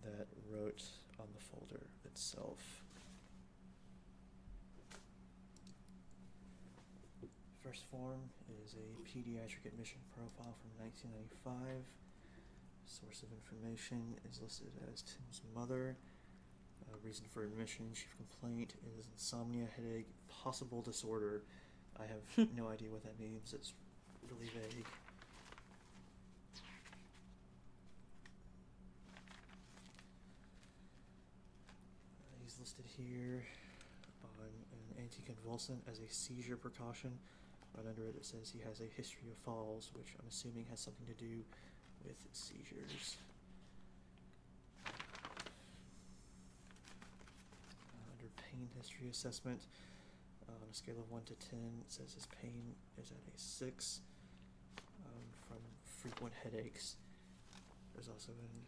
that wrote on the folder itself. First form is a pediatric admission profile from 1995. Source of information is listed as Tim's mother. Reason for admission, chief complaint is insomnia, headache, possible disorder. I have no idea what that means. It's really vague. He's listed here on an anticonvulsant as a seizure precaution. Right under it, it says he has a history of falls, which I'm assuming has something to do with seizures. Under pain history assessment, on a scale of 1 to 10, it says his pain is at a 6 from frequent headaches. There's also an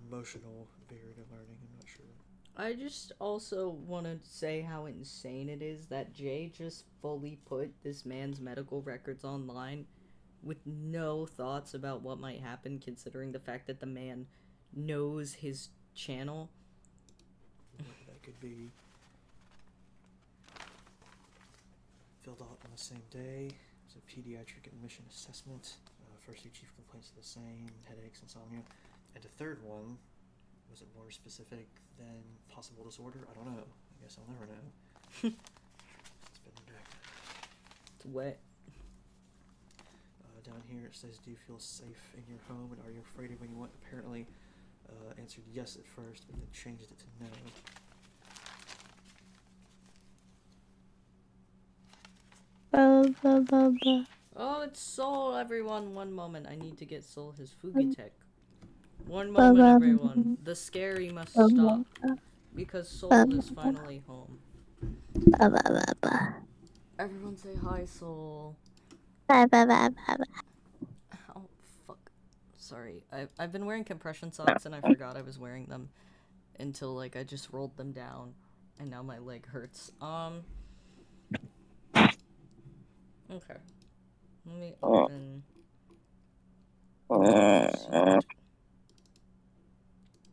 emotional barrier to learning, I'm not sure. I just also want to say how insane it is that Jay just fully put this man's medical records online with no thoughts about what might happen, considering the fact that the man knows his channel. That could be filled out on the same day. It's a pediatric admission assessment. First two chief complaints are the same, headaches, insomnia. And a third one, was it more specific than possible disorder? I don't know. I guess I'll never know. It's been redacted. It's wet. Down here it says, do you feel safe in your home and are you afraid of anyone? Apparently answered yes at first, but then changed it to no. Oh, it's Soul, everyone. One moment. I need to get Soul his Fugatech. One moment, everyone. The scary must stop. Because Soul is finally home. Everyone say hi, Soul. Oh, fuck. Sorry. I've been wearing compression socks and I forgot I was wearing them until, like, I just rolled them down. And now my leg hurts. Okay. Let me open.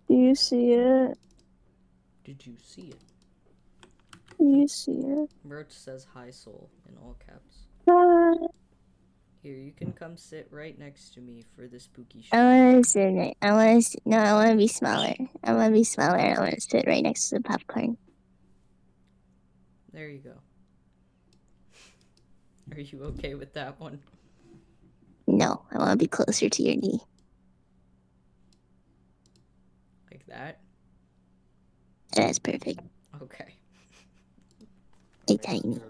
Do you see it? Did you see it? Do you see it? Roach says hi, soul, in all caps. Hi. Here, you can come sit right next to me for the spooky show. I wanna sit right. I wanna be smaller. I wanna be smaller. I wanna sit right next to the popcorn. There you go. Are you okay with that one? No, I wanna be closer to your knee. Like that? That's perfect. Okay. It's tiny.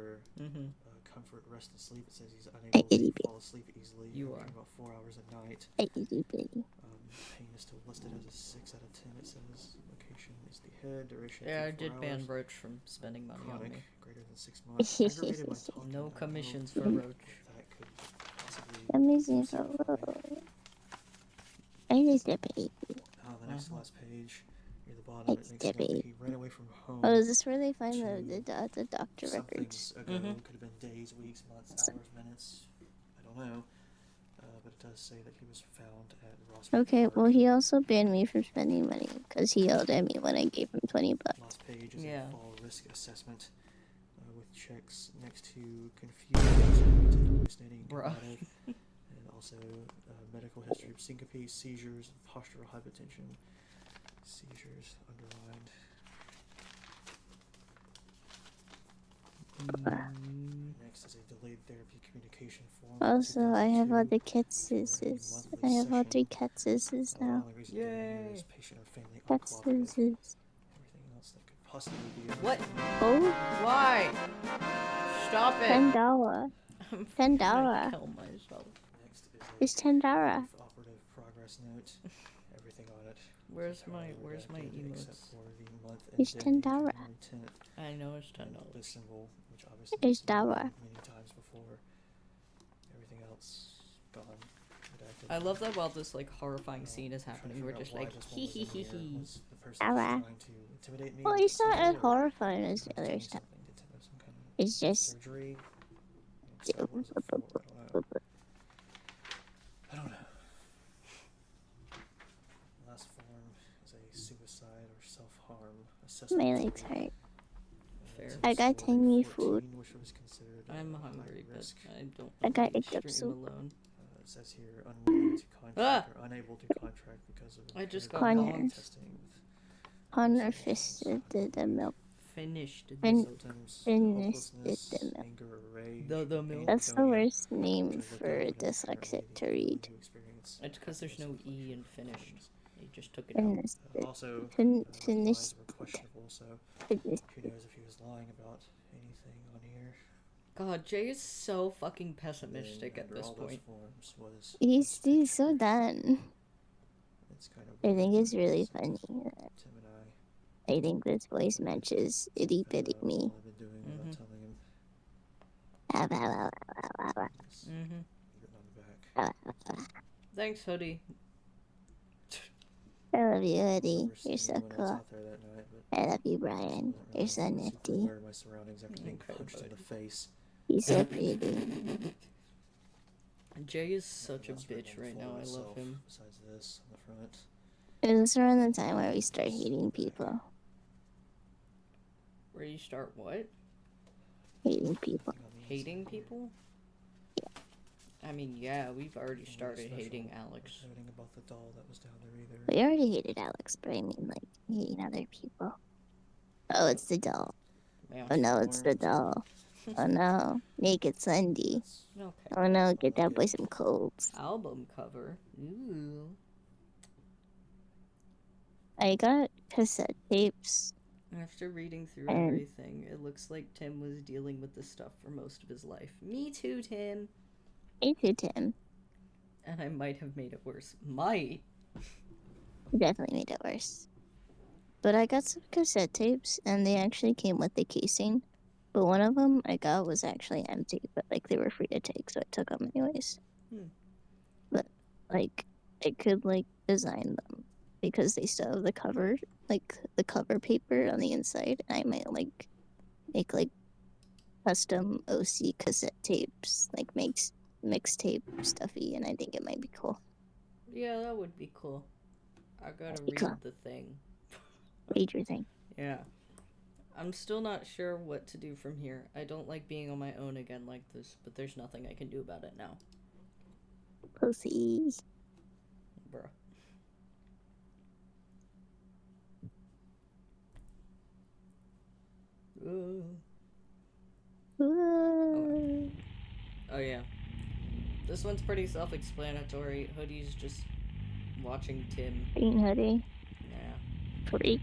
Mm-hmm. Comfort, rest, and sleep. It says he's unable itty to fall asleep easily. You are. About 4 hours a night. Itty bitty. Pain is still listed as a 6 out of 10. It says location is the head. Duration. Yeah, I 4 did hours. ban Roach from spending money on Chronic, me. greater than 6 months. Aggravated by talking. No I commissions know for Roach. that could possibly Let me see if upset I me. will. I just a baby. The next to last page, near the bottom, It's it makes note that baby. he ran away from home. Oh, is this where they find the doctor Some records? things ago. Could have been days, weeks, months, hours, minutes. I don't know. But it does say that he was found at Ross Okay, Park. well, he also banned me from spending money because he yelled at me when I gave him $20. Last page is Yeah. a fall risk assessment with checks next to confusion, hallucinating, combative, and also medical history of syncope, seizures, postural hypotension, seizures underlined. Next is a delayed therapy communication form. Also, I have all the catses. I have all 3 catses now. Only reason given here is patient or family Catses. uncooperative. Everything else that could possibly be. What? Oh? Why? Stop it. $10. I'm $10. gonna kill myself. Next is It's $10. operative progress note. Everything on it. Where's my emotes? Except for the month and It's day, $10. January 10th. I know it's $10. This symbol, which obviously It's has been $1. many times before. Everything else gone. Redacted. I love that while this like horrifying scene is happening, we're just like hee hee hee hee. $1. Intimidate me. Well, it's not as horrifying as the other stuff. It's just. Surgery. I I don't know. Last form is a suicide or self-harm assessment. My legs hurt. Fair. I got tiny food. Which was considered I'm hungry, but I don't. I got like egg stream soup. alone. It says here unwilling to contract or unable to contract because of I just got Connor. bonked. testing. Connor fisted the milk. Finished the Fin- milk. finished the milk. Anger, rage, The milk. That's the worst name which I for a looked up, and it's dyslexic apparently to read. who experience It's because there's no E in finished. They just took it out. Finished. Also, Finished. lies were questionable, so Finished. who knows if he was lying about anything on here. God, Jay is so fucking pessimistic at Under this all those point. forms was He's so done. it's kind of I think weird. it's really So, funny. Tim and I I think this voice matches itty bitty me. all I've been doing without telling him. It's Mm-hmm. written on the back. Thanks, hoodie. I love you, Hoodie. Never seen You're so anyone else cool. out there that night, but I love you, Brian. You're so wasn't super nifty. aware of my surroundings after being Okay, punched in buddy. the face. He's so pretty. Jay is such a Nothing else written bitch on the right floor now. I love itself him. Besides this on the front. Is this around the time where we start hating people? Where you start what? Hating people. Nothing on the Hating inside here. people? I mean, yeah, we've already Nothing started special hating or Alex. nothing about the doll that was down there either. We already hated Alex, but I mean, like, hating other people. Oh, it's the doll. Yeah. Oh no, it's the doll. Oh no, Naked Sunday. Okay. Oh no, get that boy some colds. Album cover. Ooh. I got cassette tapes. After reading through And- everything, it looks like Tim was dealing with this stuff for most of his life. Me too, Tim. Me too, Tim. And I might have made it worse. Might. You definitely made it worse. But I got some cassette tapes, and they actually came with the casing. But one of them I got was actually empty, but like they were free to take, so I took them anyways. But like I could like design them because they still have the cover, like the cover paper on the inside. And I might like make like custom OC cassette tapes, like make mixtape stuffy, and I think it might be cool. Yeah, that would be cool. I gotta Be read cool. the thing. Read your thing. Yeah. I'm still not sure what to do from here. I don't like being on my own again like this, but there's nothing I can do about it now. Pussy. Bruh. Oh yeah. This one's pretty self-explanatory. Hoodie's just watching Tim. Green hoodie. Yeah. Freak.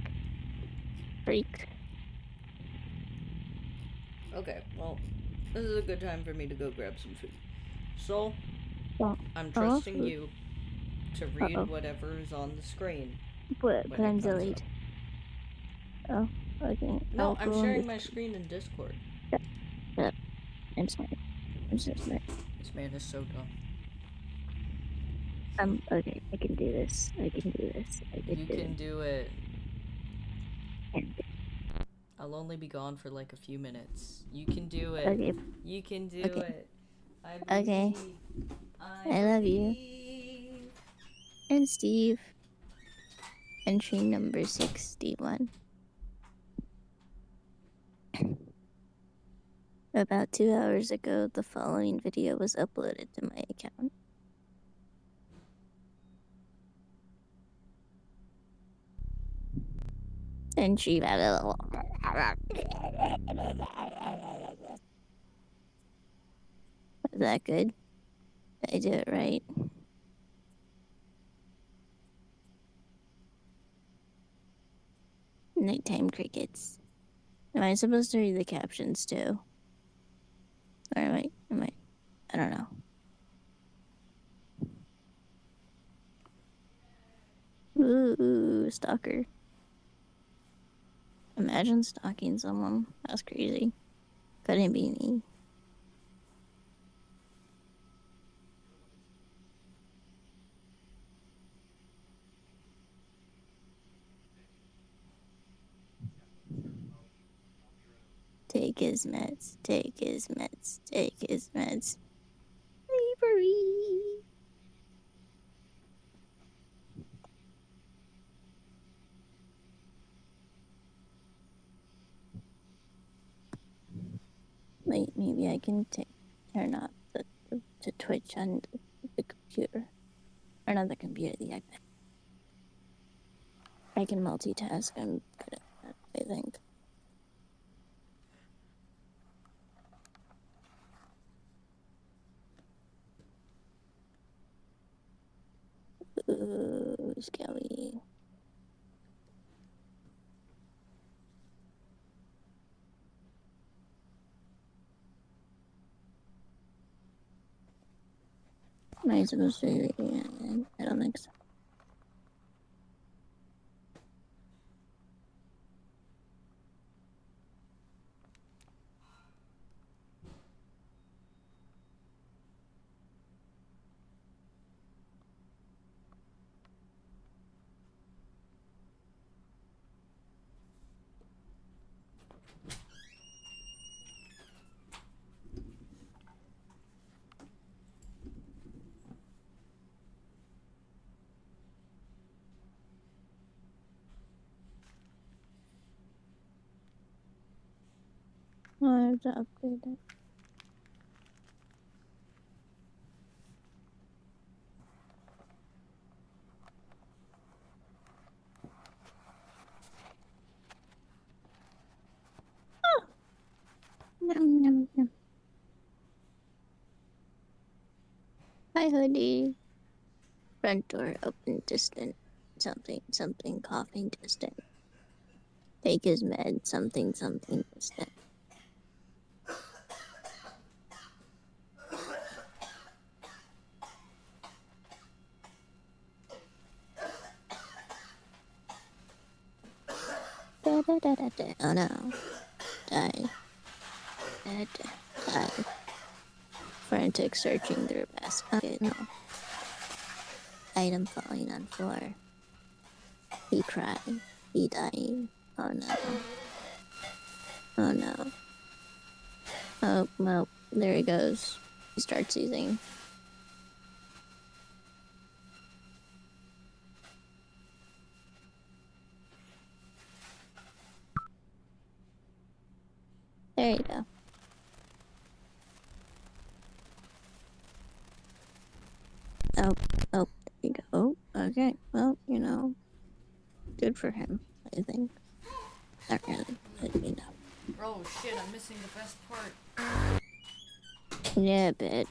Okay, well, this is a good time for me to go grab some food. So, I'm Oh, trusting food. you to read whatever's on the screen. But when I'm it comes delayed. up. Oh, okay. No, I'll I'm go on sharing this- my screen in Discord. Yep. I'm smart. I'm so smart. This man is so dumb. Okay, I can do this. I can do this. You can do it. I'll only be gone for like a few minutes. You can do it. Okay. You can do Okay. it. Okay. I love you. And Steve. Entry number 61. About 2 hours ago, the following video was uploaded to my account. Entry. Is that good? Did I do it right? Nighttime crickets. Am I supposed to read the captions too? Or am I? I don't know. Ooh, stalker. Imagine stalking someone. That's crazy. Couldn't be me. Take his meds. Take his meds. Take his meds. Slavery. Wait, maybe I can turn off the Twitch on the computer. Or not the computer, the iPad. I can multitask. I'm good at that, I think. Ooh, Skelly. Am I supposed to be reading it? I don't think so. Oh, I have to upgrade it. Oh. Nom, nom, nom. Hi, hoodie. Front door open, distant. Something, coughing, distant. Take his med, something, distant. Da, da, da, da, da. Oh no. Die. Die. Frantic searching through basket. Okay, no. Item falling on floor. He crying. He dying. Oh no. Oh no. Oh, well, there he goes. he starts using. There you go. Oh, there you go. Okay, well, you know, good for him, I think. Not really, but you know. Oh shit, I'm missing the best part. Yeah, a bit.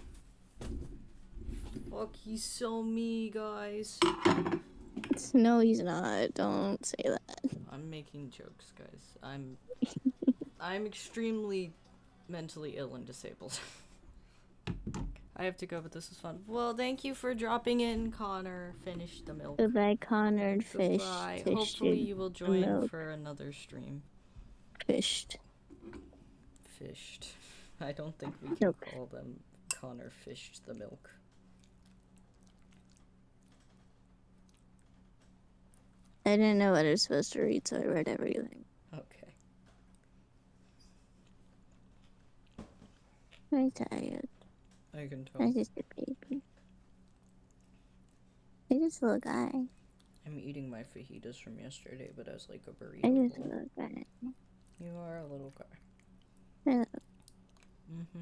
Fuck, he's so me, guys. No, he's not. Don't say that. I'm making jokes, guys. I'm extremely mentally ill and disabled. I have to go, but this was fun. Well, thank you for dropping in, Connor. Finish the milk. Goodbye, Connor. Fish. Goodbye. Fish Hopefully you will join milk. for another stream. Fished. Fished. I don't think we can call them Connor fished the milk. I didn't know what I was supposed to read, so I read everything. Okay. I'm tired. I can tell. I'm just a baby. I'm just a little guy. I'm eating my fajitas from yesterday, but as like a burrito. I'm just a bowl. little guy. You are a little guy. Yeah. Mm-hmm.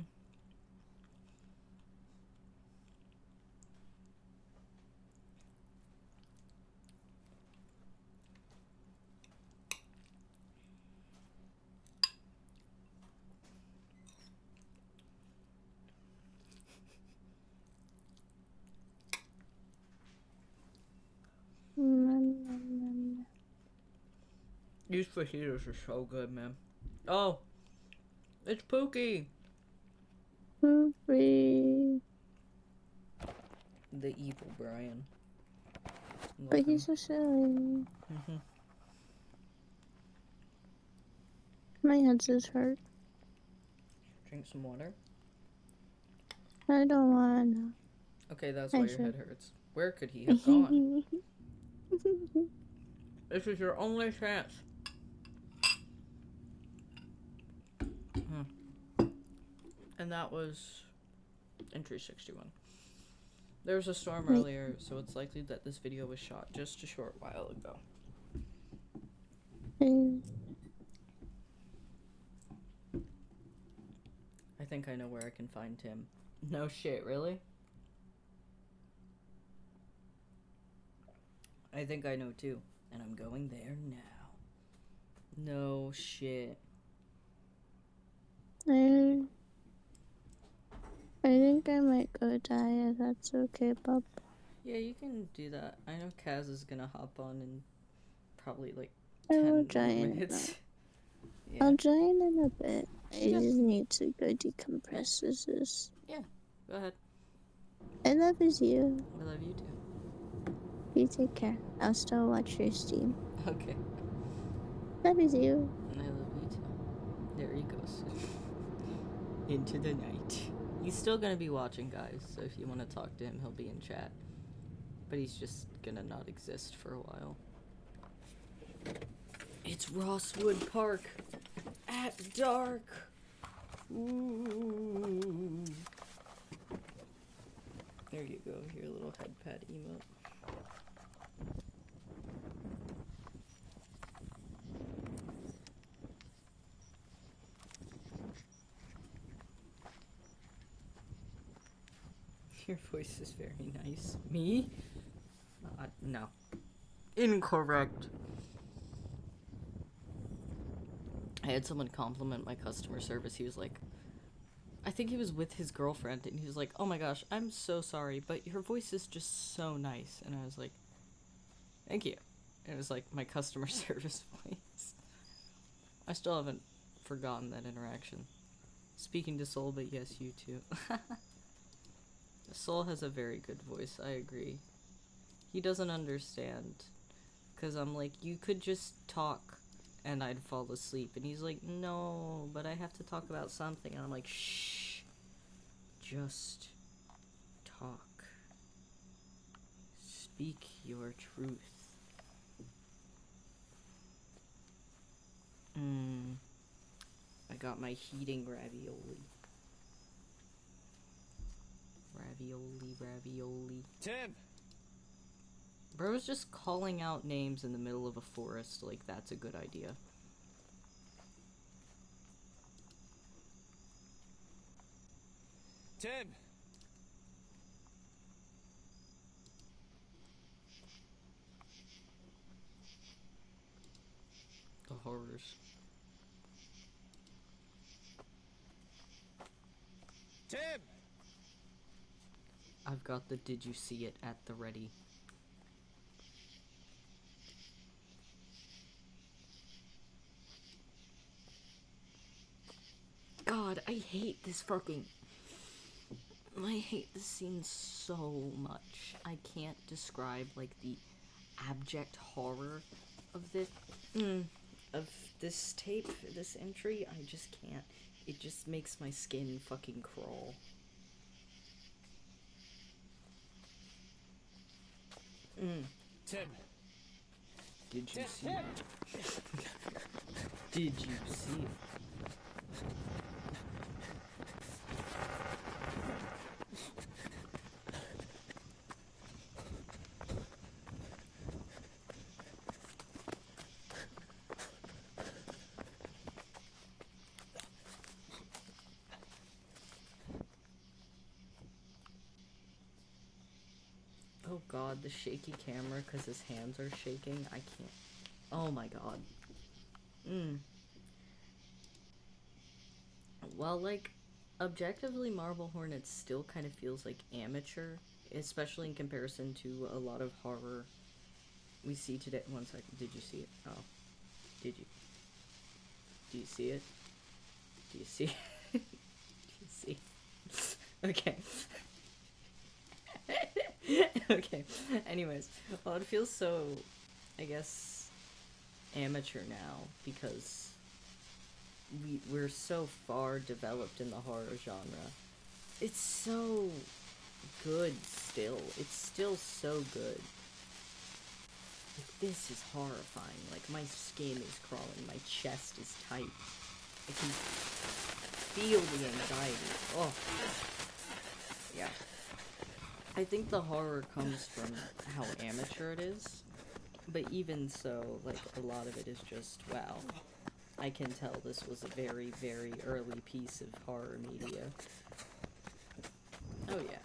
These fajitas are so good, man. Oh, it's Pookie. Pookie. The evil Brian. But he's so silly. Mm-hmm. My head just hurt. Drink some water. I don't wanna. Okay, that's why your head hurts. Where could he have gone? This is your only chance. And that was entry 61. There was a storm earlier, so it's likely that this video was shot just a short while ago. I think I know where I can find Tim. No shit, really? I think I know too. And I'm going there now. No shit. I think I might go die if that's okay, Bob. Yeah, you can do that. I know Kaz is gonna hop on in probably like I 10 will join minutes. Yeah. I'll join in a bit. I just need to go decompress. Yeah, go ahead. I love you. I love you too. You take care. I'll still watch your stream. Okay. Love you. I love you too. There he goes. Into the night. He's still gonna be watching, guys, so if you want to talk to him, he'll be in chat. But he's just gonna not exist for a while. It's Rosswood Park at dark. Ooh. There you go, your little head pat emote. Your voice is very nice. Me? No. Incorrect. I had someone compliment my customer service. He was like, I think he was with his girlfriend, and he was like, oh my gosh, I'm so sorry, but your voice is just so nice. And I was like, thank you. And it was like my customer service voice. I still haven't forgotten that interaction. Speaking to Soul, but yes, you too. Soul has a very good voice, I agree. He doesn't understand. Because I'm like, you could just talk and I'd fall asleep. And he's like, no, but I have to talk about something. And I'm like, shh. Just talk. Speak your truth. I got my heating ravioli. Ravioli, ravioli. Tim! Bro's just calling out names in the middle of a forest, like that's a good idea. Tim! The horrors. Tim! I've got the did you see it at the ready. God, I hate this fucking... I hate this scene so much. I can't describe, like, the abject horror of this... of this tape, this entry. I just can't. It just makes my skin fucking crawl. Tim! Did you see it? Did you see it? Oh god, the shaky camera because his hands are shaking. I can't. Oh my god. Well, like, objectively, Marble Hornets still kind of feels like amateur, especially in comparison to a lot of horror we see today. One second, did you see it? Oh. Did you? Do you see it? Do you see it? Do you see it? Okay. Okay, anyways, well, it feels so, I guess, amateur now, because we're so far developed in the horror genre. It's so good still. It's still so good. Like, this is horrifying. Like, my skin is crawling, my chest is tight. I can feel the anxiety. Oh. Yeah. I think the horror comes from how amateur it is, but even so, like, a lot of it is just, wow, I can tell this was a very, very early piece of horror media. Oh yeah.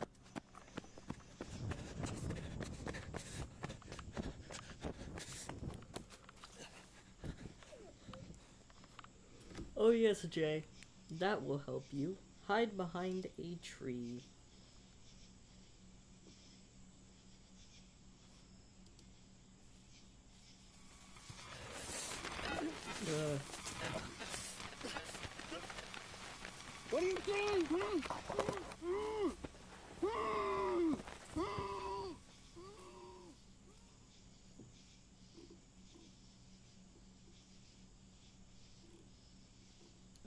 Oh yes, Jay. That will help you. Hide behind a tree. What are you doing?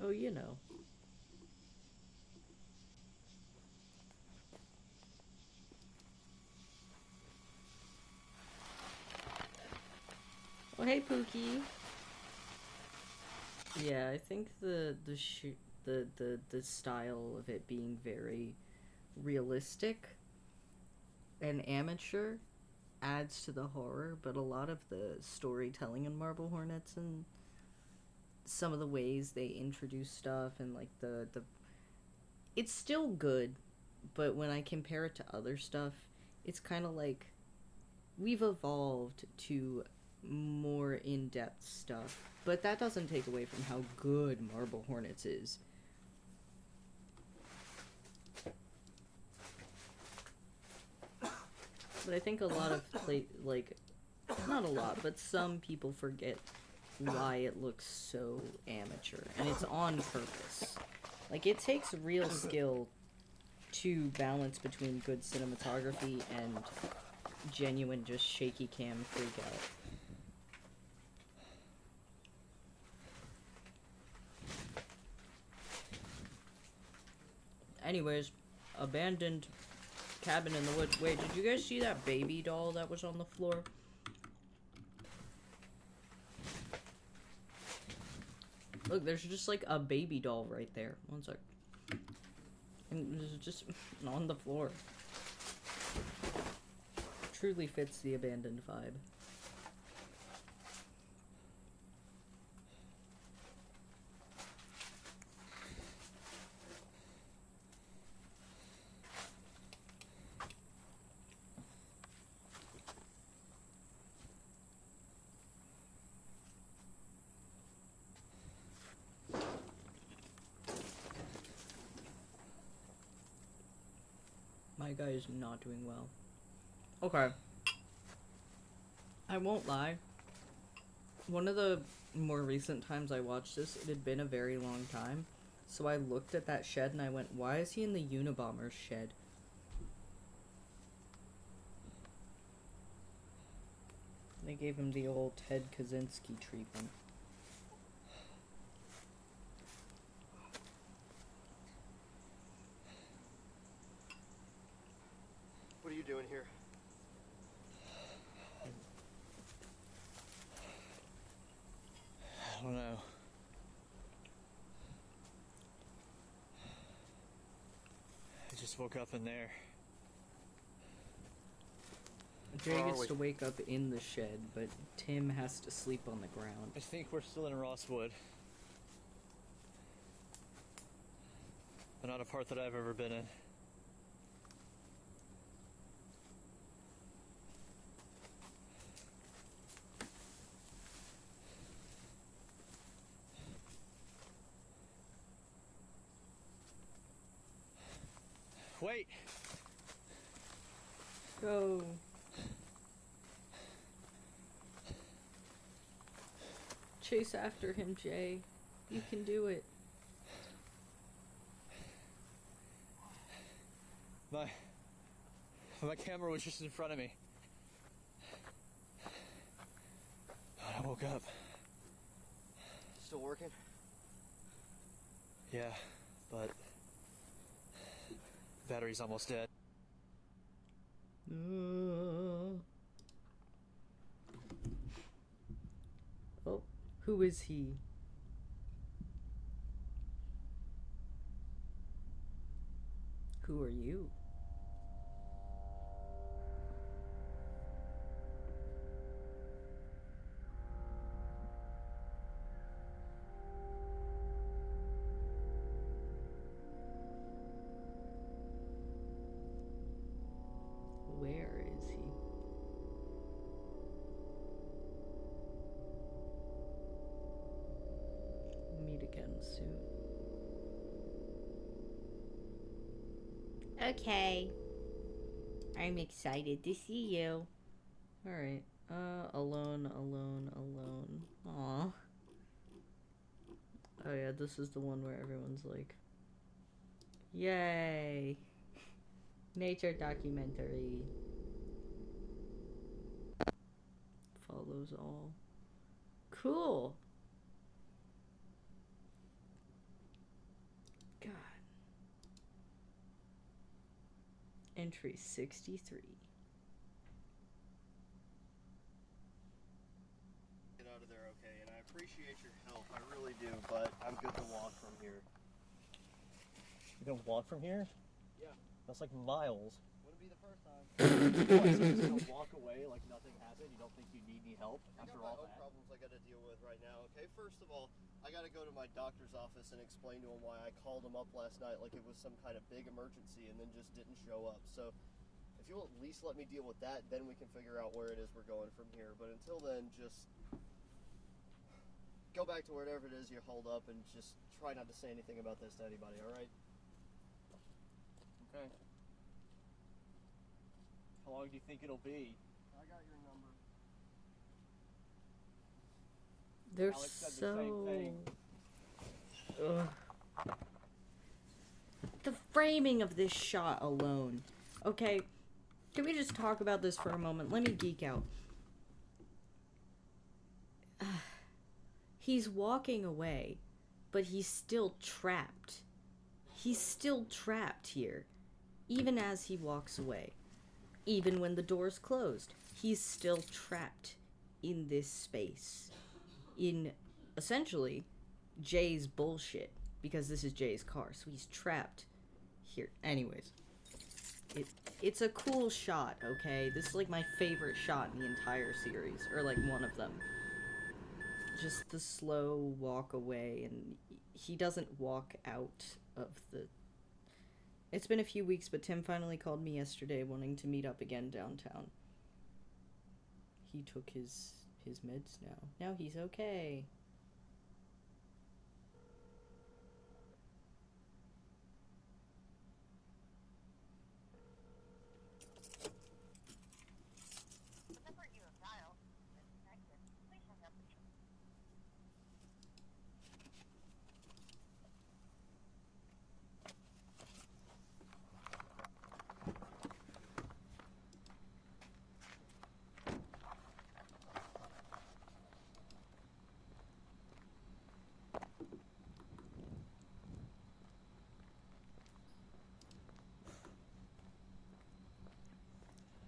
Oh, you know. Oh, hey, Pookie. Yeah, I think the style of it being very realistic and amateur adds to the horror, but a lot of the storytelling in Marble Hornets and some of the ways they introduce stuff and like the it's still good, but when I compare it to other stuff, it's kind of like we've evolved to more in-depth stuff, but that doesn't take away from how good Marble Hornets is. But I think a lot of not a lot, but some people forget why it looks so amateur, and it's on purpose. Like, it takes real skill to balance between good cinematography and genuine just shaky cam freak out. Anyways, abandoned cabin in the woods. Wait, did you guys see that baby doll that was on the floor? Look, there's just like a baby doll right there. One sec. And it's just on the floor. truly fits the abandoned vibe. My guy is not doing well. Okay. I won't lie. One of the more recent times I watched this, it had been a very long time. So I looked at that shed and I went, why is he in the Unabomber's shed? They gave him the old Ted Kaczynski treatment. What are you doing here? I don't know. I just woke up in there. Jay Where are gets we? to wake up in the shed, but Tim has to sleep on the ground. I think we're still in Rosswood. But not a part that I've ever been in. Wait! Go. Chase after him, Jay. You can do it. My camera was just in front of me. I woke up. Still working? Yeah, but battery's almost dead. Oh, who is he? Who are you? Where is he? Meet again soon. Okay. I'm excited to see you. Alright. Alone. Aw. Oh yeah, this is the one where everyone's like, yay! Nature documentary. Follows all. Cool! God. Entry 63. Get out of there okay, and I appreciate your help. I really do, but I'm good to walk from here. You gonna walk from here? Yeah. That's like miles. Wouldn't be the first time. What, so you're just gonna walk away like nothing happened? You don't think you need any help after all that? Problems I gotta deal with right now, okay? First of all, I gotta go to my doctor's office and explain to him why I called him up last night like it was some kind of big emergency and then just didn't show up. So, if you'll at least let me deal with that, then we can figure out where it is we're going from here. But until then, just go back to wherever it is you hold up and just try not to say anything about this to anybody, alright? Okay. How long do you think it'll be? I got your number. They're Alex said so... the same thing. Ugh. The framing of this shot alone. Okay, can we just talk about this for a moment? Let me geek out. He's walking away, but he's still trapped. He's still trapped here, even as he walks away. Even when the door's closed, he's still trapped in this space. In, essentially, Jay's bullshit. Because this is Jay's car, so he's trapped here. Anyways. It's a cool shot, okay? This is like my favorite shot in the entire series, or like one of them. Just the slow walk away, and he doesn't walk out of the... It's been a few weeks, but Tim finally called me yesterday wanting to meet up again downtown. He took his meds now. Now he's okay.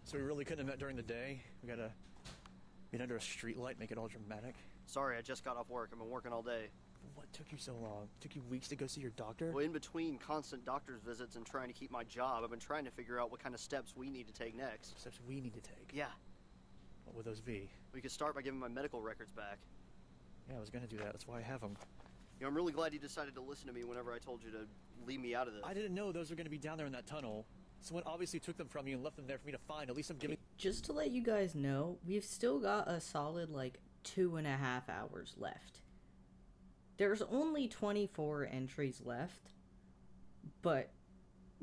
So we really couldn't have met during the day? We gotta get under a street light, make it all dramatic? Sorry, I just got off work. I've been working all day. What took you so long? Took you weeks to go see your doctor? Well, in between constant doctor's visits and trying to keep my job, I've been trying to figure out what kind of steps we need to take next. Steps we need to take? Yeah. What would those be? We could start by giving my medical records back. Yeah, I was gonna do that. That's why I have them. You know, I'm really glad you decided to listen to me whenever I told you to leave me out of this. I didn't know those were gonna be down there in that tunnel. Someone obviously took them from you and left them there for me to find. At least I'm giving... Just to let you guys know, we've still got a solid, like, 2.5 hours left. There's only 24 entries left, but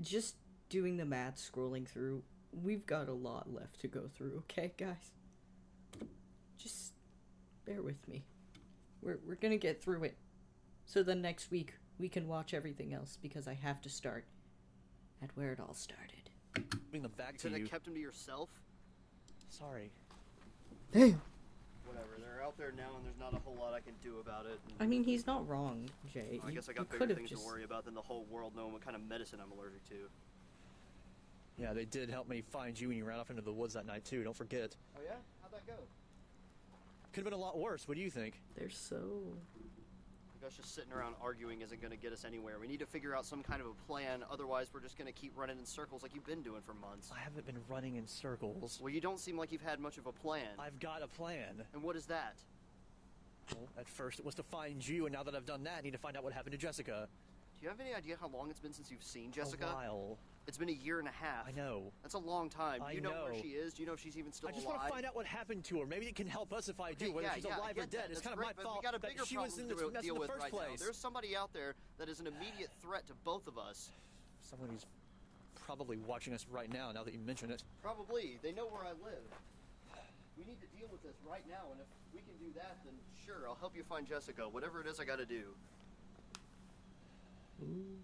just doing the math, scrolling through, we've got a lot left to go through, okay, guys? Just bear with me. We're gonna get through it. So then next week, we can watch everything else, because I have to start at where it all started. Bring them back You to could you. have kept them to yourself? Sorry. Damn. Whatever, they're out there now and there's not a whole lot I can do about it. I mean, he's not wrong, Jay. I guess I got bigger things to worry about than the whole world knowing what kind of medicine I'm allergic to. Yeah, they did help me find you when you ran off into the woods that night, too. Don't forget. Oh yeah? How'd that go? Could have been a lot worse. What do you think? They're so... I guess just sitting around arguing isn't going to get us anywhere. We need to figure out some kind of a plan, otherwise we're just going to keep running in circles like you've been doing for months. I haven't been running in circles. Well, you don't seem like you've had much of a plan. I've got a plan. And what is that? Well, at first it was to find you, and now that I've done that, I need to find out what happened to Jessica. Do you have any idea how long it's been since you've seen Jessica? A while. It's been 1.5 years. I know. That's a long time. I Do you know where know. she is? Do you know if she's even still alive? I just want to find out what happened to her. Maybe it can help us if I do, whether she's alive or dead. It's kind of my fault we got a that bigger she was in this problem to mess deal in the with first right now. place. There's somebody out there that is an immediate threat to both of us. Someone who's probably watching us right now that you mention it. Probably. They know where I live. We need to deal with this right now, and if we can do that, then sure, I'll help you find Jessica. Whatever it is I gotta do.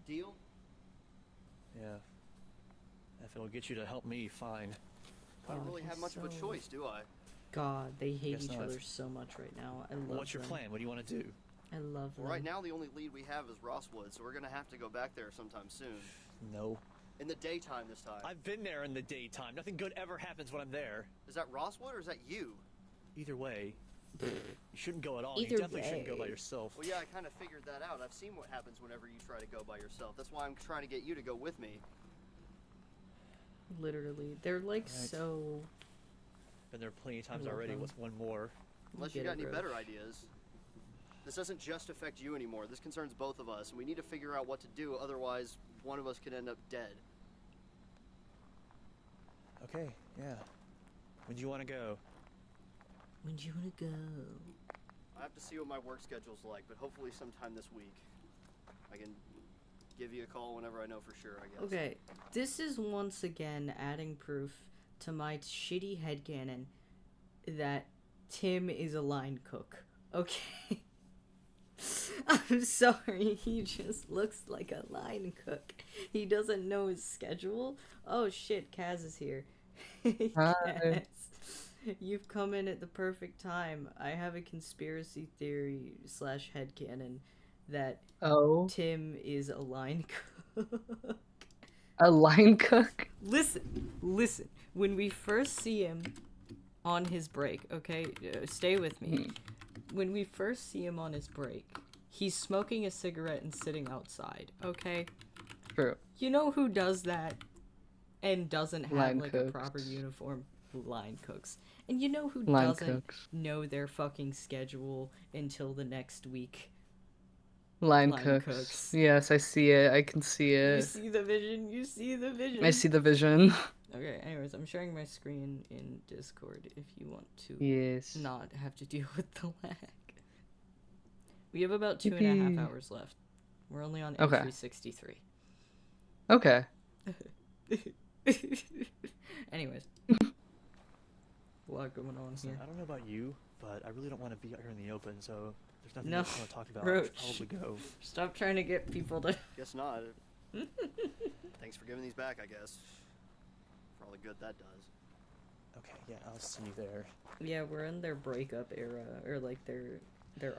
Deal? Yeah. If it'll get you to help me, fine. I don't really have much of a choice, do I? God, they hate Guess each not. other so much right now. I love What's your them. plan? What do you want to do? I love them. Well, right now, the only lead we have is Rosswood, so we're gonna have to go back there sometime soon. No. In the daytime this time. I've been there in the daytime. Nothing good ever happens when I'm there. Is that Rosswood or is that you? Either way, you shouldn't go at all. Either You definitely shouldn't go way. by yourself. Well, yeah, I kind of figured that out. I've seen what happens whenever you try to go by yourself. That's why I'm trying to get you to go with me. Literally. They're like Right. so... Been there plenty of times love already. them. What's one more? Unless you got any better ideas. This doesn't just affect you anymore. This concerns both of us, and we need to figure out what to do. Otherwise, one of us could end up dead. Okay, yeah. When do you want to go? When do you want to go? I have to see what my work schedule's like, but hopefully sometime this week. I can give you a call whenever I know for sure, I guess. Okay, this is once again adding proof to my shitty headcanon that Tim is a line cook. Okay? I'm sorry, he just looks like a line cook. He doesn't know his schedule. Oh shit, Kaz is here. Hi. Kaz, you've come in at the perfect time. I have a conspiracy theory / headcanon that Tim is a line cook. A line cook? Listen. When we first see him on his break, okay? Stay with me. When we first see him on his break, he's smoking a cigarette and sitting outside, okay? True. You know who does that and doesn't have Line like a cooks. proper uniform. Line cooks. And you know who Line doesn't cooks. know their fucking schedule until the next week? Line Line cooks. cooks. Yes, I see it. I can see You it. see the vision. You see the vision. I see the vision. Okay, anyways, I'm sharing my screen in Discord if you want to Yes. not have to deal with the lag. We have about 2.5 hours left. We're only on Okay. entry 63. Okay. Anyways. A lot going on Listen, here. I don't know about you, but I really don't want to be out here in the open, so there's nothing No, else I want to talk about. Roach. I should probably go. Stop trying to get people to... Guess not. Thanks for giving these back, I guess. For all the good that does. Okay, yeah, I'll see you there. Yeah, we're in their breakup era, or like their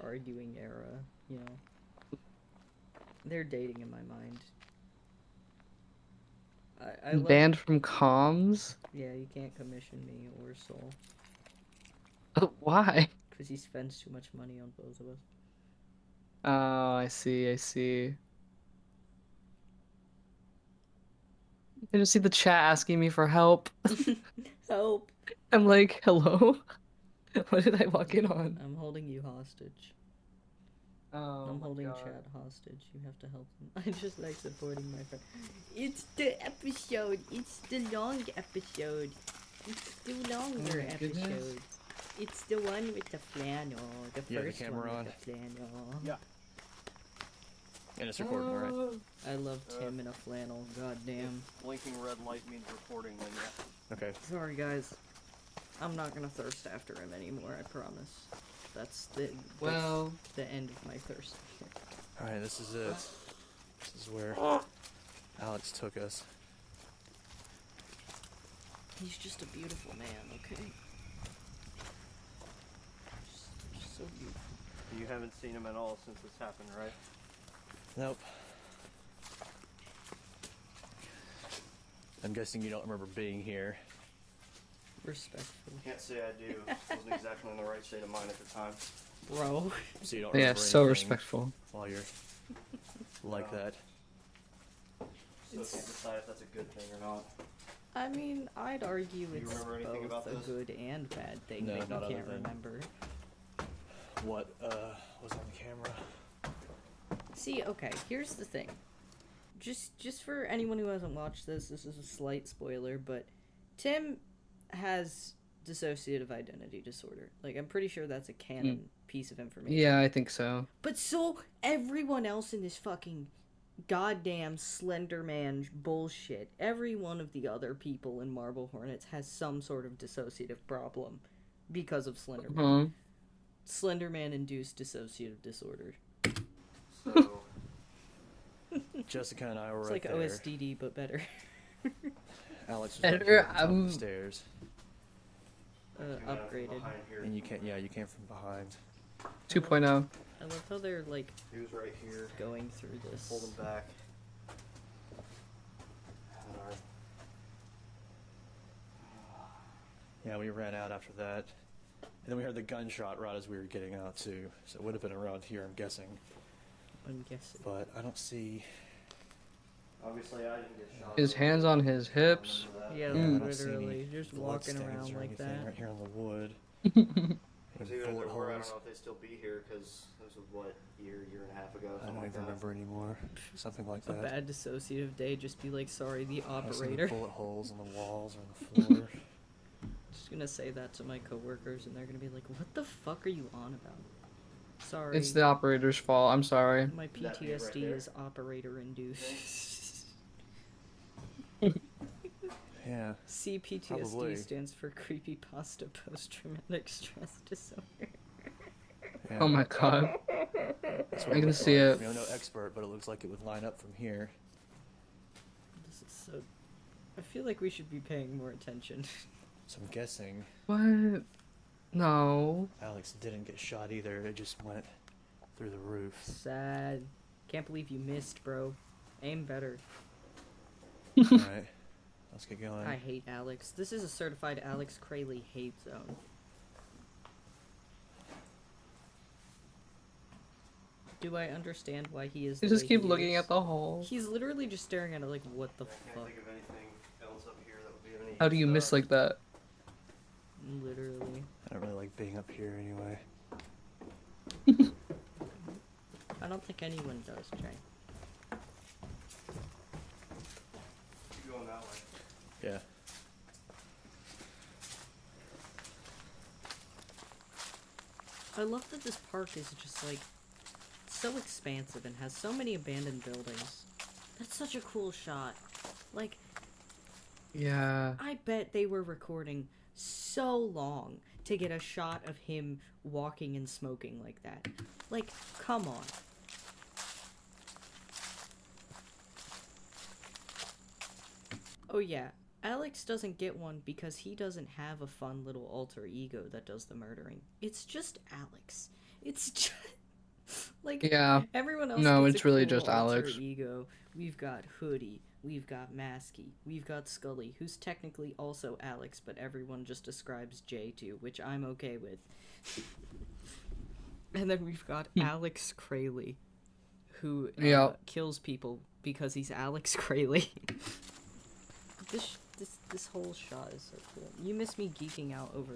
arguing era, you know. They're dating in my mind. I love... Banned from comms? Yeah, you can't commission me or Soul. Why? Because he spends too much money on both of us. Oh, I see, I see. I just see the chat asking me for help. Help. I'm like, hello? What did I walk in on? I'm holding you hostage. Oh, I'm holding chat hostage. You have to help them. I just like supporting my friend. It's the episode. It's the long episode. It's the longer my episode. goodness. It's the one with the flannel. The You have the first camera one on? with the flannel. Yeah. And it's recording, right? I love Tim in a flannel. God damn. Blinking red light means recording, then yeah. Okay. Sorry, guys. I'm not gonna thirst after him anymore. I promise. That's the the end of my thirst. Alright, this is it. This is where Alex took us. He's just a beautiful man, okay? Just so beautiful. You haven't seen him at all since this happened, right? Nope. I'm guessing you don't remember being here. Respectful. Can't say I do. Wasn't exactly in the right state of mind at the time. Bro. So you don't Yeah, remember so anything respectful. while you're like that. So can't decide if that's a good thing or not. I mean, I'd argue Do you it's remember anything both about a this? good and bad thing No, that not you other can't than- remember. What was on camera? See, okay, here's the thing. Just for anyone who hasn't watched this is a slight spoiler, but Tim has dissociative identity disorder. Like, I'm pretty sure that's a canon piece of information. Yeah, I think so. But so everyone else in this fucking goddamn Slender Man bullshit, every one of the other people in Marble Hornets has some sort of dissociative problem because of Slender Man. Slender Man induced dissociative disorder. So Jessica and I were It's right like there. OSDD, but better. Alex was Better, right here at the top of I'm- the stairs. Upgraded. And you came from behind. 2.0. I love how they're like he was right here. going through this. Hold him back. Yeah, we ran out after that. And then we heard the gunshot right as we were getting out too. So it would have been around here, I'm guessing. I'm guessing. But I don't see... Obviously, I didn't get shot. His hands on his hips. Yeah, I don't see literally, any just blood walking stains around or like anything that. right here on the wood. Because even if bullet there were, I don't holes. know if they'd still be here because this was what, year and a half ago. I something don't like even that. remember anymore. Something like A that. bad dissociative day, just be like, sorry, the I see operator. bullet holes on the walls or on the floor. Just gonna say that to my coworkers, and they're gonna be like, "What the fuck are you on about?" Sorry. It's the operator's fault. I'm sorry. My That view right PTSD there? is operator induced. Yeah. CPTSD Probably. stands for creepypasta post-traumatic stress disorder. Yeah. Oh my god. That's what I can looks see like. it. You know, no expert, but it looks like it would line up from here. This is so. I feel like we should be paying more attention. So I'm guessing What? No. Alex didn't get shot either. It just went through the roof. Sad. Can't believe you missed, bro. Aim better. Alright. Let's get going. I hate Alex. This is a certified Alex Crayley hate zone. Do I understand why he is? You the just way keep he looking is? at the hole. He's literally just staring at it like, what the I can't fuck? think of anything else up How do you miss like that? Literally. I don't really like being up here anyway. I don't think anyone does, Jay. Going that way. Yeah. I love that this park is just like so expansive and has so many abandoned buildings. That's such a cool shot. Like, Yeah. I bet they were recording so long to get a shot of him walking and smoking like that. Like, come on. Oh yeah, Alex doesn't get one because he doesn't have a fun little alter ego that does the murdering. It's just Alex. It's just like Yeah. everyone else No, gets it's a really cool just alter Alex. ego. We've got Hoodie, we've got Masky, we've got Scully, who's technically also Alex, but everyone just describes Jay to, which I'm okay with. And then we've got Alex Crayley, who kills people because he's Alex Crayley. This whole shot is so cool. You missed me geeking out over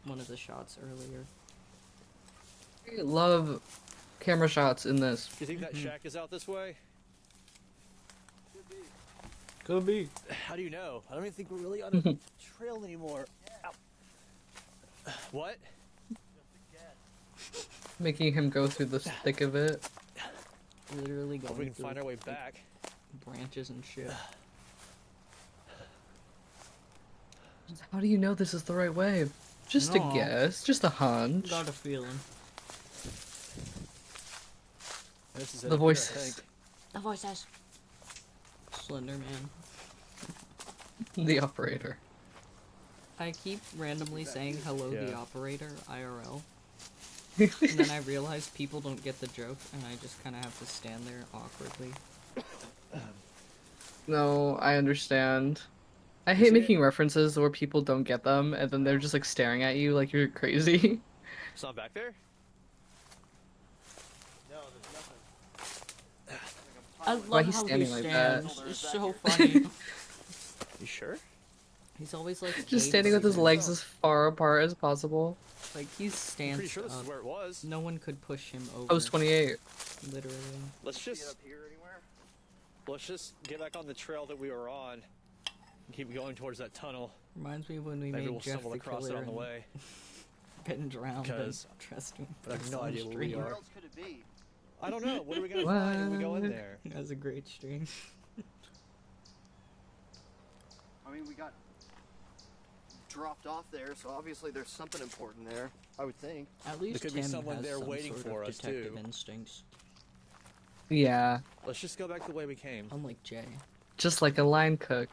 one of the shots earlier. I love camera shots in this. Do you think that shack is out this way? Could be. How do you know? I don't even think we're really on a trail anymore. Ow. What? Making him go through the thick of it. Literally Hope going we can through find our way back. branches and shit. How do you know this is the right way? Just No. a guess, just a hunch. Got a feeling. This is The voices. The voices. Slender Man. The operator. I keep randomly saying hello the Yeah. operator, IRL. And then I realize people don't get the joke, and I just kind of have to stand there awkwardly. No, I understand. I hate making references where people don't get them, and then they're just like staring at you like you're crazy. It's not back there? No, there's nothing. I Why love he's how he standing like that? stands. It's so funny. You sure? He's always like Just standing with his legs as far apart as possible. Like he's I'm stands pretty sure this up. is where it was. No one could push him over. Post 28. Literally. Let's Get just up here anywhere? let's just get back on the trail that we were on. And keep going towards that tunnel. Reminds me when we Maybe made we'll Jeff stumble the across it Killer on the and way. getting drowned and Because trusting. I have no on idea where stream. we Where are. else could it be? I don't know. What are we gonna find when we go in there? That was a great stream. I mean, we got dropped off there, so obviously there's something important there. I would think. At least could be Tim someone has there some waiting sort for of us, detective too. instincts, Yeah, Let's just go back the way we came. unlike Jay. just like a line cook.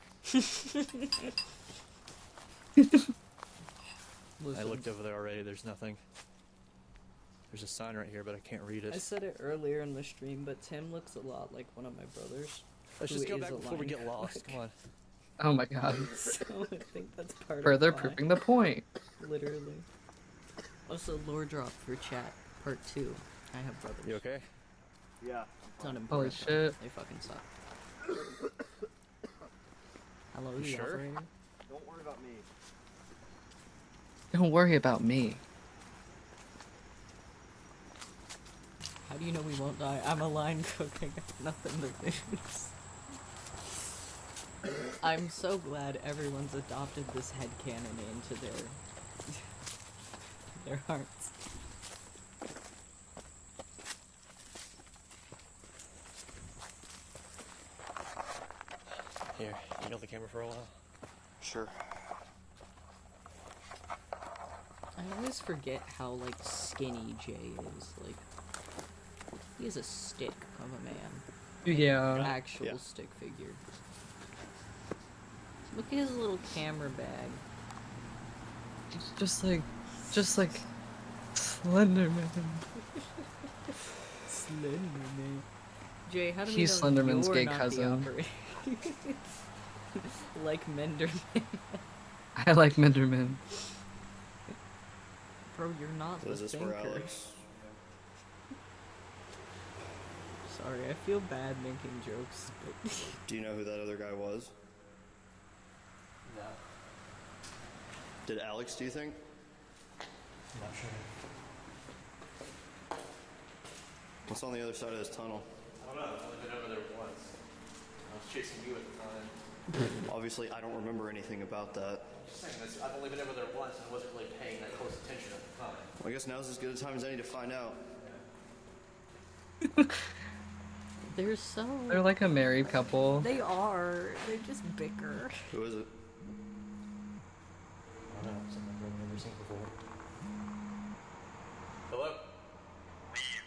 I looked over there already. There's nothing. There's a sign right here, but I can't read I it. said it earlier in the stream, but Tim looks a lot like one of my brothers. Let's who just go is back a before we line get lost. cook. Come on. Oh my god. So I think that's part Further of why. proving the point. Literally. Also, lore drop for chat, part 2. I have brothers. You okay? Yeah. It's not Holy important. shit. They fucking suck. Hello, You the sure? operator. Don't worry about me. Don't worry about me. How do you know we won't die? I'm a line cook. I got nothing to lose. I'm so glad everyone's adopted this headcanon into their hearts. Here, you hold the camera for a while. Sure. I always forget how like skinny Jay is. Like he is a stick of a man. Yeah. Actual stick figure. Look at his little camera bag. Just like Slenderman. Slenderman. Jay, how do He's we know Slenderman's you're gay not cousin. the operator? Like Menderman. I like Menderman. Bro, you're not What the is this thinker. for Alex? Sorry, I feel bad making jokes, but Do you know who that other guy was? No. Did Alex, do you think? I'm not sure. What's on the other side of this tunnel? I don't know. I've only been over there once. I was chasing you at the time. Obviously, I don't remember anything about that. Just saying this, I've only been over there once and wasn't really paying that close attention at the time. Well, I guess now's as good a time as any to find out. They're like a married couple. They are. They just bicker. Who is it? I don't know. Something I've never seen before. Hello? Leave.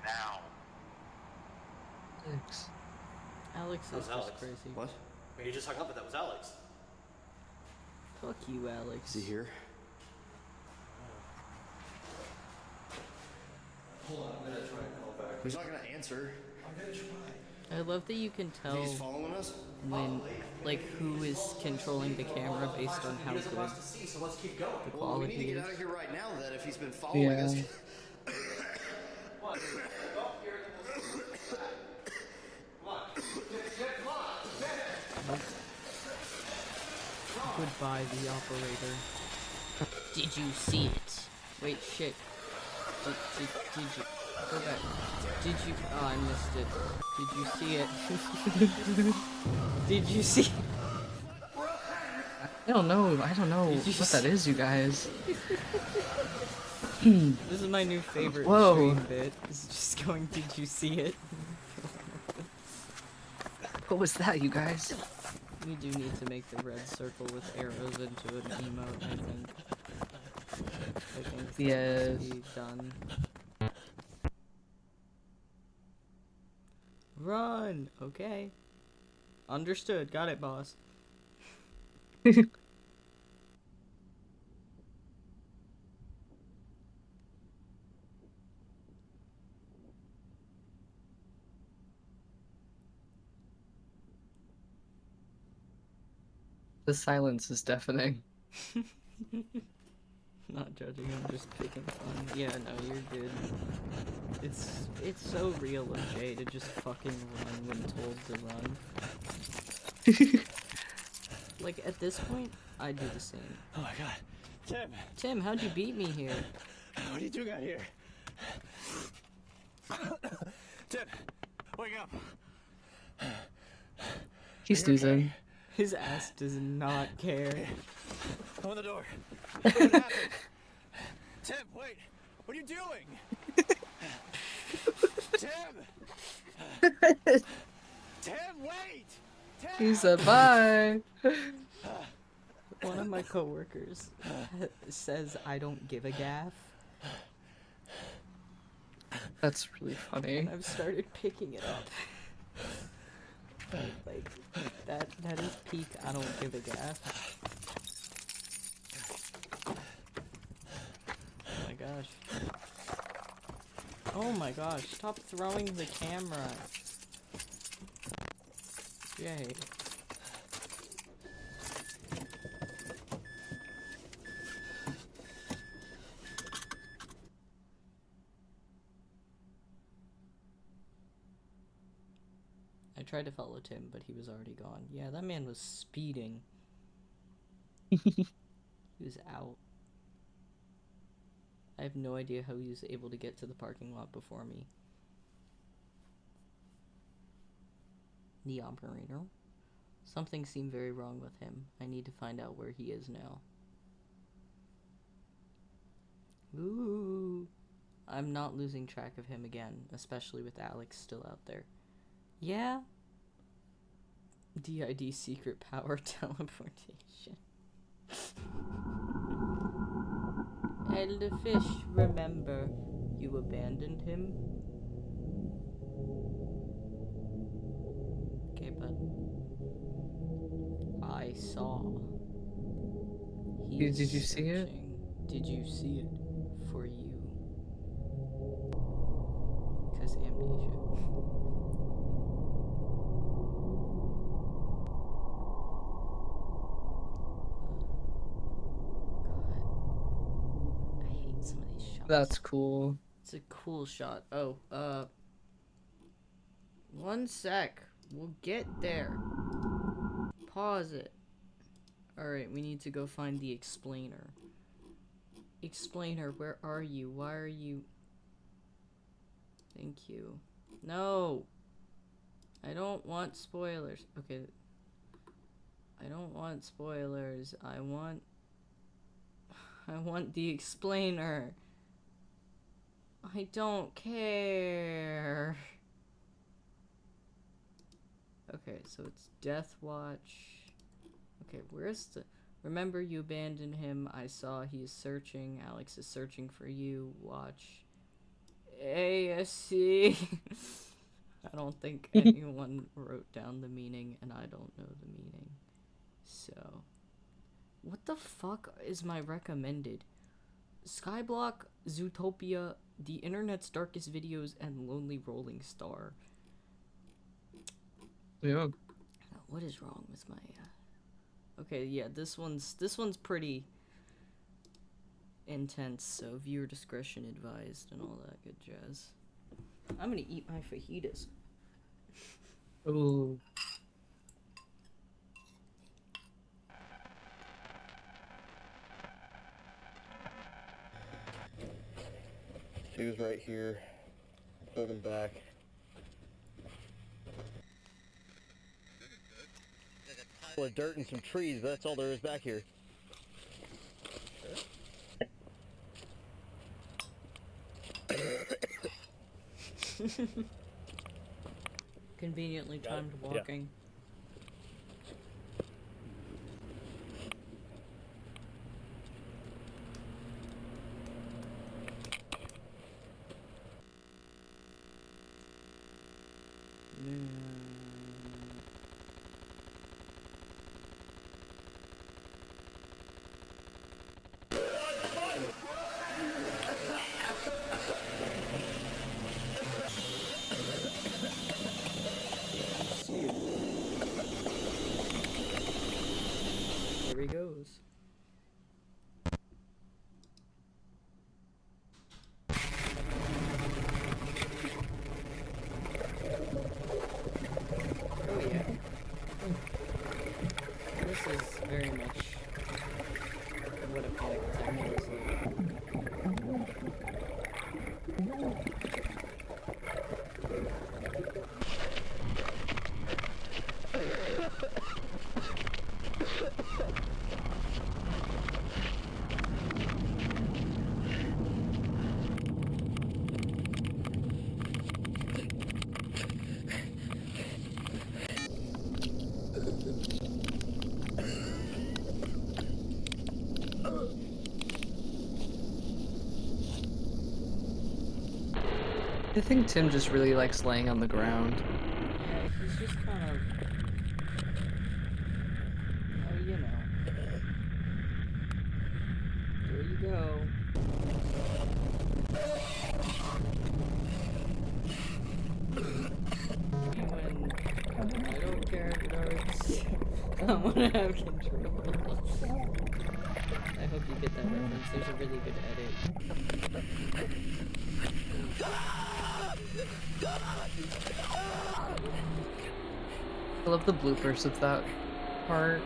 Now. Thanks. Alex That is was Alex. just crazy. What? I mean, you just hung up, but that was Alex. Fuck you, Alex. Is he here? Hold on, I'm gonna try and call back. He's not gonna answer. I'm gonna try. I love that you can tell He's following us? when, like, who is controlling the camera based on how good So let's keep going. the Well, we need to quality get is. out of here right now then if he's been following us. What? Up here, then we'll see. Come on. Come on. Goodbye, the operator. Did you see it? Wait, shit. Did you... Go back. Did you... Oh, I missed it. Did you see it? Did you see... I don't know what that is, you guys. This is my new favorite stream bit. It's just going, did you see it? What was that, you guys? We do need to make the red circle with arrows into an emote, I think. I think that Yes. must be done. Run! Okay. Understood. Got it, boss. The silence is deafening. Not judging, I'm just picking fun. Yeah, no, you're good. It's so real of Jay to just fucking run when told to run. Like, at this point, I do the same. Oh my god. Tim! Tim, how'd you beat me here? What are you doing out here? Tim! Wake up! He's snoozing. His ass does not care. Open the door. What happened? Tim, wait! What are you doing? Tim! Tim, wait! Tim! He said bye. One of my coworkers says I don't give a gaff. That's really funny. And I've started picking it up. Like, that is peak I don't give a gaff. Oh my gosh. Oh my gosh, stop throwing the camera. Jay. I tried to follow Tim, but he was already gone. Yeah, that man was speeding. He was out. I have no idea how he was able to get to the parking lot before me. The operator. Something seemed very wrong with him. I need to find out where he is now. Ooh. I'm not losing track of him again, especially with Alex still out there. Yeah. DID secret power teleportation. Elderfish, remember, you abandoned him? Okay, but I saw. Did you see it? Did you see it for you? Because amnesia. Some of these shots. That's cool. It's a cool shot. Oh, one sec. We'll get there. Pause it. Alright, we need to go find the explainer. Explainer, where are you? Why are you... Thank you. No! I don't want spoilers. Okay. I don't want spoilers. I want the explainer. I don't care. Okay, so it's Death Watch. Okay, where's the... Remember you abandoned him. I saw he is searching. Alex is searching for you. Watch. ASC. I don't think anyone wrote down the meaning, and I don't know the meaning. So... What the fuck is my recommended? Skyblock, Zootopia, The Internet's Darkest Videos, and Lonely Rolling Star. Yeah. What is wrong with my... Okay, yeah, this one's pretty intense, so viewer discretion advised and all that good jazz. I'm gonna eat my fajitas. Ooh. He was right here, moving back. Full of dirt and some trees, but that's all there is back here. Conveniently timed walking. Here he goes. Oh yeah. This is very much what a panic attack feels like. I think Tim just really likes laying on the ground. Yeah, he's just kind of... you know. There you go. When I don't care if it hurts, I want to have control. I hope you get that reference. There's a really good edit. I love the bloopers of that part.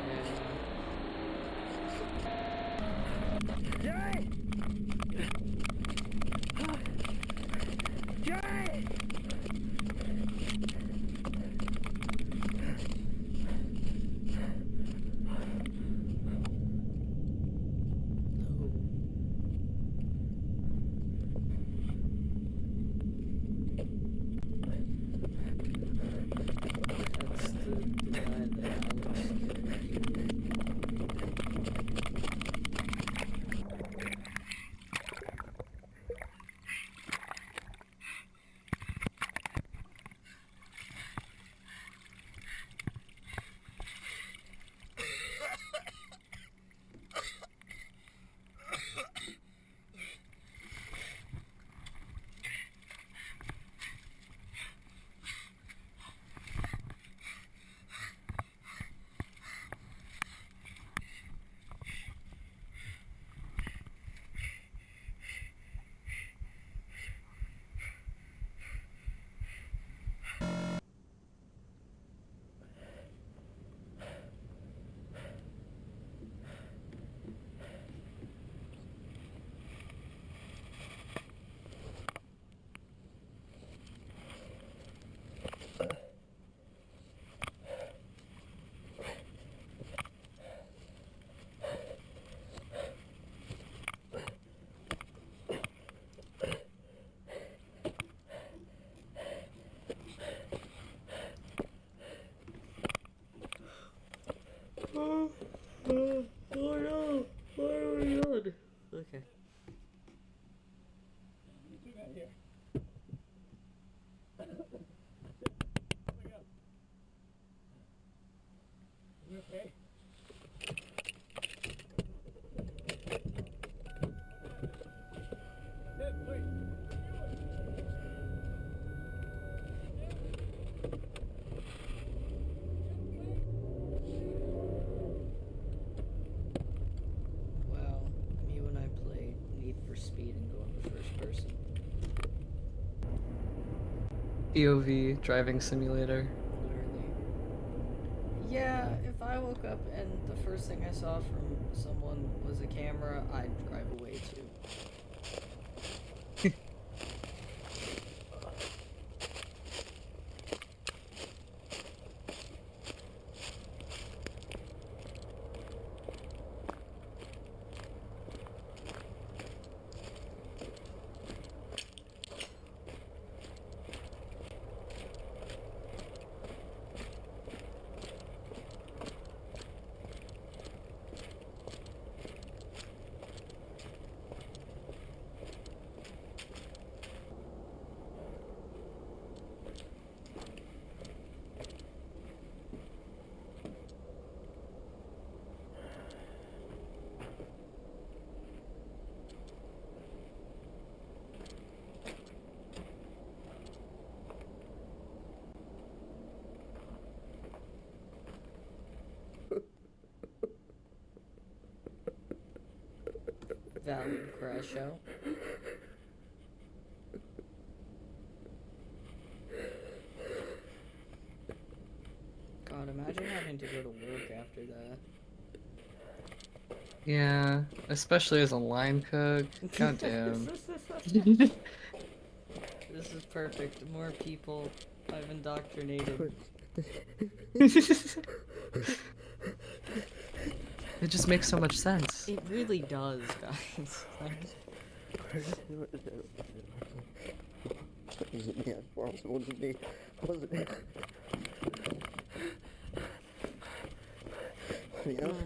That's the guy that Alex killed. overspeed and go into first person. POV driving simulator. Literally. Yeah, if I woke up and the first thing I saw from someone was a camera, I'd drive away too. Valid crash show. God, imagine having to go to work after that. Yeah, especially as a line cook. God damn. This is perfect. More people I've indoctrinated. It just makes so much sense. It really does, guys.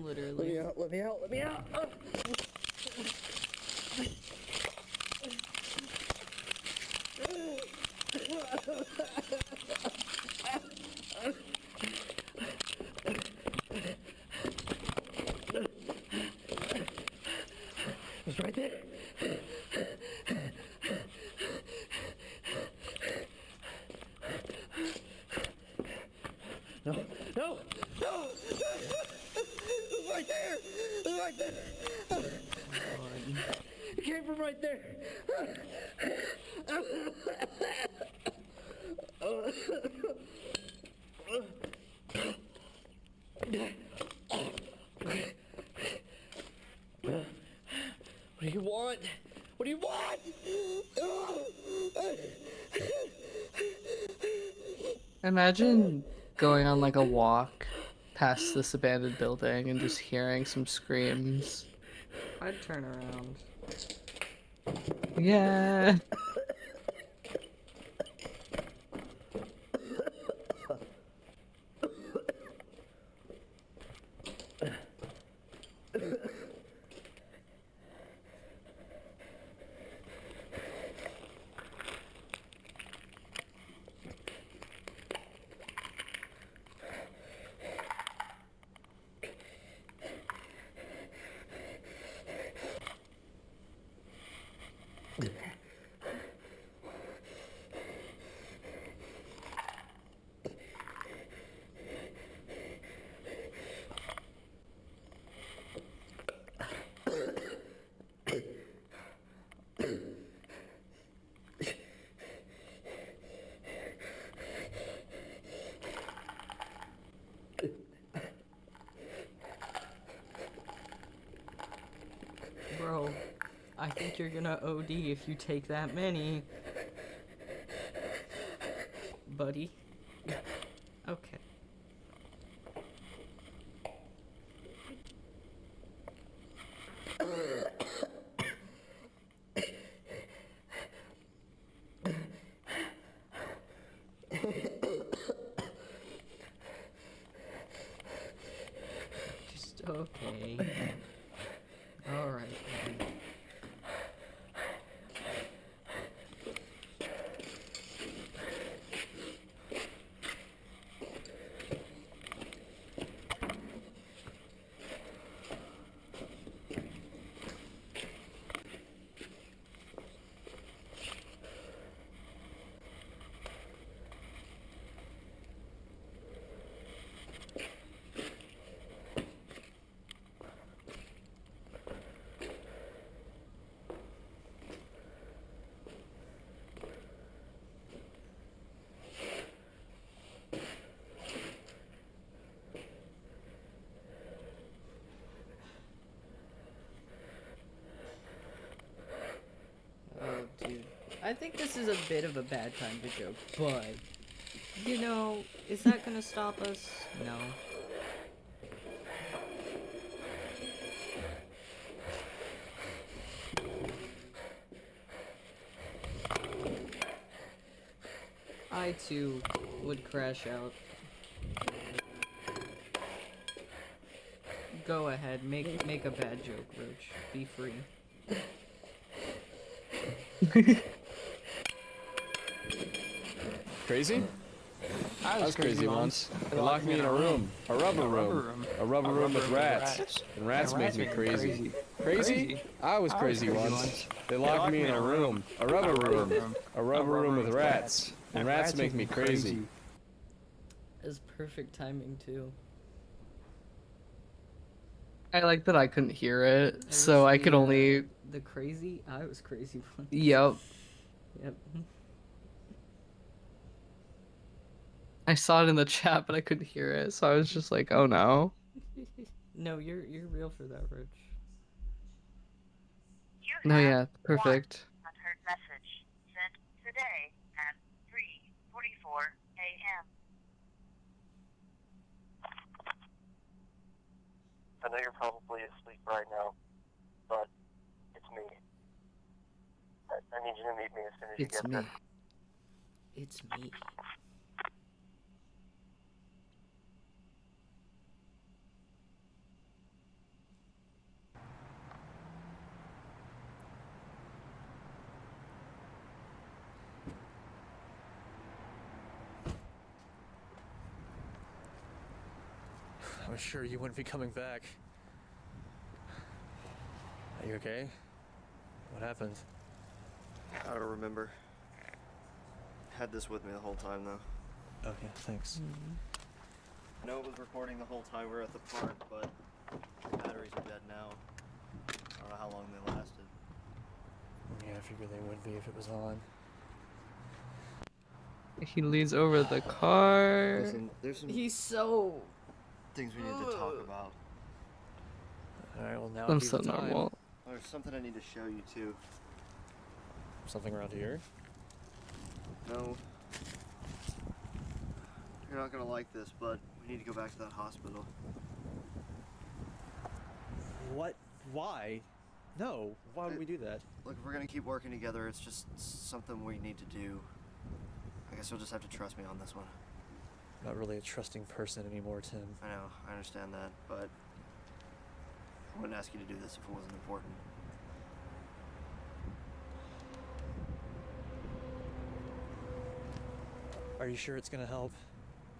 Literally. Let me out. It's right there. No. It's right there. It's right there. It came from right there. What do you want? What do you want? Imagine going on like a walk past this abandoned building and just hearing some screams. I'd turn around. Yeah. Bro, I think you're gonna OD if you take that many. Buddy. Okay. Just okay. Alright. I think this is a bit of a bad time to joke, but, you know, is that gonna stop us? No. I too would crash out. Go ahead, make a bad joke, Roach. Be free. Crazy? I was crazy once. They locked me in a room. A rubber room. A rubber room with rats. And rats make me crazy. Crazy? I was crazy once. They locked me in a room. A rubber room. A rubber room with rats. And rats make me crazy. It's perfect timing, too. I like that I couldn't hear it, so I could only... The crazy? I was crazy once. Yep. Yep. I saw it in the chat, but I couldn't hear it, so I was just like, oh no. No, you're real for that, Rich. No, yeah, perfect. Unheard message sent today at 3:44 a.m. I know you're probably asleep right now, but it's me. I need you to meet me as soon as you It's get me. there. It's me. I was sure you wouldn't be coming back. Are you okay? What happened? I don't remember. Had this with me the whole time, though. Okay, thanks. I know it was recording the whole time we were at the park, but the batteries are dead now. I don't know how long they lasted. Yeah, I figured they would be if it was on. He leans over the car. Listen, there's some He's so... things we need to talk about. Alright, well now I'm would be so the time. normal. There's something I need to show you, too. Something around here? No. You're not gonna like this, but we need to go back to that hospital. What? Why? No. Why would we do that? Look, if we're gonna keep working together, it's just something we need to do. I guess you'll just have to trust me on this one. Not really a trusting person anymore, Tim. I know, I understand that, but I wouldn't ask you to do this if it wasn't important. Are you sure it's gonna help?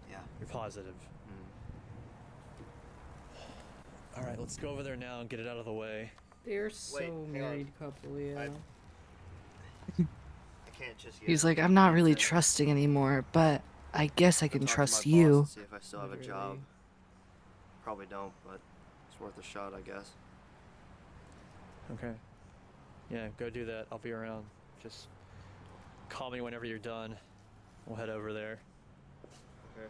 Yeah. You're positive. Alright, let's go over there now and get it out of the way. They're so married couple, yeah. I can't just yet. He's like, I'm not really trusting anymore, but I guess I can trust you. See if I still have a job. Probably don't, but it's worth a shot, I guess. Okay. Yeah, go do that. I'll be around. Just call me whenever you're done. We'll head over there. Okay.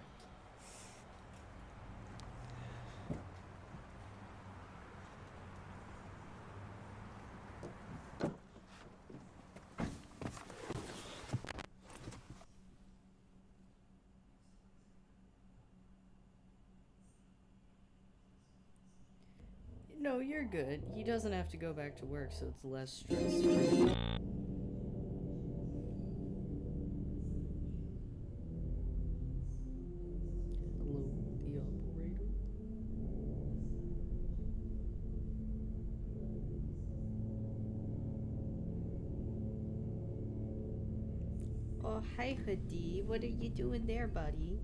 No, you're good. He doesn't have to go back to work, so it's less stress-free. Hello, the operator. Oh, hi, Hoodie. What are you doing there, buddy?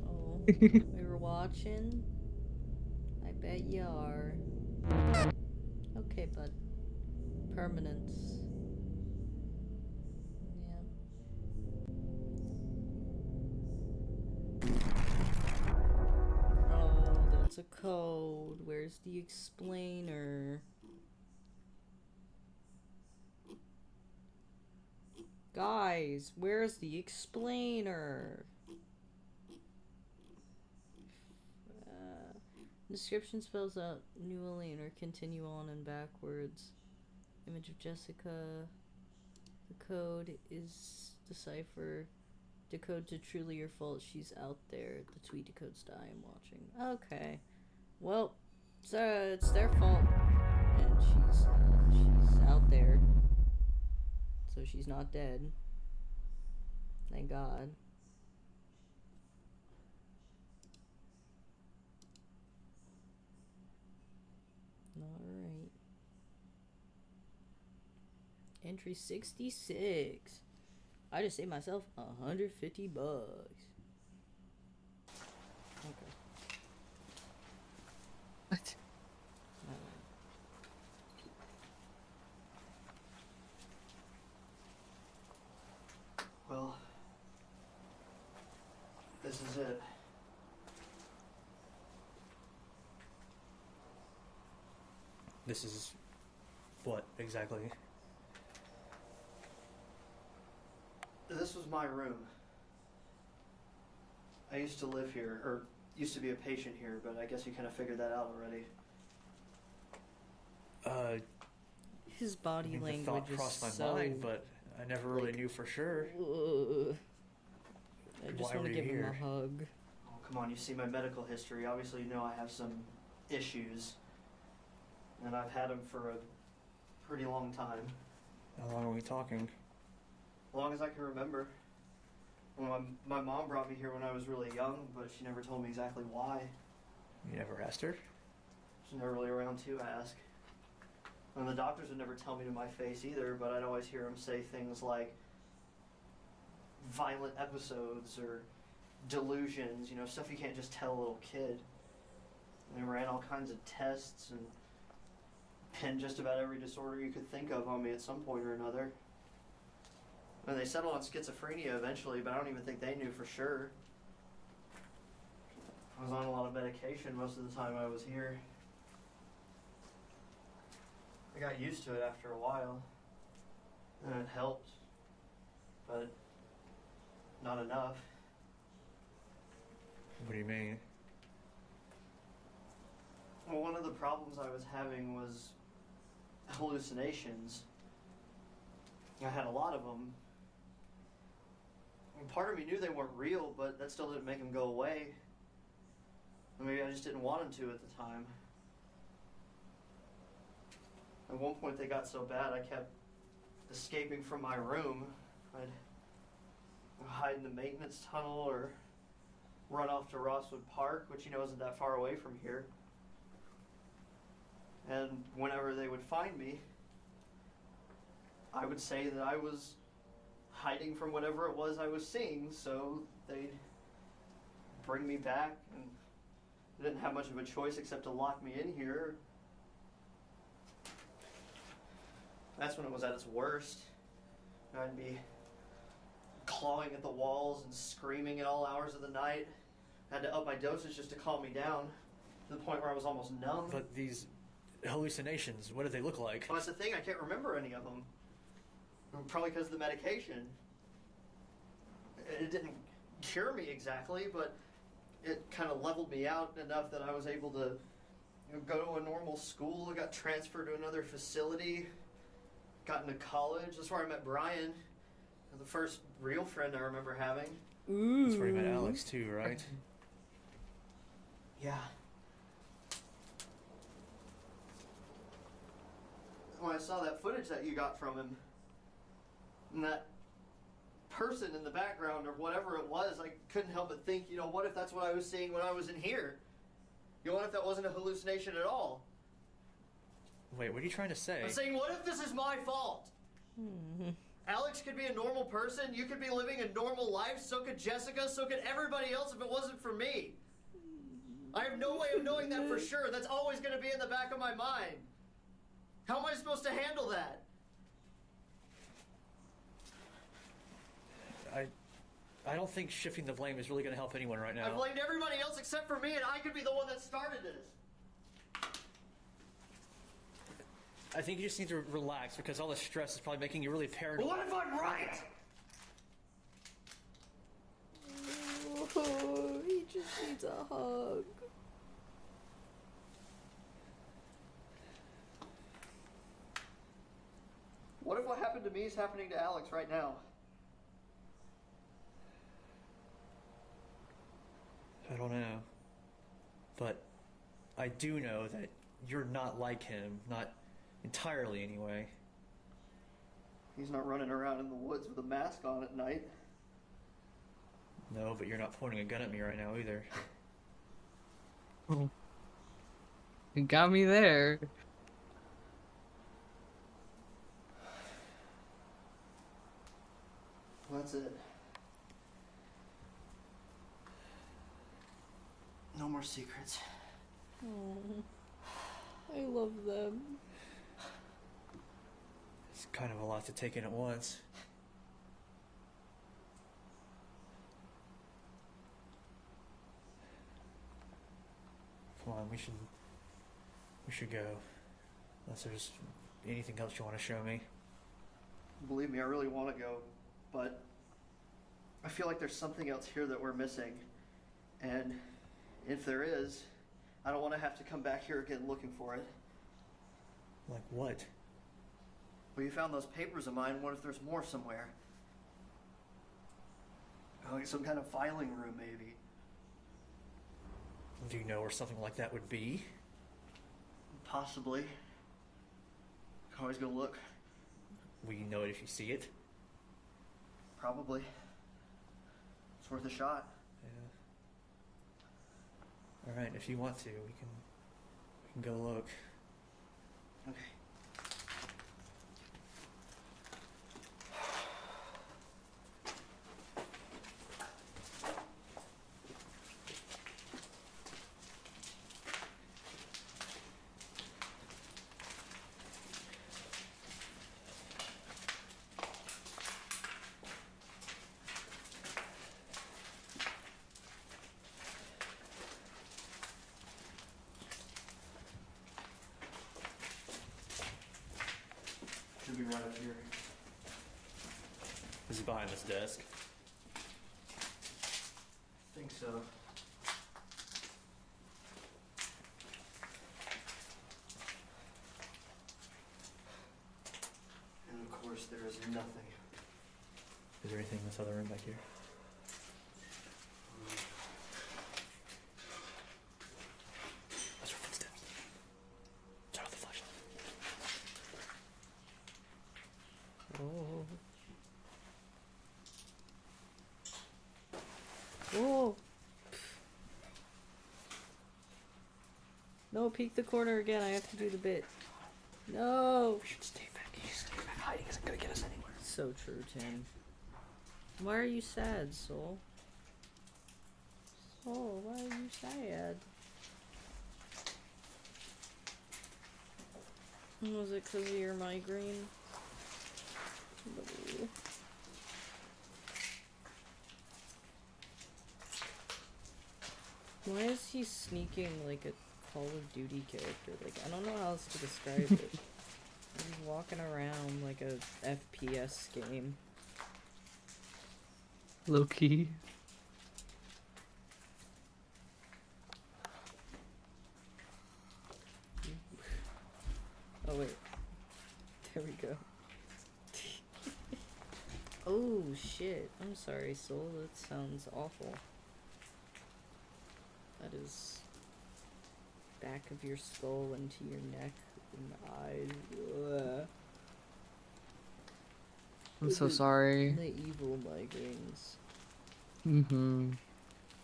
Oh, we were watching? I bet you are. Okay, bud. Permanence. Yeah. Oh, that's a code. Where's the explainer? Guys, where's the explainer? Description spells out New Orleans or continue on and backwards. Image of Jessica. The code is decipher. Decode to truly your fault. She's out there. The tweet decodes die. I'm watching. Okay. Well, so it's their fault. And she's out there. So she's not dead. Thank God. Alright. Entry 66. I just saved myself $150. Okay. What? Well, this is it. This is what exactly? This was my room. I used to live here, or used to be a patient here, but I guess you kind of figured that out already. His body language the thought is crossed my so, mind, but I never really knew for sure. I just Why want were to you give him here? a hug. Oh, come on, you see my medical history. Obviously, you know I have some issues. And I've had them for a pretty long time. How long are we talking? As long as I can remember. Well, my mom brought me here when I was really young, but she never told me exactly why. You never asked her? She's never really around to ask. And the doctors would never tell me to my face either, but I'd always hear them say things like violent episodes or delusions, you know, stuff you can't just tell a little kid. And they ran all kinds of tests and pinned just about every disorder you could think of on me at some point or another. And they settled on schizophrenia eventually, but I don't even think they knew for sure. I was on a lot of medication most of the time I was here. I got used to it after a while, and it helped, but not enough. What do you mean? Well, one of the problems I was having was hallucinations. I had a lot of them. And part of me knew they weren't real, but that still didn't make them go away. Or maybe I just didn't want them to at the time. At one point they got so bad I kept escaping from my room. I'd hide in the maintenance tunnel or run off to Rosswood Park, which you know isn't that far away from here. And whenever they would find me, I would say that I was hiding from whatever it was I was seeing, so they'd bring me back, and I didn't have much of a choice except to lock me in here. That's when it was at its worst. I'd be clawing at the walls and screaming at all hours of the night. I had to up my dosage just to calm me down, to the point where I was almost numb. But these hallucinations, what do they look like? Well, that's the thing, I can't remember any of them. Probably because of the medication. It didn't cure me exactly, but it kind of leveled me out enough that I was able to go to a normal school. I got transferred to another facility, got into college. That's where I met Brian, the first real friend I remember having. Ooh. That's where you met Alex too, right? Yeah. When I saw that footage that you got from him, and that person in the background or whatever it was, I couldn't help but think, you know, what if that's what I was seeing when I was in here? You know, what if that wasn't a hallucination at all? Wait, what are you trying to say? I'm saying, what if this is my fault? Alex could be a normal person, you could be living a normal life, so could Jessica, so could everybody else if it wasn't for me. I have no way of knowing that for sure. That's always going to be in the back of my mind. How am I supposed to handle that? I don't think shifting the blame is really going to help anyone right now. I blamed everybody else except for me, and I could be the one that started this. I think you just need to relax, because all the stress is probably making you really paranoid. What if I'm right? Oh, he just needs a hug. What if if what happened to me is happening to Alex right now? I don't know. But I do know that you're not like him. Not entirely, anyway. He's not running around in the woods with a mask on at night. No, but you're not pointing a gun at me right now either. Oh. You got me there. Well, that's it. No more secrets. Oh, I love them. It's kind of a lot to take in at once. Come on, we should go. Unless there's anything else you want to show me. Believe me, I really want to go, but I feel like there's something else here that we're missing. And if there is, I don't want to have to come back here again looking for it. Like what? Well, you found those papers of mine. What if there's more somewhere? Like some kind of filing room, maybe. Do you know where something like that would be? Possibly. Can always go look. Will you know it if you see it? Probably. It's worth a shot. Yeah. All right, if you want to, we can go look. Okay. Should be right up here. Is it behind this desk? I think so. And of course, there is nothing. Is there anything in this other room back here? Those are footsteps. Turn off the flashlight. Oh. Oh. No, peek the corner again. I have to do the bit. No. We should stay back. Hiding isn't gonna get us anywhere. So true, Tim. Why are you sad, Soul? Soul, why are you sad? Was it because of your migraine? No. Why is he sneaking like a Call of Duty character? Like, I don't know how else to describe it. He's walking around like a FPS game. Low key. Oh wait. There we go. Oh shit. I'm sorry, Soul. That sounds awful. That is back of your skull into your neck and eyes. Ugh. I'm so sorry. The evil migraines. Mm-hmm.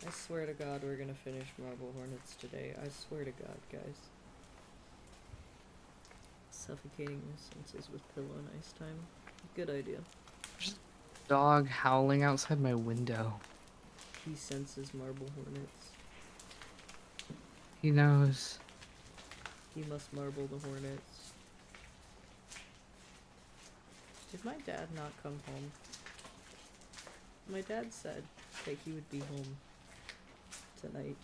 I swear to God we're gonna finish Marble Hornets today. I swear to God, guys. Suffocating your senses with pillow and ice time. Good idea. Just dog howling outside my window. He senses Marble Hornets. He knows. He must marble the Hornets. Did my dad not come home? My dad said that he would be home tonight.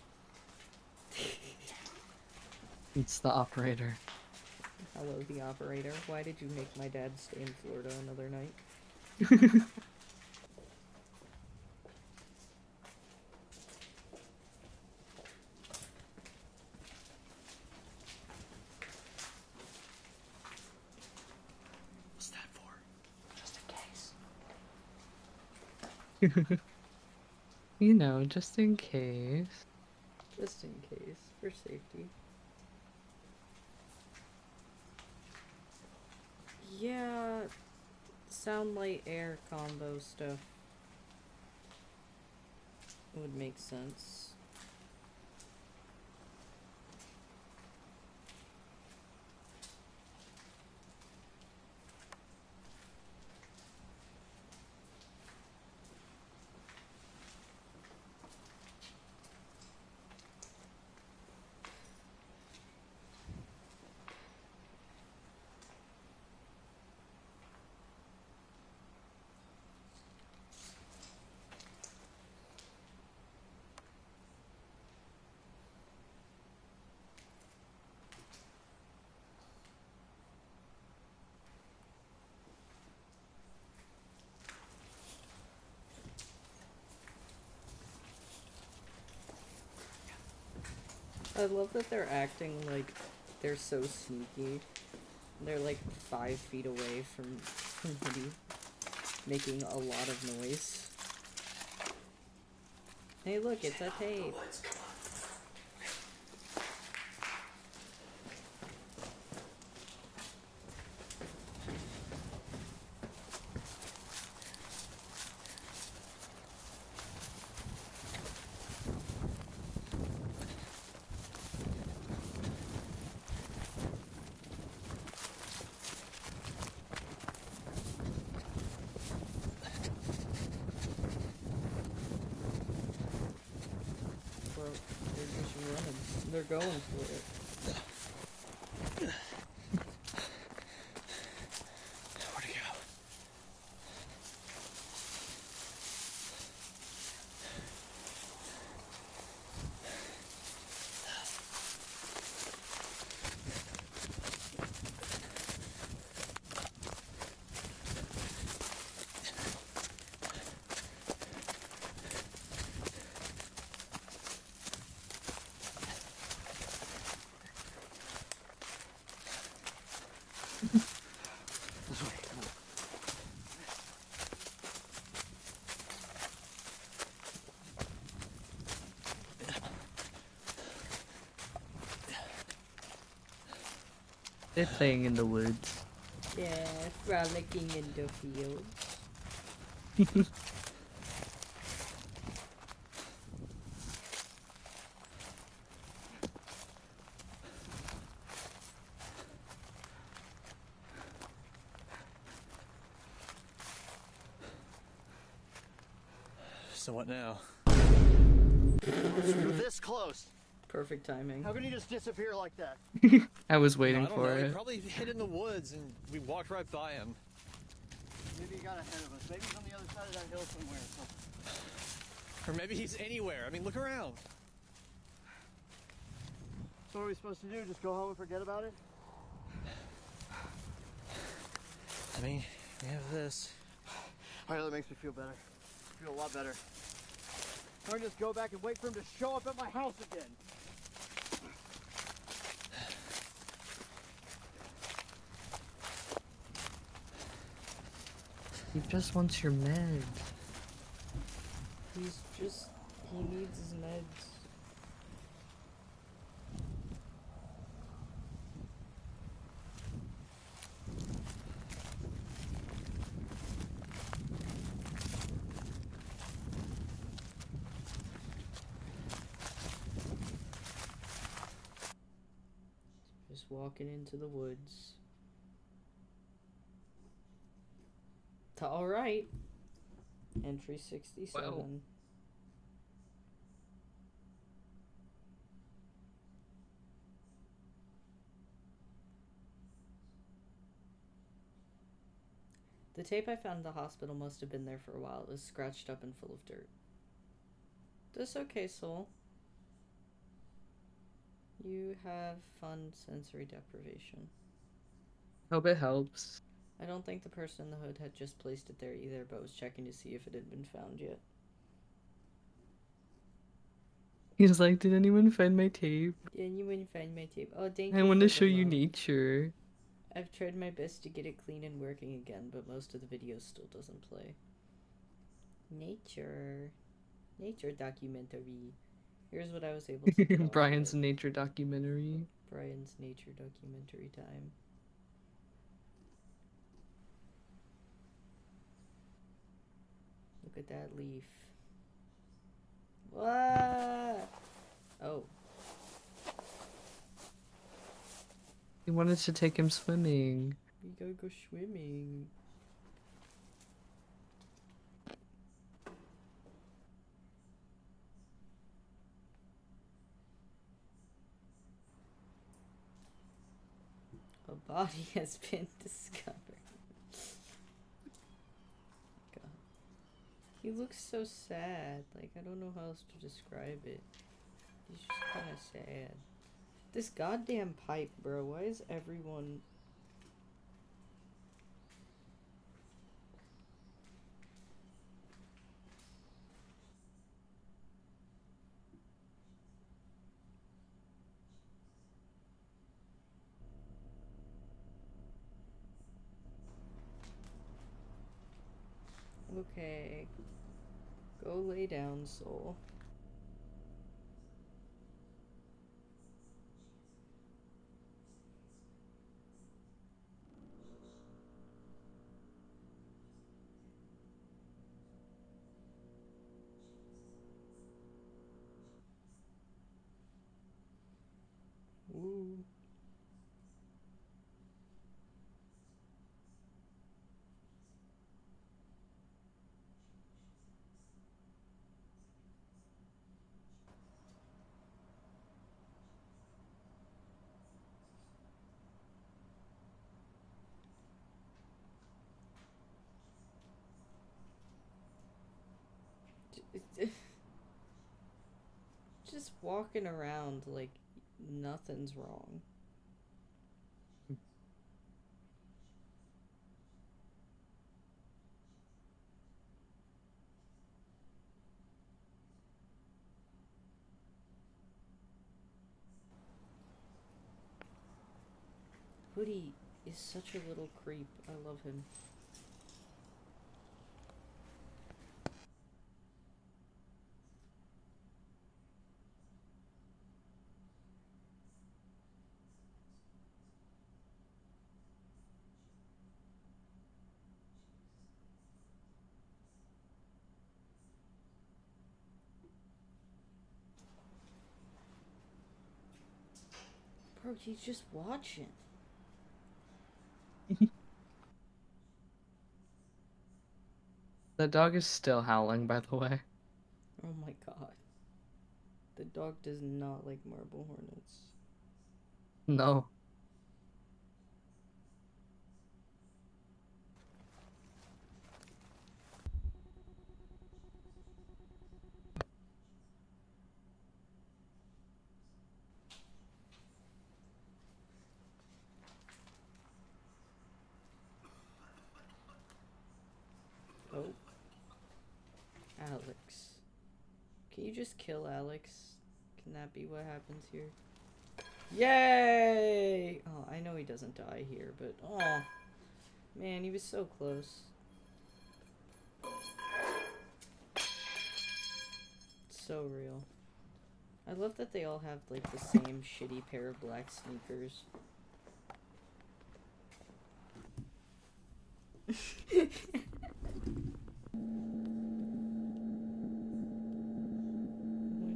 It's the operator. Hello, the operator. Why did you make my dad stay in Florida another night? What's that for? You know, just in case. Just in case, for safety. Yeah, sound light air combo stuff would make sense. I love that they're acting like they're so sneaky. They're like 5 feet away from somebody making a lot of noise. Hey look, it's a tape. Bro, they're just running. They're going for it. Where'd he go? This way. Come on. They're playing in the woods. Yeah, frolicking in the fields. So what now? You're this close. Perfect timing. How can you just disappear like that? I was waiting I don't for know. He it. probably hid in the woods and we walked right by him. Maybe he got ahead of us. Maybe he's on the other side of that hill somewhere. Or maybe he's anywhere. I mean, look around. So what are we supposed to do? Just go home and forget about it? I mean, we have this. Alright, that makes me feel better. I feel a lot better. Or just go back and wait for him to show up at my house again. He just wants your meds. He needs his meds. Just walking into the woods. Alright. Entry 67. Wow. The tape I found in the hospital must have been there for a while. It was scratched up and full of dirt. That's okay, Soul. You have fun sensory deprivation. Hope it helps. I don't think the person in the hood had just placed it there either, but was checking to see if it had been found yet. He's like, did anyone find my tape? Yeah, you wouldn't find my tape. Oh, thank I you want for to the show you love. nature. I've tried my best to get it clean and working again, but most of the video still doesn't play. Nature documentary. Here's what I was able to get off Brian's of it. nature documentary. Brian's nature documentary time. Look at that leaf. What? Oh. He wanted to take him swimming. We gotta go swimming. A body has been discovered. God. He looks so sad. Like, I don't know how else to describe it. He's just kind of sad. This goddamn pipe, bro. Why is everyone... Okay. Go lay down, soul. Ooh. Just walking around like nothing's wrong. Hoodie is such a little creep. I love him. Bro, he's just watching. The dog is still howling, by the way. Oh my god. The dog does not like marble hornets. No. Oh. Alex. Can you just kill Alex? Can that be what happens here? Yay! Oh, I know he doesn't die here, but oh, man, he was so close. So real. I love that they all have like the same shitty pair of black sneakers. Why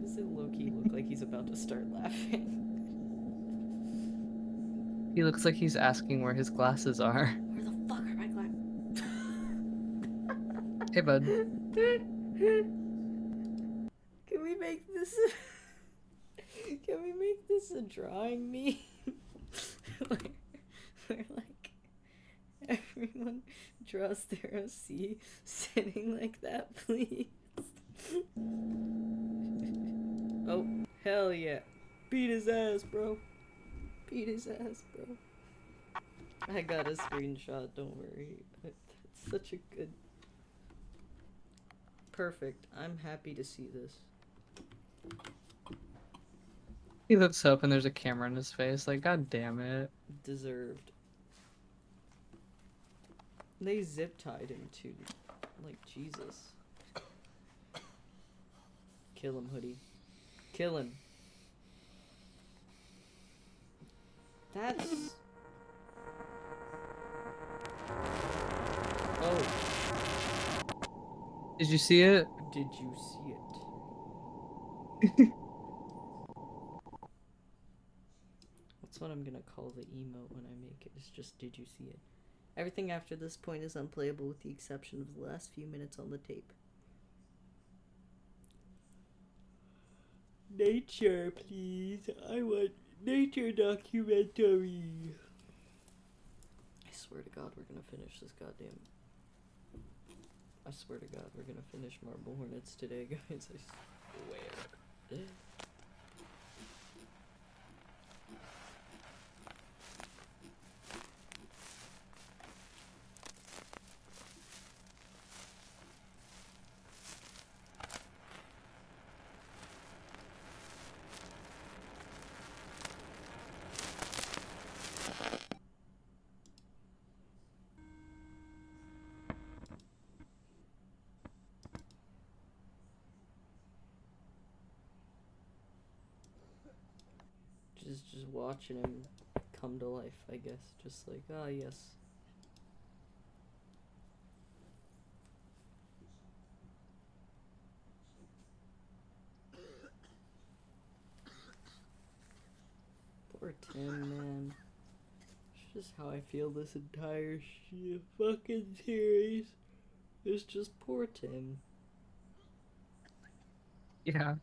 does it low-key look like he's about to start laughing? He looks like he's asking where his glasses are. Where the fuck are my glasses? Hey, bud. Can we make this can we make this a drawing meme? where like everyone draws their OC sitting like that, please. Oh, hell yeah. Beat his ass, bro. Beat his ass, bro. I got a screenshot, don't worry. It's such a good... Perfect. I'm happy to see this. He looks up and there's a camera in his face. Like, god damn it. Deserved. They zip-tied him too. Like, Jesus. Kill him, Hoodie. Kill him. That's... Oh. Did you see it? Did you see it? That's what I'm gonna call the emote when I make it. It's just, did you see it? Everything after this point is unplayable with the exception of the last few minutes on the tape. Nature, please. I want nature documentary. I swear to God, we're gonna finish this goddamn... I swear to God, we're gonna finish Marble Hornets today, guys. I swear. Just watching him come to life, I guess. Just like, ah, yes. Poor Tim, man. It's just how I feel this entire fucking series. It's just poor Tim. Yeah.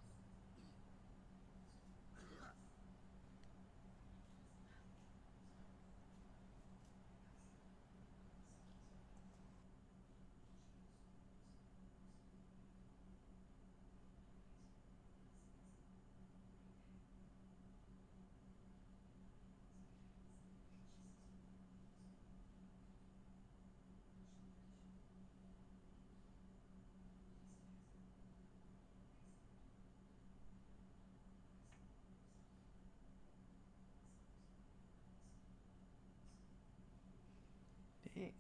Dang.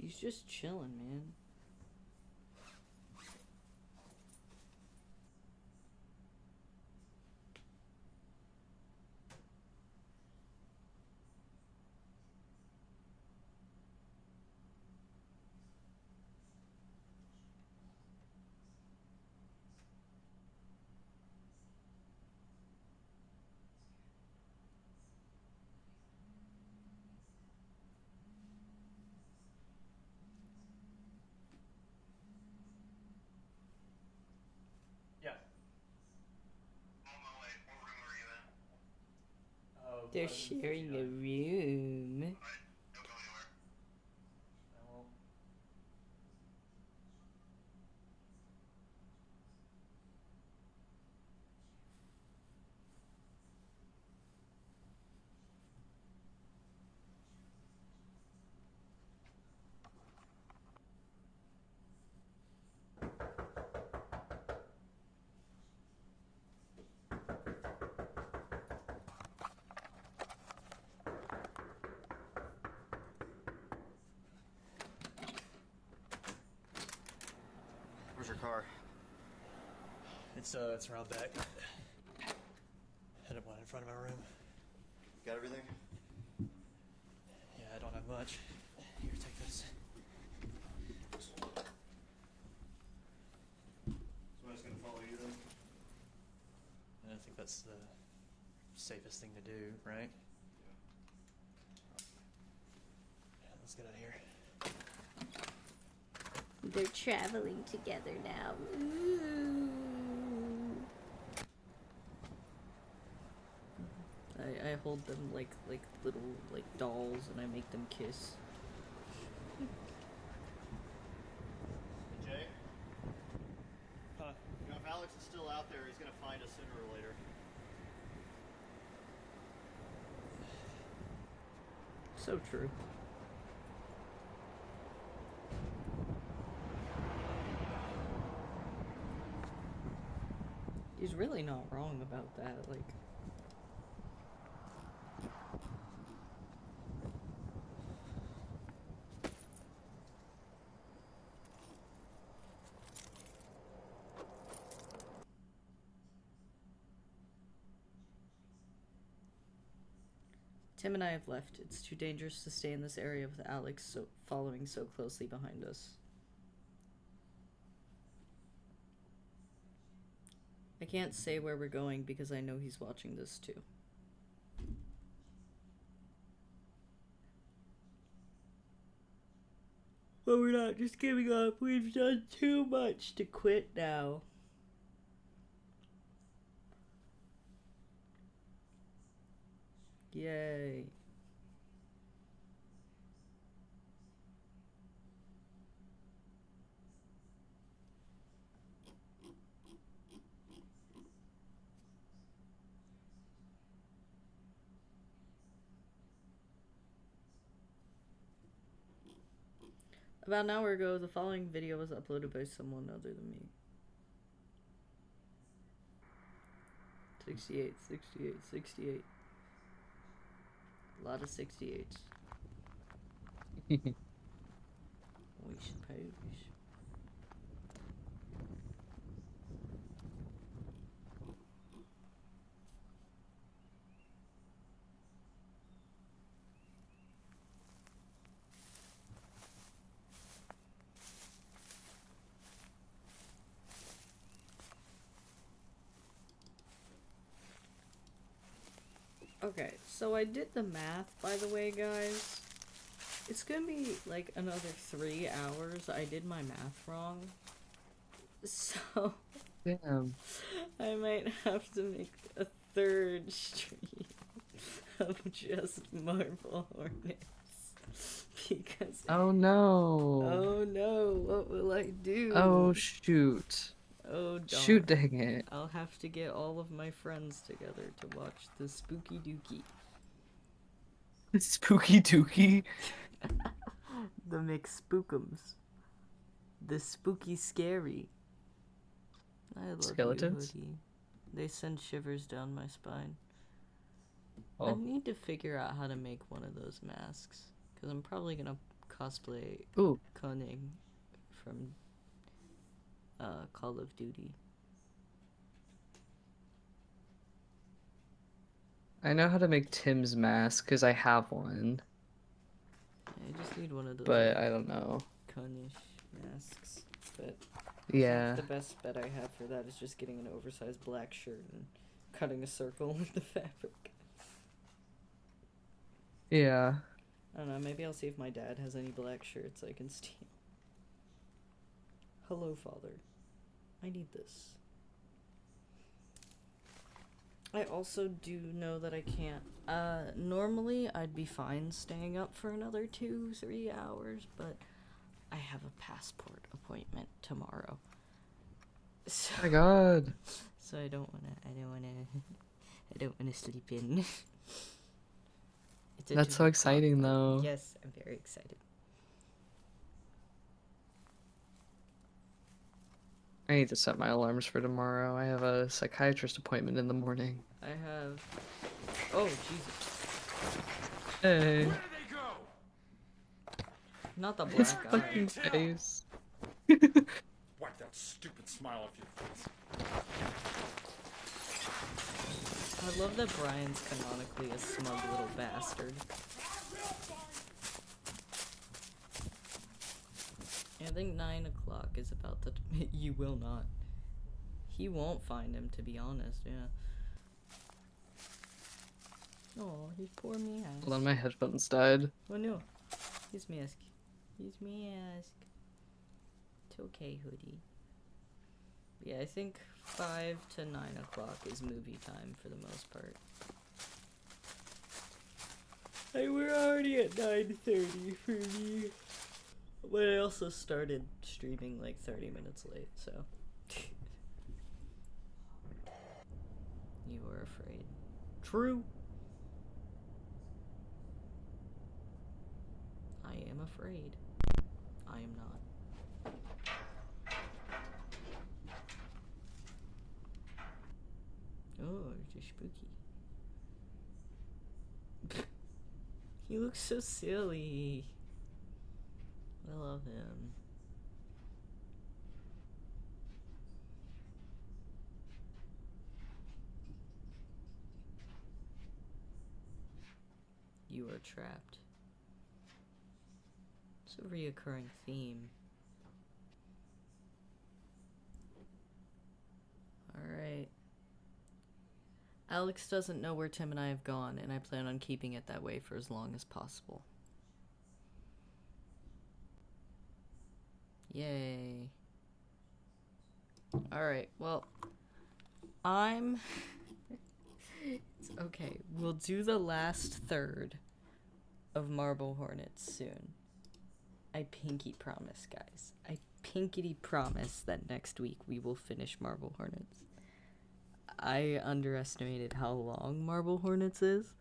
He's just chilling, man. They're sharing a room. Where's your car? It's around back. Had one in front of my room. Got everything? Yeah, I don't have much. Here, take this. Somebody's gonna follow you then? And I think that's the safest thing to do, right? Yeah, let's get out of here. They're traveling together now. Ooh. I hold them like little dolls, and I make them kiss. Hey, Jay? Huh? You know, if Alex is still out there, he's gonna find us sooner or later. So true. He's really not wrong about that, like... Tim and I have left. It's too dangerous to stay in this area with Alex following so closely behind us. I can't say where we're going because I know he's watching this too. But we're not just giving up. We've done too much to quit now. Yay. About an hour ago, the following video was uploaded by someone other than me. 68, 68, 68. A lot of 68s. We suppose. Okay, so I did the math, by the way, guys. It's gonna be like another 3 hours. I did my math wrong. So... Damn. I might have to make a 3rd stream of just Marble Hornets. Because... Oh no. Oh no, what will I do? Oh shoot. Oh darn. Shoot, dang it. I'll have to get all of my friends together to watch the Spooky Dookie. Spooky Dookie? The McSpookums. The Spooky Scary. I love Skeletons? you, Hoodie. They send shivers down my spine. Oh. I need to figure out how to make one of those masks. Because I'm probably going to cosplay Cunning from Call of Duty. I know how to make Tim's mask because I have one. I just need one of those. But I don't know. Cunnish masks. But yeah. I think the best bet I have for that is just getting an oversized black shirt and cutting a circle with the fabric. Yeah. I don't know, maybe I'll see if my dad has any black shirts I can steal. Hello, Father. I need this. I also do know that I can't. Normally I'd be fine staying up for another 2-3 hours, but I have a passport appointment tomorrow. So, oh my god. So I don't wanna sleep in. That's so exciting though. Yes, I'm very excited. I need to set my alarms for tomorrow. I have a psychiatrist appointment in the morning. I have... Oh, Jesus. Hey. Where did they go? Not the His black eye. fucking face. Wipe that stupid smile off your face. I love that Brian's canonically a smug little bastard. I think 9 o'clock is about the... You will not. He won't find him, to be honest, yeah. Oh, his poor mask. Hold on, my headphones died. Oh no. His mask. His mask. It's okay, hoodie. Yeah, I think 5 to 9 o'clock is movie time for the most part. Hey, we're already at 9:30 for me. But I also started streaming like 30 minutes late, so. You were afraid. True. I am afraid. I am not. Oh, it's spooky. He looks so silly. I love him. You are trapped. It's a reoccurring theme. Alright. Alex doesn't know where Tim and I have gone, and I plan on keeping it that way for as long as possible. Yay. Alright, well, it's okay. We'll do the last third of Marble Hornets soon. I pinky promise, guys. I pinkety promise that next week we will finish Marble Hornets. I underestimated how long Marble Hornets is.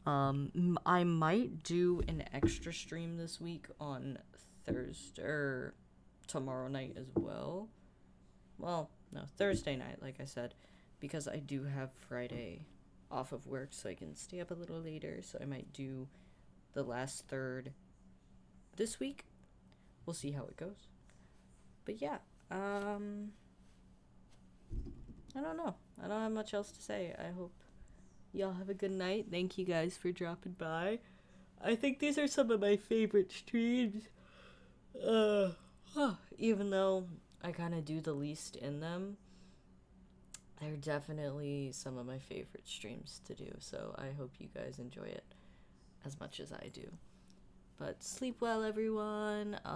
I might do an extra stream this week on Thursday or tomorrow night as well. Well, no, Thursday night, like I said, because I do have Friday off of work, so I can stay up a little later. So I might do the last third this week. We'll see how it goes. But yeah, I don't know. I don't have much else to say. I hope y'all have a good night. Thank you guys for dropping by. I think these are some of my favorite streams. Even though I kind of do the least in them, they're definitely some of my favorite streams to do. So I hope you guys enjoy it as much as I do. But sleep well, everyone.